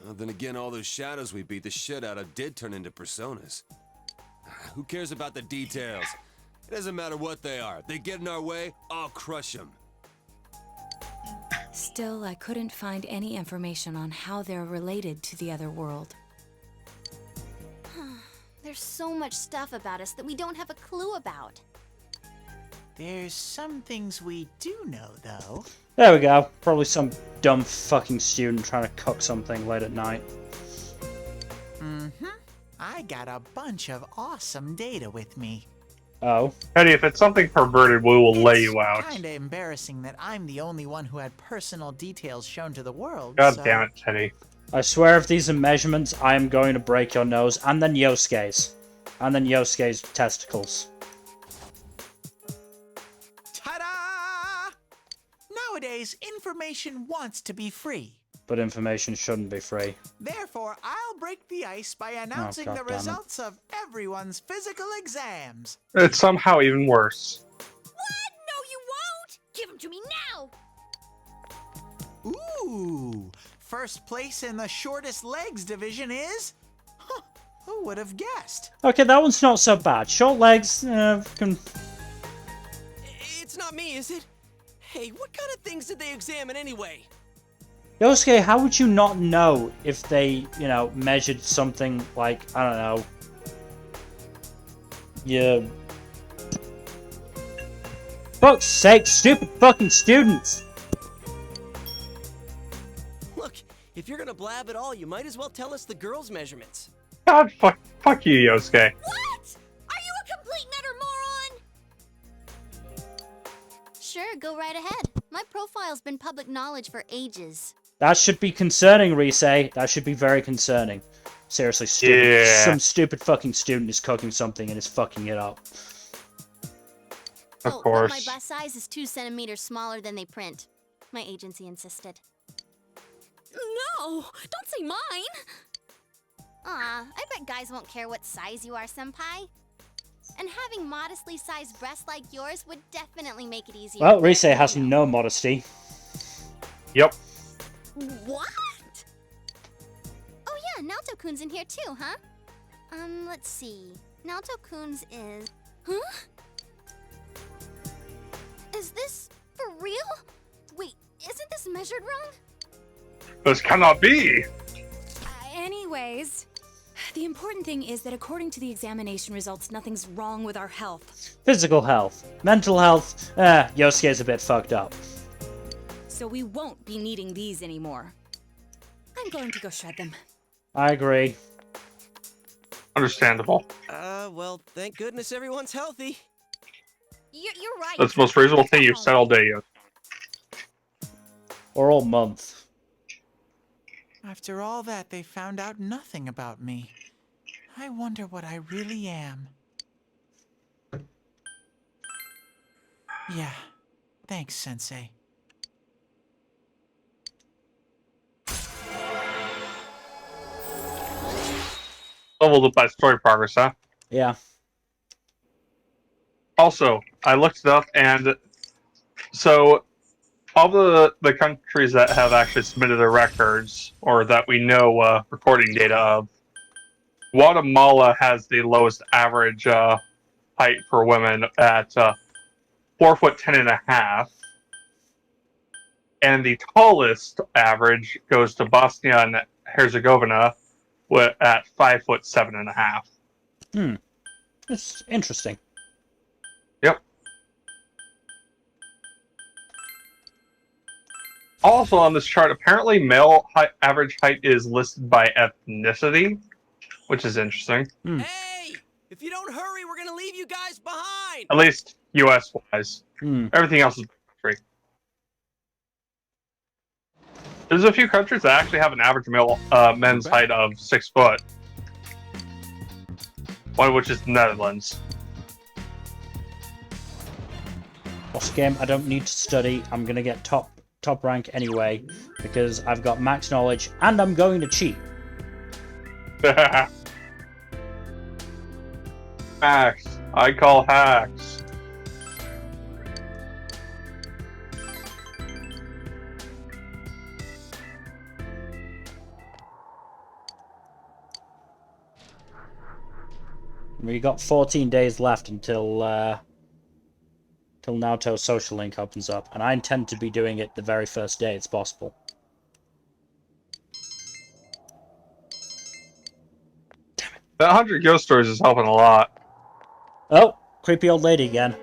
Well, then again, all those shadows we beat the shit out of did turn into personas. Who cares about the details? It doesn't matter what they are. They get in our way, I'll crush them. Still, I couldn't find any information on how they're related to the other world. There's so much stuff about us that we don't have a clue about. There's some things we do know, though. There we go. Probably some dumb fucking student trying to cook something late at night. Mm-hmm. I got a bunch of awesome data with me. Oh. Eddie, if it's something perverted, we will lay you out. It's kinda embarrassing that I'm the only one who had personal details shown to the world, God so... damn it, Teddy. I swear if these are measurements, I am going to break your nose, and then Yosuke's. And then Yosuke's testicles. Ta-da! Nowadays, information wants to be free. But information shouldn't be free. Therefore, I'll break the ice by announcing the goddammit. results of everyone's physical exams. It's somehow even worse. What? No, you won't! Give them to me now! Ooh! First place in the shortest legs division is... Huh, who would have guessed? Okay, that one's not so bad. Short legs, can... It's not me, is it? Hey, what kind of things did they examine anyway? Yosuke, how would you not know if they, measured something like, I don't know... Yeah... Fuck's sake, stupid fucking students! Look, if you're gonna blab at all, you might as well tell us the girls' measurements. God, fuck you, Yosuke. What? Are you a complete and utter moron? Sure, go right ahead. My profile's been public knowledge for ages. That should be concerning, Rise. That should be very concerning. Seriously, stupid. Yeah. Some stupid fucking student is cooking something and is fucking it up. Of But course. my bust size is 2 centimeters smaller than they print. My agency insisted. No! Don't say mine! Aw, I bet guys won't care what size you are, senpai. And having modestly sized breasts like yours would definitely make it easier. Well, Rise has no modesty. Yep. What? Oh yeah, Naoto-kun's in here too, huh? Let's see. Naoto-kun's is... Huh? Is this for real? Wait, isn't this measured wrong? This cannot be! Anyways, the important thing is that according to the examination results, nothing's wrong with our health. Physical health. Mental health, Yosuke's a bit fucked up. So we won't be needing these anymore. I'm going to go shred them. I agree. Understandable. Well, thank goodness everyone's healthy. You're right. That's the most reasonable thing you've said all day, Yosuke. Or all month. After all that, they found out nothing about me. I wonder what I really am. Yeah, thanks, Sensei. Leveled up by story progress, huh? Yeah. Also, I looked it up, and so all the countries that have actually submitted their records, or that we know recording data of, Guatemala has the lowest average height for women at 4'10.5", and the tallest average goes to Bosnia and Herzegovina at 5'7.5". Hmm. It's interesting. Yep. Also on this chart, apparently male average height is listed by ethnicity, which is interesting. Hey! If you don't hurry, we're gonna leave you guys behind! At least U.S. wise. Hmm. Everything else is country. There's a few countries that actually have an average men's height of 6 foot. One of which is the Netherlands. Boss game, I don't need to study. I'm gonna get top rank anyway because I've got max knowledge and I'm going to cheat. Hacks. I call hacks. We got 14 days left until Naoto's social link opens up, and I intend to be doing it the very first day it's possible. That 100 ghost stories is helping a lot. Oh, creepy old lady again.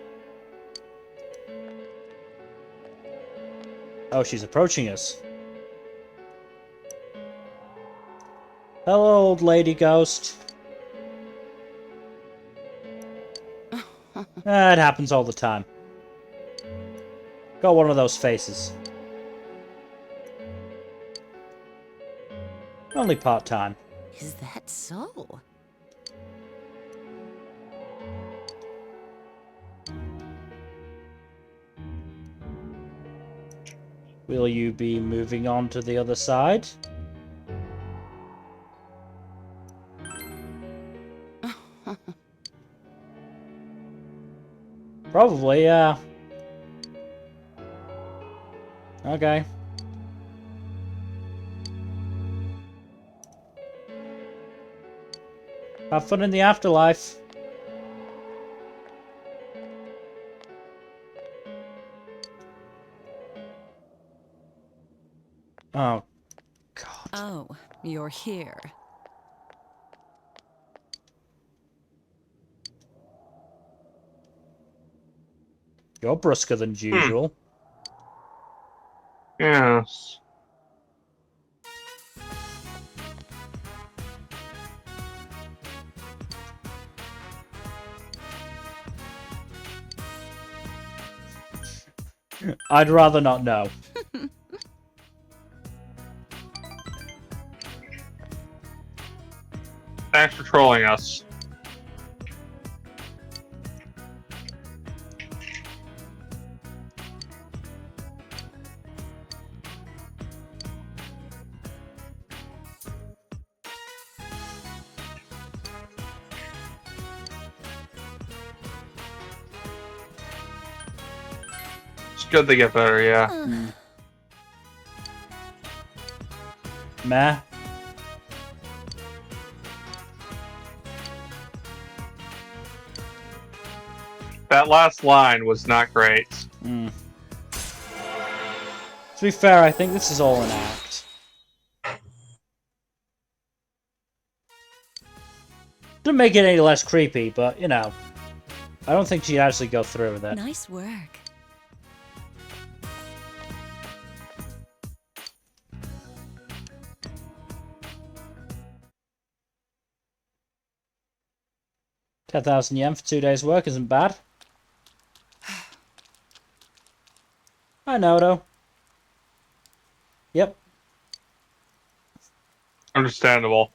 Oh, she's approaching us. Hello, old lady ghost. It happens all the time. Got one of those faces. Only part-time. Is that so? Will you be moving on to the other side? Probably, yeah. Okay. Have fun in the afterlife. Oh, God. Oh, you're here. You're brusquer than usual. Yes. I'd rather not know. Thanks for trolling us. It's good they get better, yeah. Meh. That last line was not great. To be fair, I think this is all an act. Doesn't make it any less creepy, but, you know. I don't think she'd actually go through with it. Nice work. yen for 2 days' work isn't bad. I know, though. Yep. Understandable.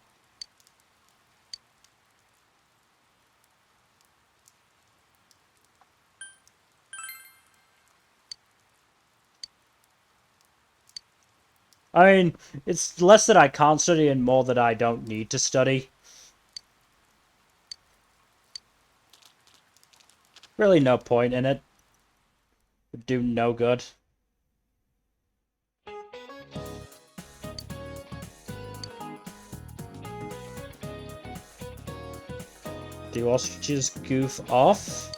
I mean, it's less that I can't study and more that I don't need to study. Really no point in it. Would do no good. Do ostriches goof off?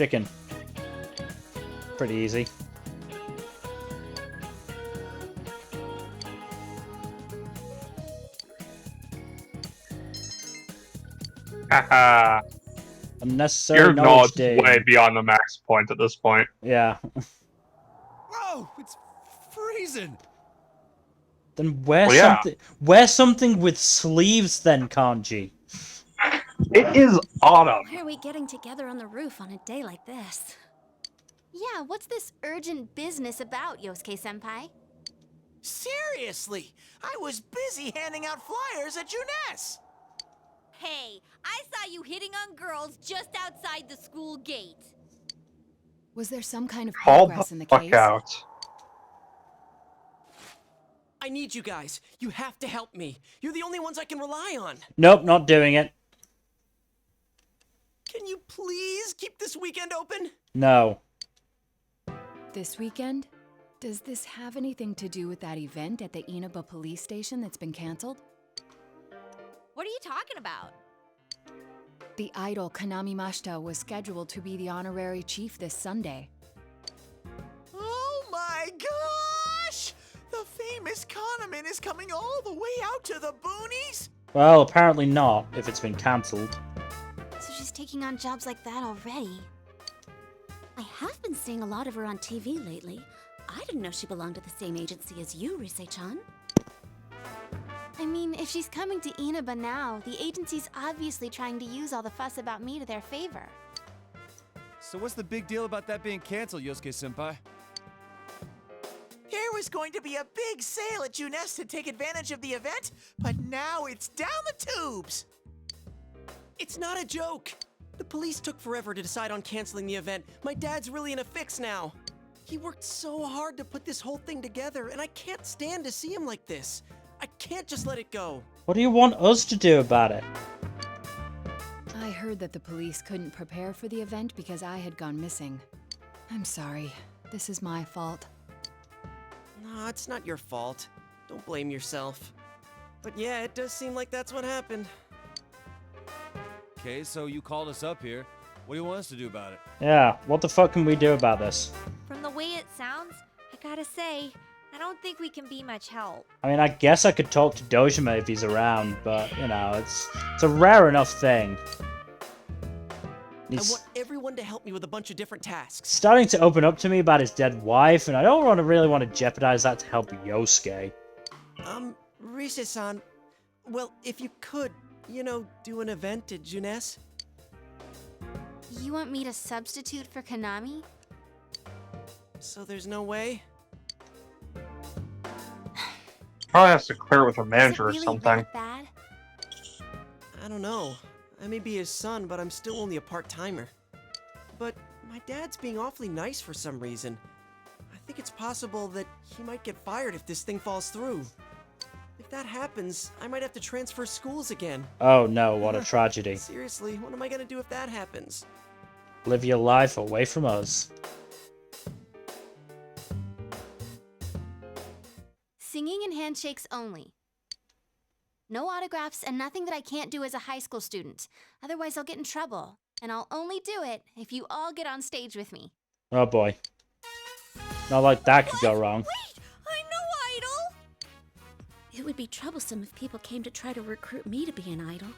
Chicken. Pretty easy. Haha. Unnecessary Your knowledge knowledge is dig. way beyond the max point at this point. Yeah. Whoa, it's freezing. Then wear Well, yeah. something. Wear something with sleeves, then, Kanji. It is autumn. Why are we getting together on the roof on a day like this? Yeah, what's this urgent business about, Yosuke-senpai? Seriously, I was busy handing out flyers at Juness. Hey, I saw you hitting on girls just outside the school gate. Was there some kind of Call progress the in the fuck case? out. I need you guys. You have to help me. You're the only ones I can rely on. Nope, not doing it. Can you please keep this weekend open? No. This weekend? Does this have anything to do with that event at the Inaba police station that's been canceled? What are you talking about? The idol Kanami Mashita was scheduled to be the honorary chief this Sunday. Oh my gosh! The famous Kahneman is coming all the way out to the boonies? Well, apparently not, if it's been cancelled. So she's taking on jobs like that already. I have been seeing a lot of her on TV lately. I didn't know she belonged to the same agency as you, Rise-chan. I mean, if she's coming to Inaba now, the agency's obviously trying to use all the fuss about me to their favor. So what's the big deal about that being canceled, Yosuke-senpai? There was going to be a big sale at Juness to take advantage of the event, but now it's down the tubes. It's not a joke. The police took forever to decide on canceling the event. My dad's really in a fix now. He worked so hard to put this whole thing together, and I can't stand to see him like this. I can't just let it go. What do you want us to do about it? I heard that the police couldn't prepare for the event because I had gone missing. I'm sorry. This is my fault. No, it's not your fault. Don't blame yourself. But yeah, it does seem like that's what happened. Okay, so you called us up here. What do you want us to do about it? Yeah, what the fuck can we do about this? From the way it sounds, I gotta say, I don't think we can be much help. I mean, I guess I could talk to Dojima if he's around, but, you know, it's a rare enough thing. I want everyone to help me with a bunch of different tasks. Starting to open up to me about his dead wife, and I don't really want to jeopardize that to help Yosuke. Rise-san, well, if you could, you know, do an event at Juness? You want me to substitute for Kanami? So there's no way? Probably has to clear it with her manager Is it really or something. that bad? I don't know. I may be his son, but I'm still only a part-timer. But my dad's being awfully nice for some reason. I think it's possible that he might get fired if this thing falls through. If that happens, I might have to transfer schools again. Oh no, what a tragedy. Seriously, what am I gonna do if that happens? Live your life away from us. Singing and handshakes only. No autographs and nothing that I can't do as a high school student. Otherwise I'll get in trouble. And I'll only do it if you all get on stage with me. Oh boy. Not like that could go wrong. Wait! I'm no idol! It would be troublesome if people came to try to recruit me to be an idol.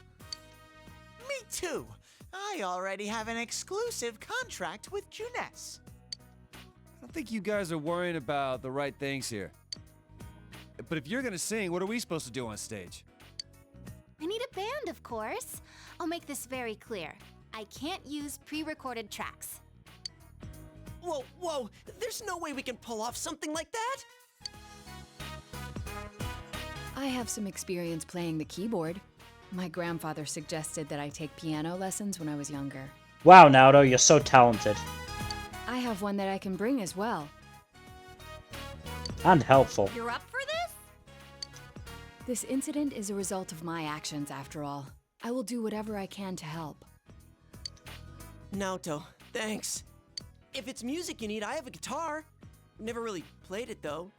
Me too. I already have an exclusive contract with Juness. I don't think you guys are worrying about the right things here. But if you're gonna sing, what are we supposed to do on stage? I need a band, of course. I'll make this very clear. I can't use pre-recorded tracks. Whoa, whoa! There's no way we can pull off something like that! I have some experience playing the keyboard. My grandfather suggested that I take piano lessons when I was younger. Wow, Naoto, you're so talented. I have one that I can bring as well. And helpful. You're up for this? This incident is a result of my actions, after all. I will do whatever I can to help. Naoto, thanks. If it's music you need, I have a guitar. Never really played it, though.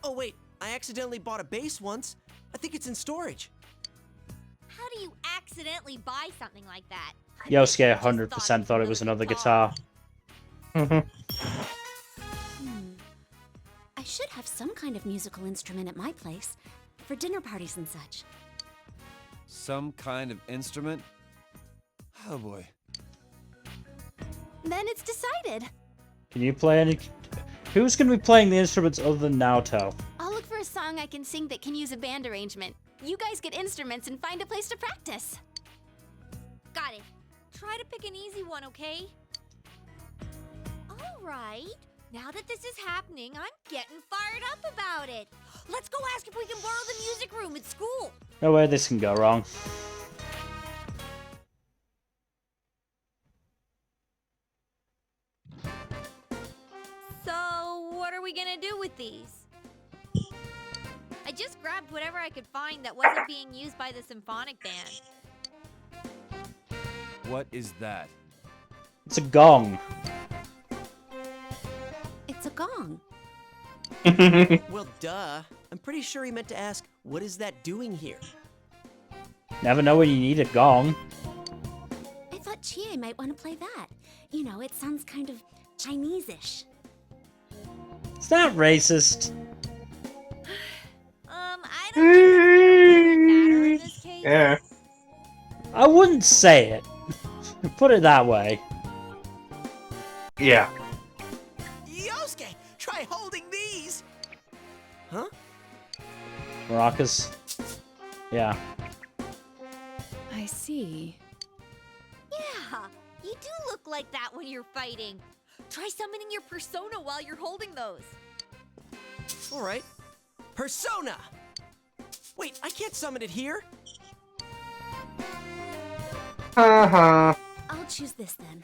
Oh, wait, I accidentally bought a bass once. I think it's in storage. How do you accidentally buy something like that. Yosuke 100% thought it was another guitar. I should have some kind of musical instrument at my place for dinner parties and such. Some kind of instrument? Oh boy. Then it's decided. Can you play any... Who's going to be playing the instruments other than Naoto? I'll look for a song I can sing that can use a band arrangement. You guys get instruments and find a place to practice. Got it. Try to pick an easy one, okay? All right. Now that this is happening, I'm getting fired up about it. Let's go ask if we can borrow the music room at school. No way this can go wrong. So, what are we gonna do with these? I just grabbed whatever I could find that wasn't being used by the symphonic band. What is that? It's a gong. It's a gong. Well, duh. I'm pretty sure he meant to ask, what is that doing here? Never know when you need a gong. I thought Chie might want to play that. You know, it sounds kind of Chinese-ish. It's not racist. I don't think it's gonna really matter in this case. Yeah. I wouldn't say it. Put it that way. Yeah. Yosuke, try holding these. Huh? Maracas. Yeah. I see. Yeah, you do look like that when you're fighting. Try summoning your persona while you're holding those. All right. Persona! Wait, I can't summon it here. Uh-huh. I'll choose this then.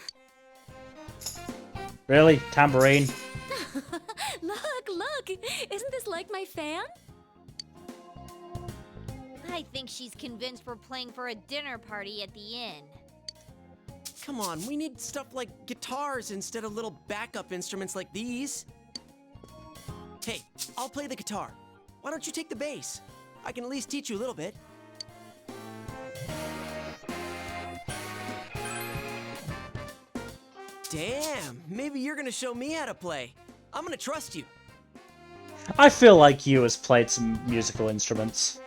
Really? Tambourine? Look! Isn't this like my fan? I think she's convinced we're playing for a dinner party at the inn. Come on, we need stuff like guitars instead of little backup instruments like these. Hey, I'll play the guitar. Why don't you take the bass? I can at least teach you a little bit. Damn, maybe you're gonna show me how to play. I'm gonna trust you. I feel like you has played some musical instruments.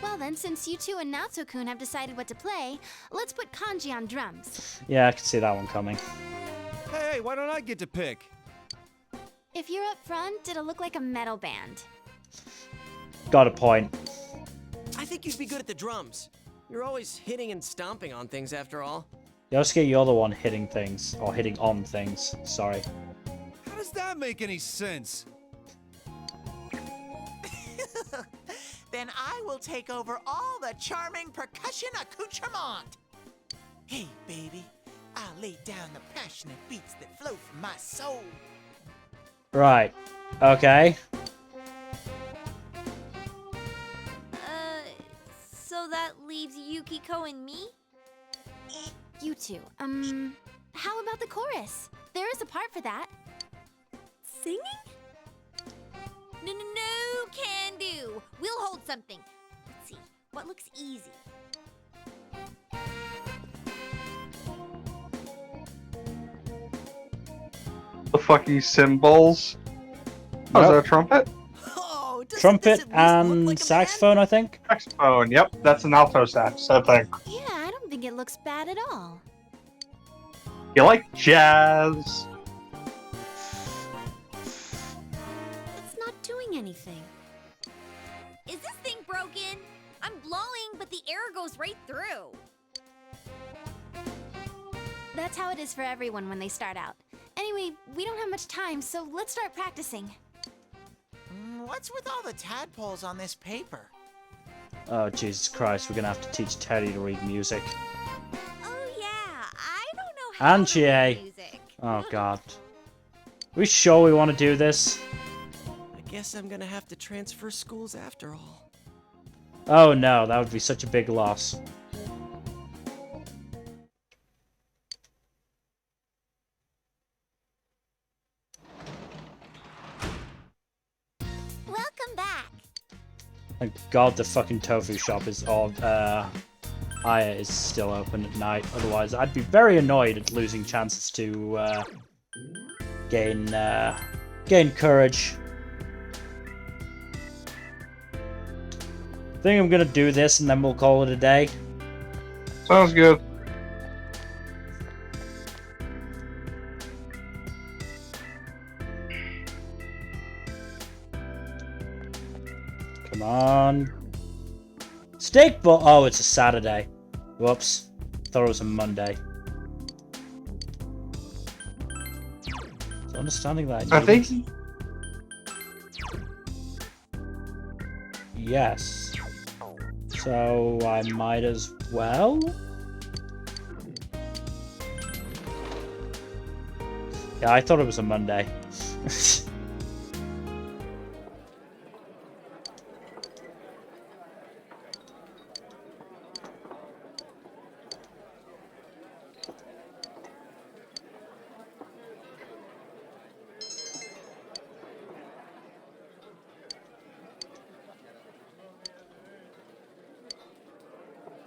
Well then, since you two and Natsu-kun have decided what to play, let's put Kanji on drums. Yeah, I can see that one coming. Hey, why don't I get to pick? If you're up front, it'll look like a metal band. Got a point. I think you'd be good at the drums. You're always hitting and stomping on things after all. Yosuke, you're the one hitting things. Or hitting on things. Sorry. How does that make any sense? Then I will take over all the charming percussion accoutrement. Hey, baby, I'll lay down the passionate beats that flow from my soul. Right. Okay. So that leaves Yukiko and me? You two, how about the chorus? There is a part for that. Singing? No, can do. We'll hold something. Let's see, what looks easy? The fucky cymbals. Oh, is that a trumpet? Oh, doesn't this Trumpet at least look and like a saxophone, I think. Saxophone. Yep, that's an alto sax, I think. Yeah, I don't think it looks bad at all. You like jazz? It's not doing anything. Is this thing broken? I'm blowing, but the air goes right through. That's how it is for everyone when they start out. Anyway, we don't have much time, so let's start practicing. What's with all the tadpoles on this paper? Oh, Jesus Christ. We're gonna have to teach Teddy to read music. Oh yeah, I don't know how And to read Chie. music. Oh, God. We sure we want to do this? I guess I'm gonna have to transfer schools after all. Oh, no. That would be such a big loss. Welcome back. Thank God the fucking tofu shop is Aya is still open at night. Otherwise, I'd be very annoyed at losing chances to gain courage. I think I'm gonna do this and then we'll call it a day. Sounds good. Come on. Steak but oh, it's a Saturday. Whoops. Thought it was a Monday. So understanding that. I think. Yes. So I might as well. Yeah, I thought it was a Monday.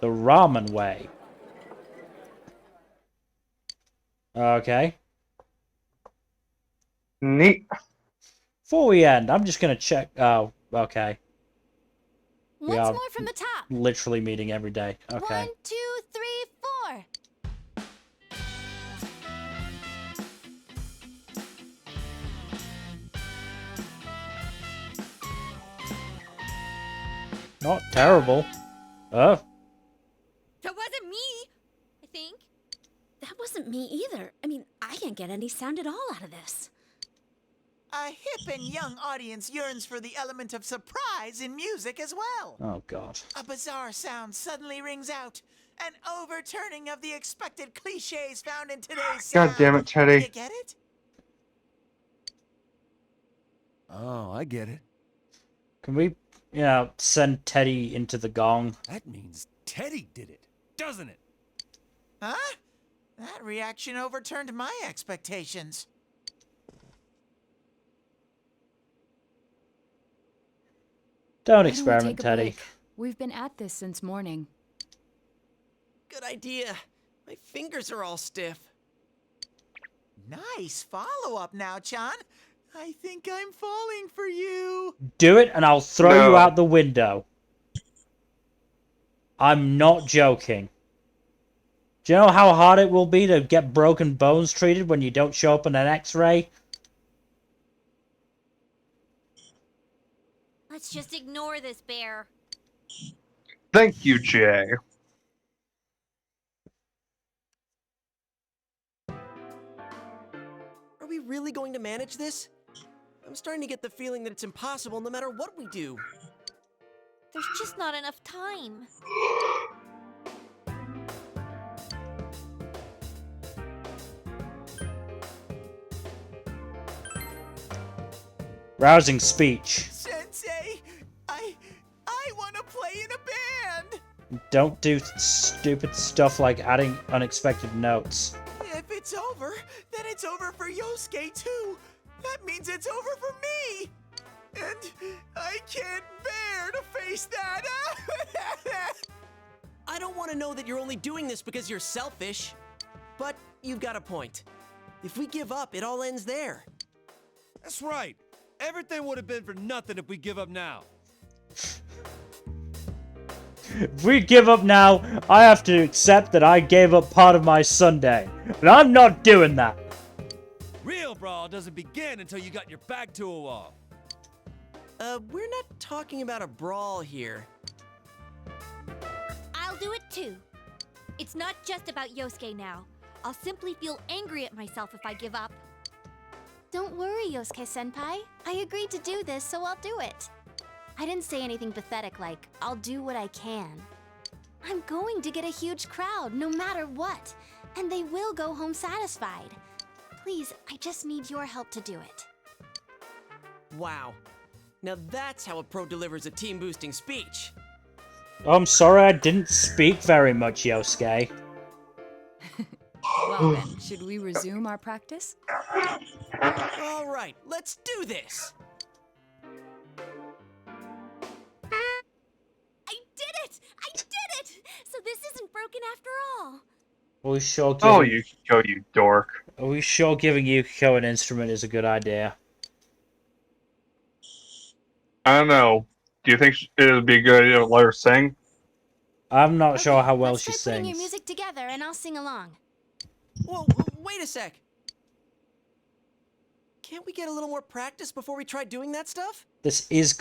The ramen way. Okay. Neat. Before we end, I'm just gonna check. Oh, okay. We Once are more from the top. literally meeting every day. Okay. 1, 2, 3, 4. Not terrible. Oh. That wasn't me, I think. That wasn't me either. I mean, I can't get any sound at all out of this. A hip and young audience yearns for the element of surprise in music as well. Oh God. A bizarre sound suddenly rings out. An overturning of the expected cliches found in today's sound. God damn it, Teddy. You get it? Oh, I get it. Can we, send Teddy into the gong? That means Teddy did it, doesn't it? Huh? That reaction overturned my expectations. Don't Why don't we experiment, take a Teddy. break? We've been at this since morning. Good idea. My fingers are all stiff. Nice follow-up now, Chan. I think I'm falling for you. Do it and I'll throw you No. out the window. I'm not joking. Do you know how hard it will be to get broken bones treated when you don't show up on an X-ray? Let's just ignore this bear. Thank you, Jay. Are we really going to manage this? I'm starting to get the feeling that it's impossible no matter what we do. There's just not enough time. Rousing speech. Sensei, I want to play in a band. Don't do stupid stuff like adding unexpected notes. If it's over, then it's over for Yosuke too. That means it's over for me. And I can't bear to face that. I don't want to know that you're only doing this because you're selfish. But you've got a point. If we give up, it all ends there. That's right. Everything would have been for nothing if we give up now. If we give up now, I have to accept that I gave up part of my Sunday. And I'm not doing that. Real brawl doesn't begin until you got your back to a wall. We're not talking about a brawl here. I'll do it too. It's not just about Yosuke now. I'll simply feel angry at myself if I give up. Don't worry, Yosuke-senpai. I agreed to do this, so I'll do it. I didn't say anything pathetic like, I'll do what I can. I'm going to get a huge crowd, no matter what. And they will go home satisfied. Please, I just need your help to do it. Wow. Now that's how a pro delivers a team-boosting speech. Oh, I'm sorry I didn't speak very much, Yosuke. Well then, should we resume our practice? All right, let's do this. after all. Are we sure Oh, giving, Yukiko, you dork. are we sure giving Yukiko an instrument is a good idea? I don't know. Do you think it would be a good idea to let her sing? I'm not sure Okay, how well let's she try putting your sings. music together and I'll sing along. Whoa, wait a sec. Can't we get a little more practice before we try doing that stuff? This is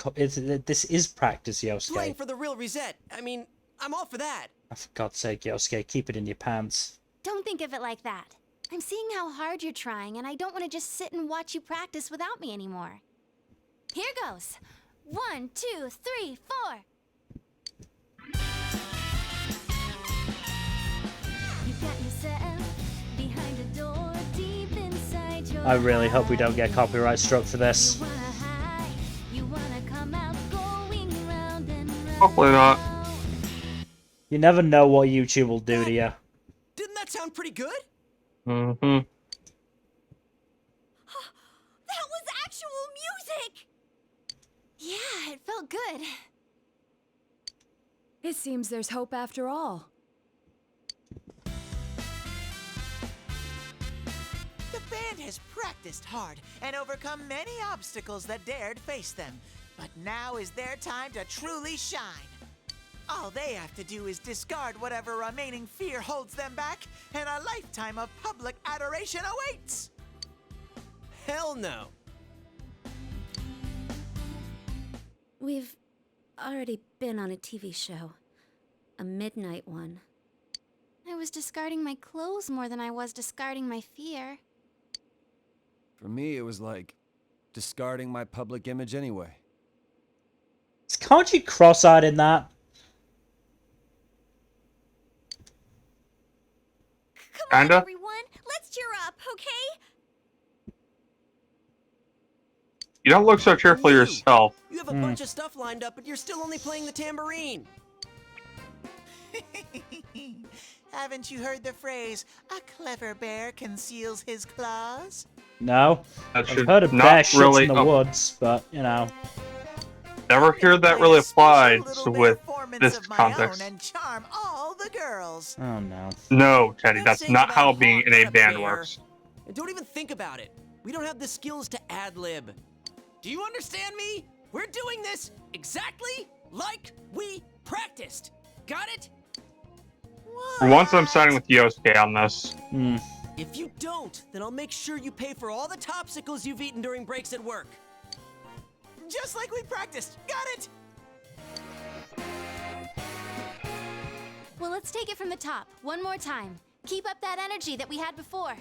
this is practice, Playing Yosuke. for the real reset. I mean, I'm all for that. Oh, for God's sake, Yosuke, keep it in your pants. Don't think of it like that. I'm seeing how hard you're trying, and I don't want to just sit and watch you practice without me anymore. Here goes. 1, 2, 3, 4. You got yourself behind a door deep inside your I really hope we don't get copyright struck for this. You wanna hide, you wanna come out going round and round. Hopefully not. You never know what YouTube will do to you. Didn't that sound pretty good? Mm-hmm. That was actual music! Yeah, it felt good. It seems there's hope after all. The band has practiced hard and overcome many obstacles that dared face them. But now is their time to truly shine. All they have to do is discard whatever remaining fear holds them back, and a lifetime of public adoration awaits! Hell no. We've already been on a TV show. A midnight one. I was discarding my clothes more than I was discarding my fear. For me, it was like discarding my public image anyway. Is Kanji cross-eyed in that? Come Kinda. on, everyone. Let's cheer up, okay? You don't look so cheerful You. yourself. You have a bunch of stuff lined up, but you're still only playing the tambourine. Haven't you heard the phrase, a clever bear conceals his claws? No. That I've should heard of not bear shits really. in the woods, but, you know. Never heard that Play really a special applied little with performance this of my context. own and charm all the girls. Oh no. No, Teddy, Don't that's say not about how being Hawk, in a not a band bear. works. And don't even think about it. We don't have the skills to ad-lib. Do you understand me? We're doing this exactly like we practiced. Got it? For once, I'm siding with Yosuke on this. Hmm. If you don't, then I'll make sure you pay for all the topsicles you've eaten during breaks at work. Just like we practiced. Got it? Well, let's take it from the top, one more time. Keep up that energy that we had before.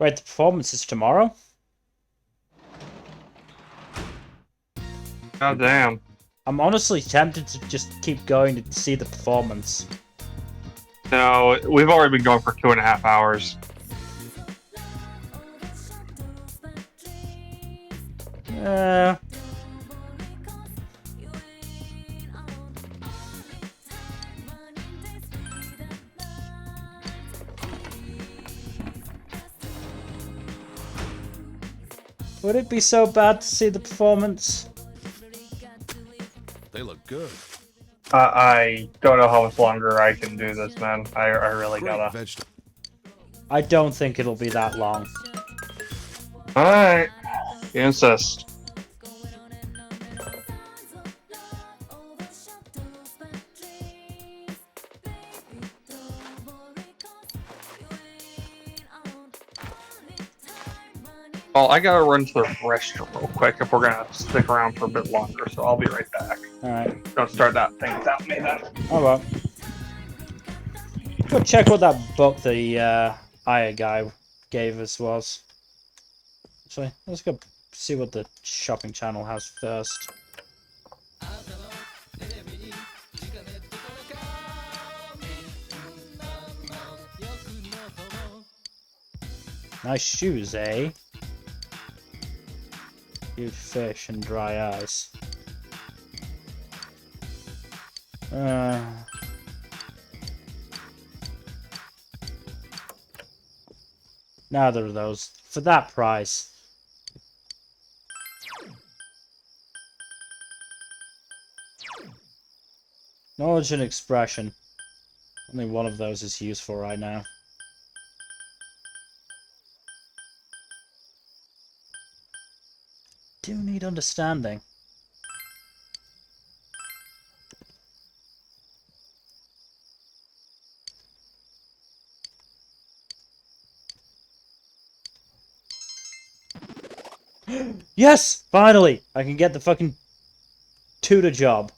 Right, the performance is tomorrow? God damn. I'm honestly tempted to just keep going to see the performance. No, we've already been going for 2.5 hours. Uh, would it be so bad to see the performance? They look good. I don't know how much longer I can do this, man. I really Great gotta. vegetable. I don't think it'll be that long. Alright. You insist. Well, I gotta run to the restroom real quick if we're gonna stick around for a bit longer, so I'll be right back. Alright. Don't start that thing without me then. Oh well. Go check what that book the Aya guy gave us was. Actually, let's go see what the shopping channel has first. Nice shoes, eh? Cute fish and dry ice. Neither of those. For that price. Knowledge and expression. Only one of those is useful right now. Do need understanding. Yes! Finally! I can get the fucking tutor job.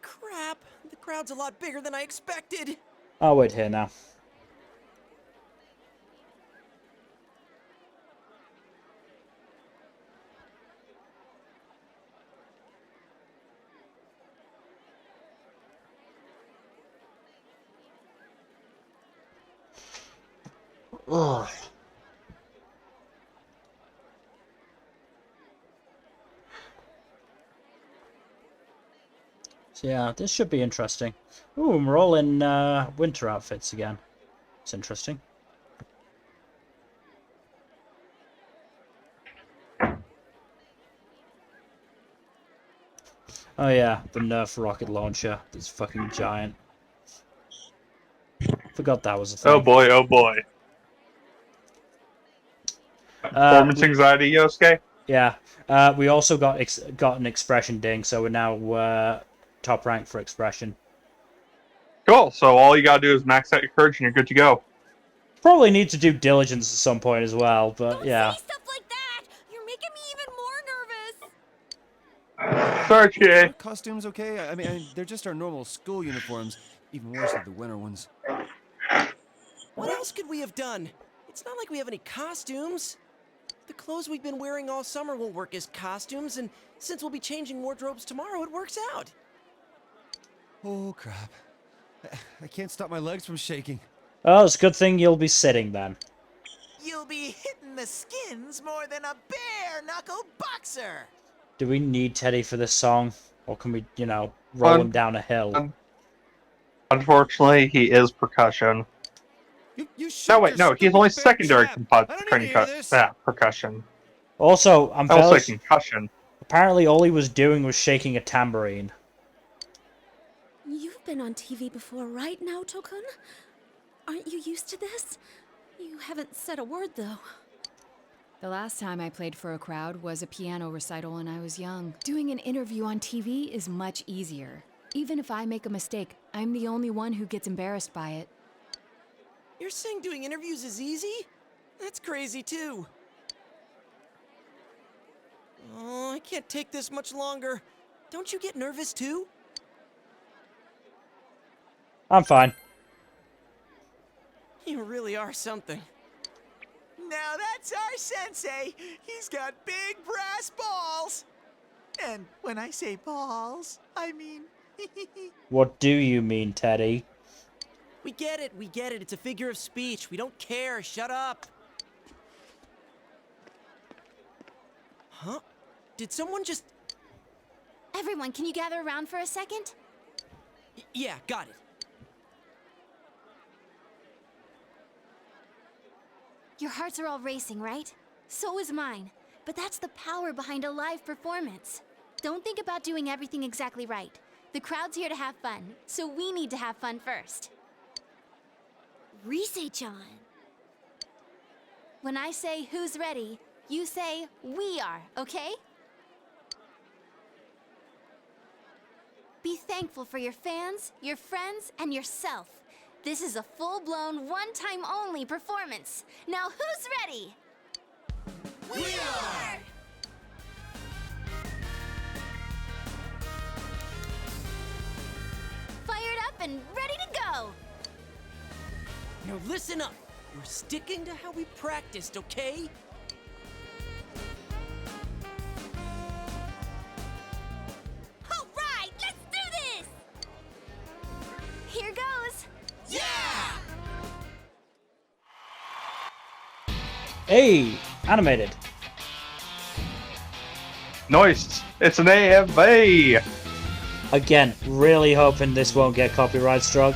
Crap, the crowd's a lot bigger than I expected. I'll wait here now. Ugh. So yeah, this should be interesting. Ooh, we're all in winter outfits again. It's interesting. Oh yeah, the Nerf rocket launcher. It's fucking giant. Forgot that was a thing. Oh boy, oh boy. Performance anxiety, Yosuke? Yeah. We also got an expression ding, so we're now top rank for expression. Cool, so all you gotta do is max out your courage and you're good to go. Probably need to do diligence at some point as well, but Don't yeah. say stuff like that! You're making me even more nervous! Sorry, Chie. Are costumes okay? I mean, they're just our normal school uniforms. Even worse than the winter ones. What else could we have done? It's not like we have any costumes. The clothes we've been wearing all summer won't work as costumes, and since we'll be changing wardrobes tomorrow, it works out. Oh, crap. I can't stop my legs from shaking. Oh, it's a good thing you'll be sitting then. You'll be hitting the skins more than a bare-knuckle boxer. Do we need Teddy for this song? Or can we, you know, roll him down a hill? Unfortunately, he is percussion. You No, wait, no, he's only secondary percussion. Also, I'm I will fairly... say concussion. Apparently all he was doing was shaking a tambourine. You've been on TV before, right now, Tokun? Aren't you used to this? You haven't said a word, though. The last time I played for a crowd was a piano recital when I was young. Doing an interview on TV is much easier. Even if I make a mistake, I'm the only one who gets embarrassed by it. You're saying doing interviews is easy? That's crazy, too. Oh, I can't take this much longer. Don't you get nervous, too? I'm fine. You really are something. Now that's our sensei. He's got big brass balls. And when I say balls, I mean... What do you mean, Teddy? We get it, It's a figure of speech. We don't care. Shut up. Huh? Did someone just... Everyone, can you gather around for a second? Yeah, got it. Your hearts are all racing, right? So is mine. But that's the power behind a live performance. Don't think about doing everything exactly right. The crowd's here to have fun, so we need to have fun first. Rise-chan. When I say who's ready, you say we are, okay? Be thankful for your fans, your friends, and yourself. This is a full-blown, one-time only performance. Now who's ready? We are! Fired up and ready to go! Now listen up. We're sticking to how we practiced, okay? All right, let's do this! Here goes! Yeah! Hey! Animated. Nice! It's an AFA! Again, really hoping this won't get copyright struck.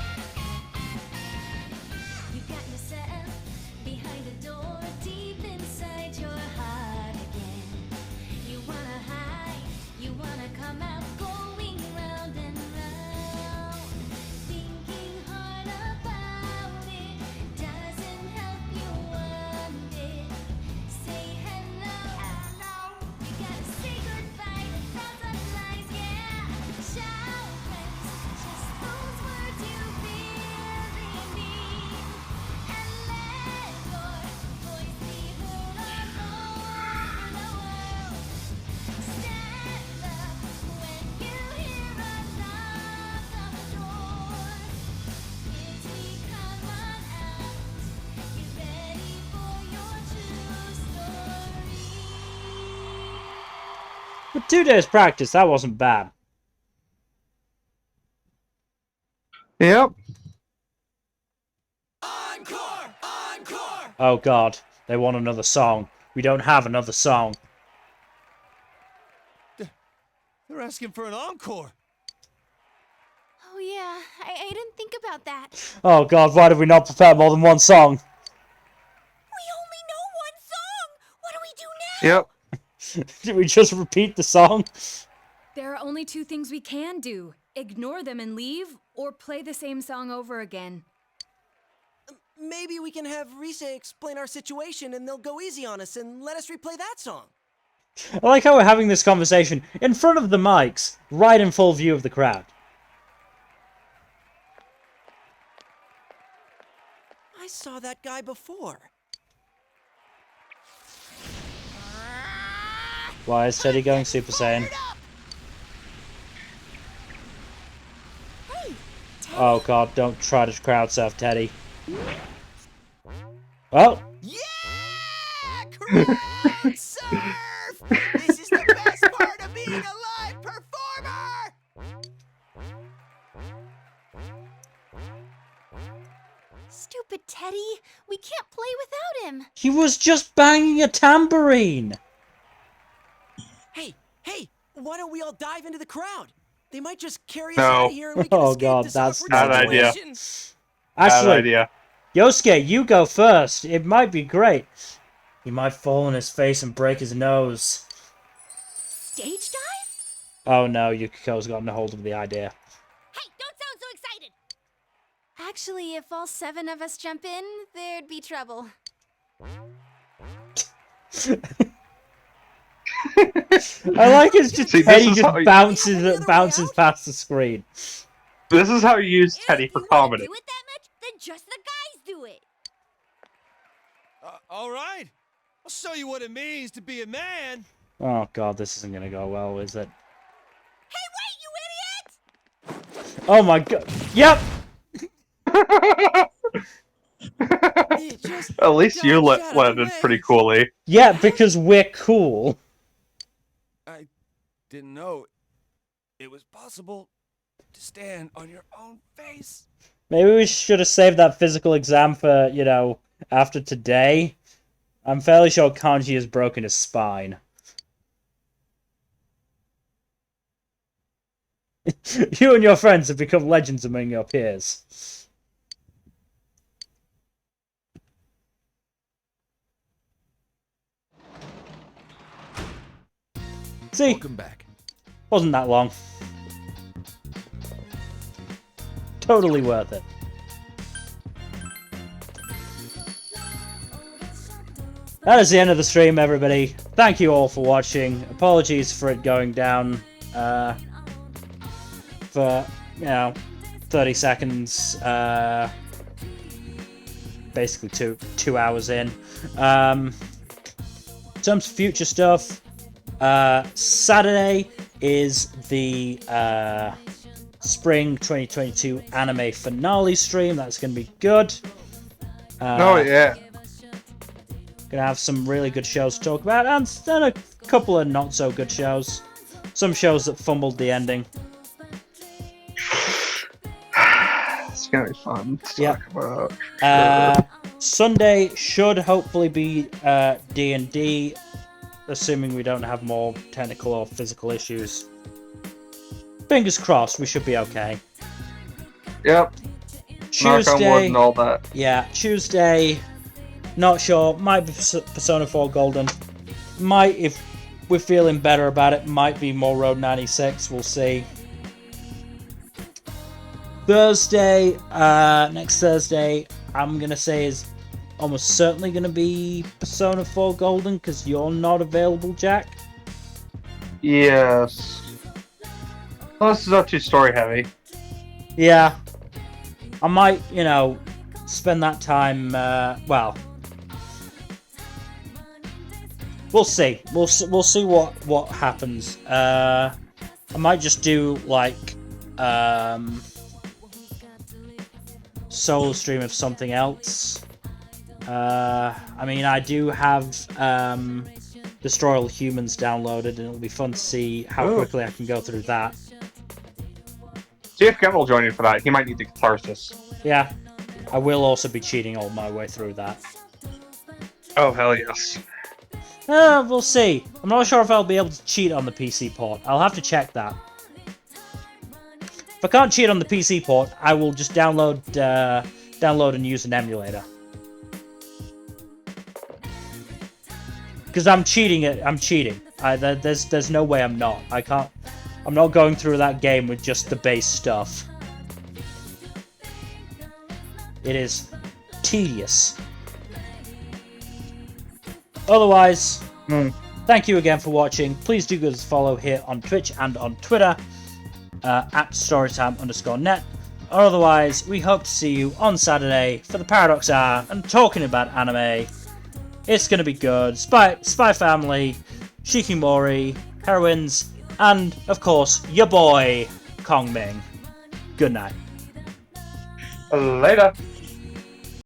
But 2 days practice, that wasn't bad. Yep. Encore! Encore! Oh god, they want another song. We don't have another song. They're asking for an encore. Oh yeah, I didn't think about that. Oh god, why did we not prepare more than one song? We only know one song! What do we do now? Yep. Did we just repeat the song? There are only 2 things we can do. Ignore them and leave, or play the same song over again. Maybe we can have Rise explain our situation and they'll go easy on us and let us replay that song. I like how we're having this conversation in front of the mics, right in full view of the crowd. I saw that guy before. Why is Teddy going Super Saiyan? Oh god, don't try to crowd surf Teddy. Oh! Yeah! Crowd surf! This is the best part of being a live performer! Stupid Teddy. We can't play without him. He was just banging a tambourine! Hey, why don't we all dive into the crowd? They might just carry us No. out of here and we can Oh, escape God, this that's awkward bad idea. situation. Bad Actually, idea. Yosuke, you go first. It might be great. He might fall on his face and break his nose. Stage dive? Oh no, Yukiko's gotten a hold of the idea. Hey, don't sound so excited! Actually, if all 7 of us jump in, there'd be trouble. I like it's just See, this Teddy is just how you- bounces past the screen. This is how you use Teddy If for you wanna comedy. do it that much, then just the guys do it. All right. I'll show you what it means to be a man. Oh god, this isn't gonna go well, is it? Hey, wait, you idiot! Oh my god. Yep! At least you landed pretty coolly. Yeah, because we're cool. I didn't know it was possible to stand on your own face. Maybe we should have saved that physical exam for, you know, after today. I'm fairly sure Kanji has broken his spine. You and your friends have become legends among your peers. See? Welcome back. Wasn't that long. Totally worth it. That is the end of the stream, everybody. Thank you all for watching. Apologies for it going down for, you know, 30 seconds. Basically two hours in. In terms of future stuff, Saturday is the spring 2022 anime finale stream. That's going to be good. Oh, yeah. Gonna have some really good shows to talk about, and then a couple of not so good shows. Some shows that fumbled the ending. It's gonna be fun to Yeah. talk about. Sunday should hopefully be D&D, assuming we don't have more technical or physical issues. Fingers crossed, we should be okay. Yep. Knock on wood and all that. Yeah, Tuesday, not sure. Might be Persona 4 Golden. Might, if we're feeling better about it, might be more Road 96. We'll see. Thursday, next Thursday, I'm going to say is almost certainly going to be Persona 4 Golden, because you're not available, Jack. Yes. Well, this is not too story heavy. Yeah. I might, you know, spend that time, well, we'll see. We'll see what happens. I might just do, like, solo stream of something else. I mean, I do have Destroy All Humans downloaded, and it'll be fun to see how quickly I can go through that. See if Kent will join you for that. He might need the catharsis. Yeah, I will also be cheating all my way through that. Oh, hell yes. We'll see. I'm not sure if I'll be able to cheat on the PC port. I'll have to check that. If I can't cheat on the PC port, I will just download and use an emulator. Because I'm cheating. There's no way I'm not. I can't. I'm not going through that game with just the base stuff. It is tedious. Otherwise, thank you again for watching. Please do give us a follow here on Twitch and on Twitter at Storytime_net. Otherwise, we hope to see you on Saturday for the Paradox Hour and talking about anime. It's gonna be good. Spy Family, Shikimori, Heroines, and of course your boy Kong Ming. Good night. Later.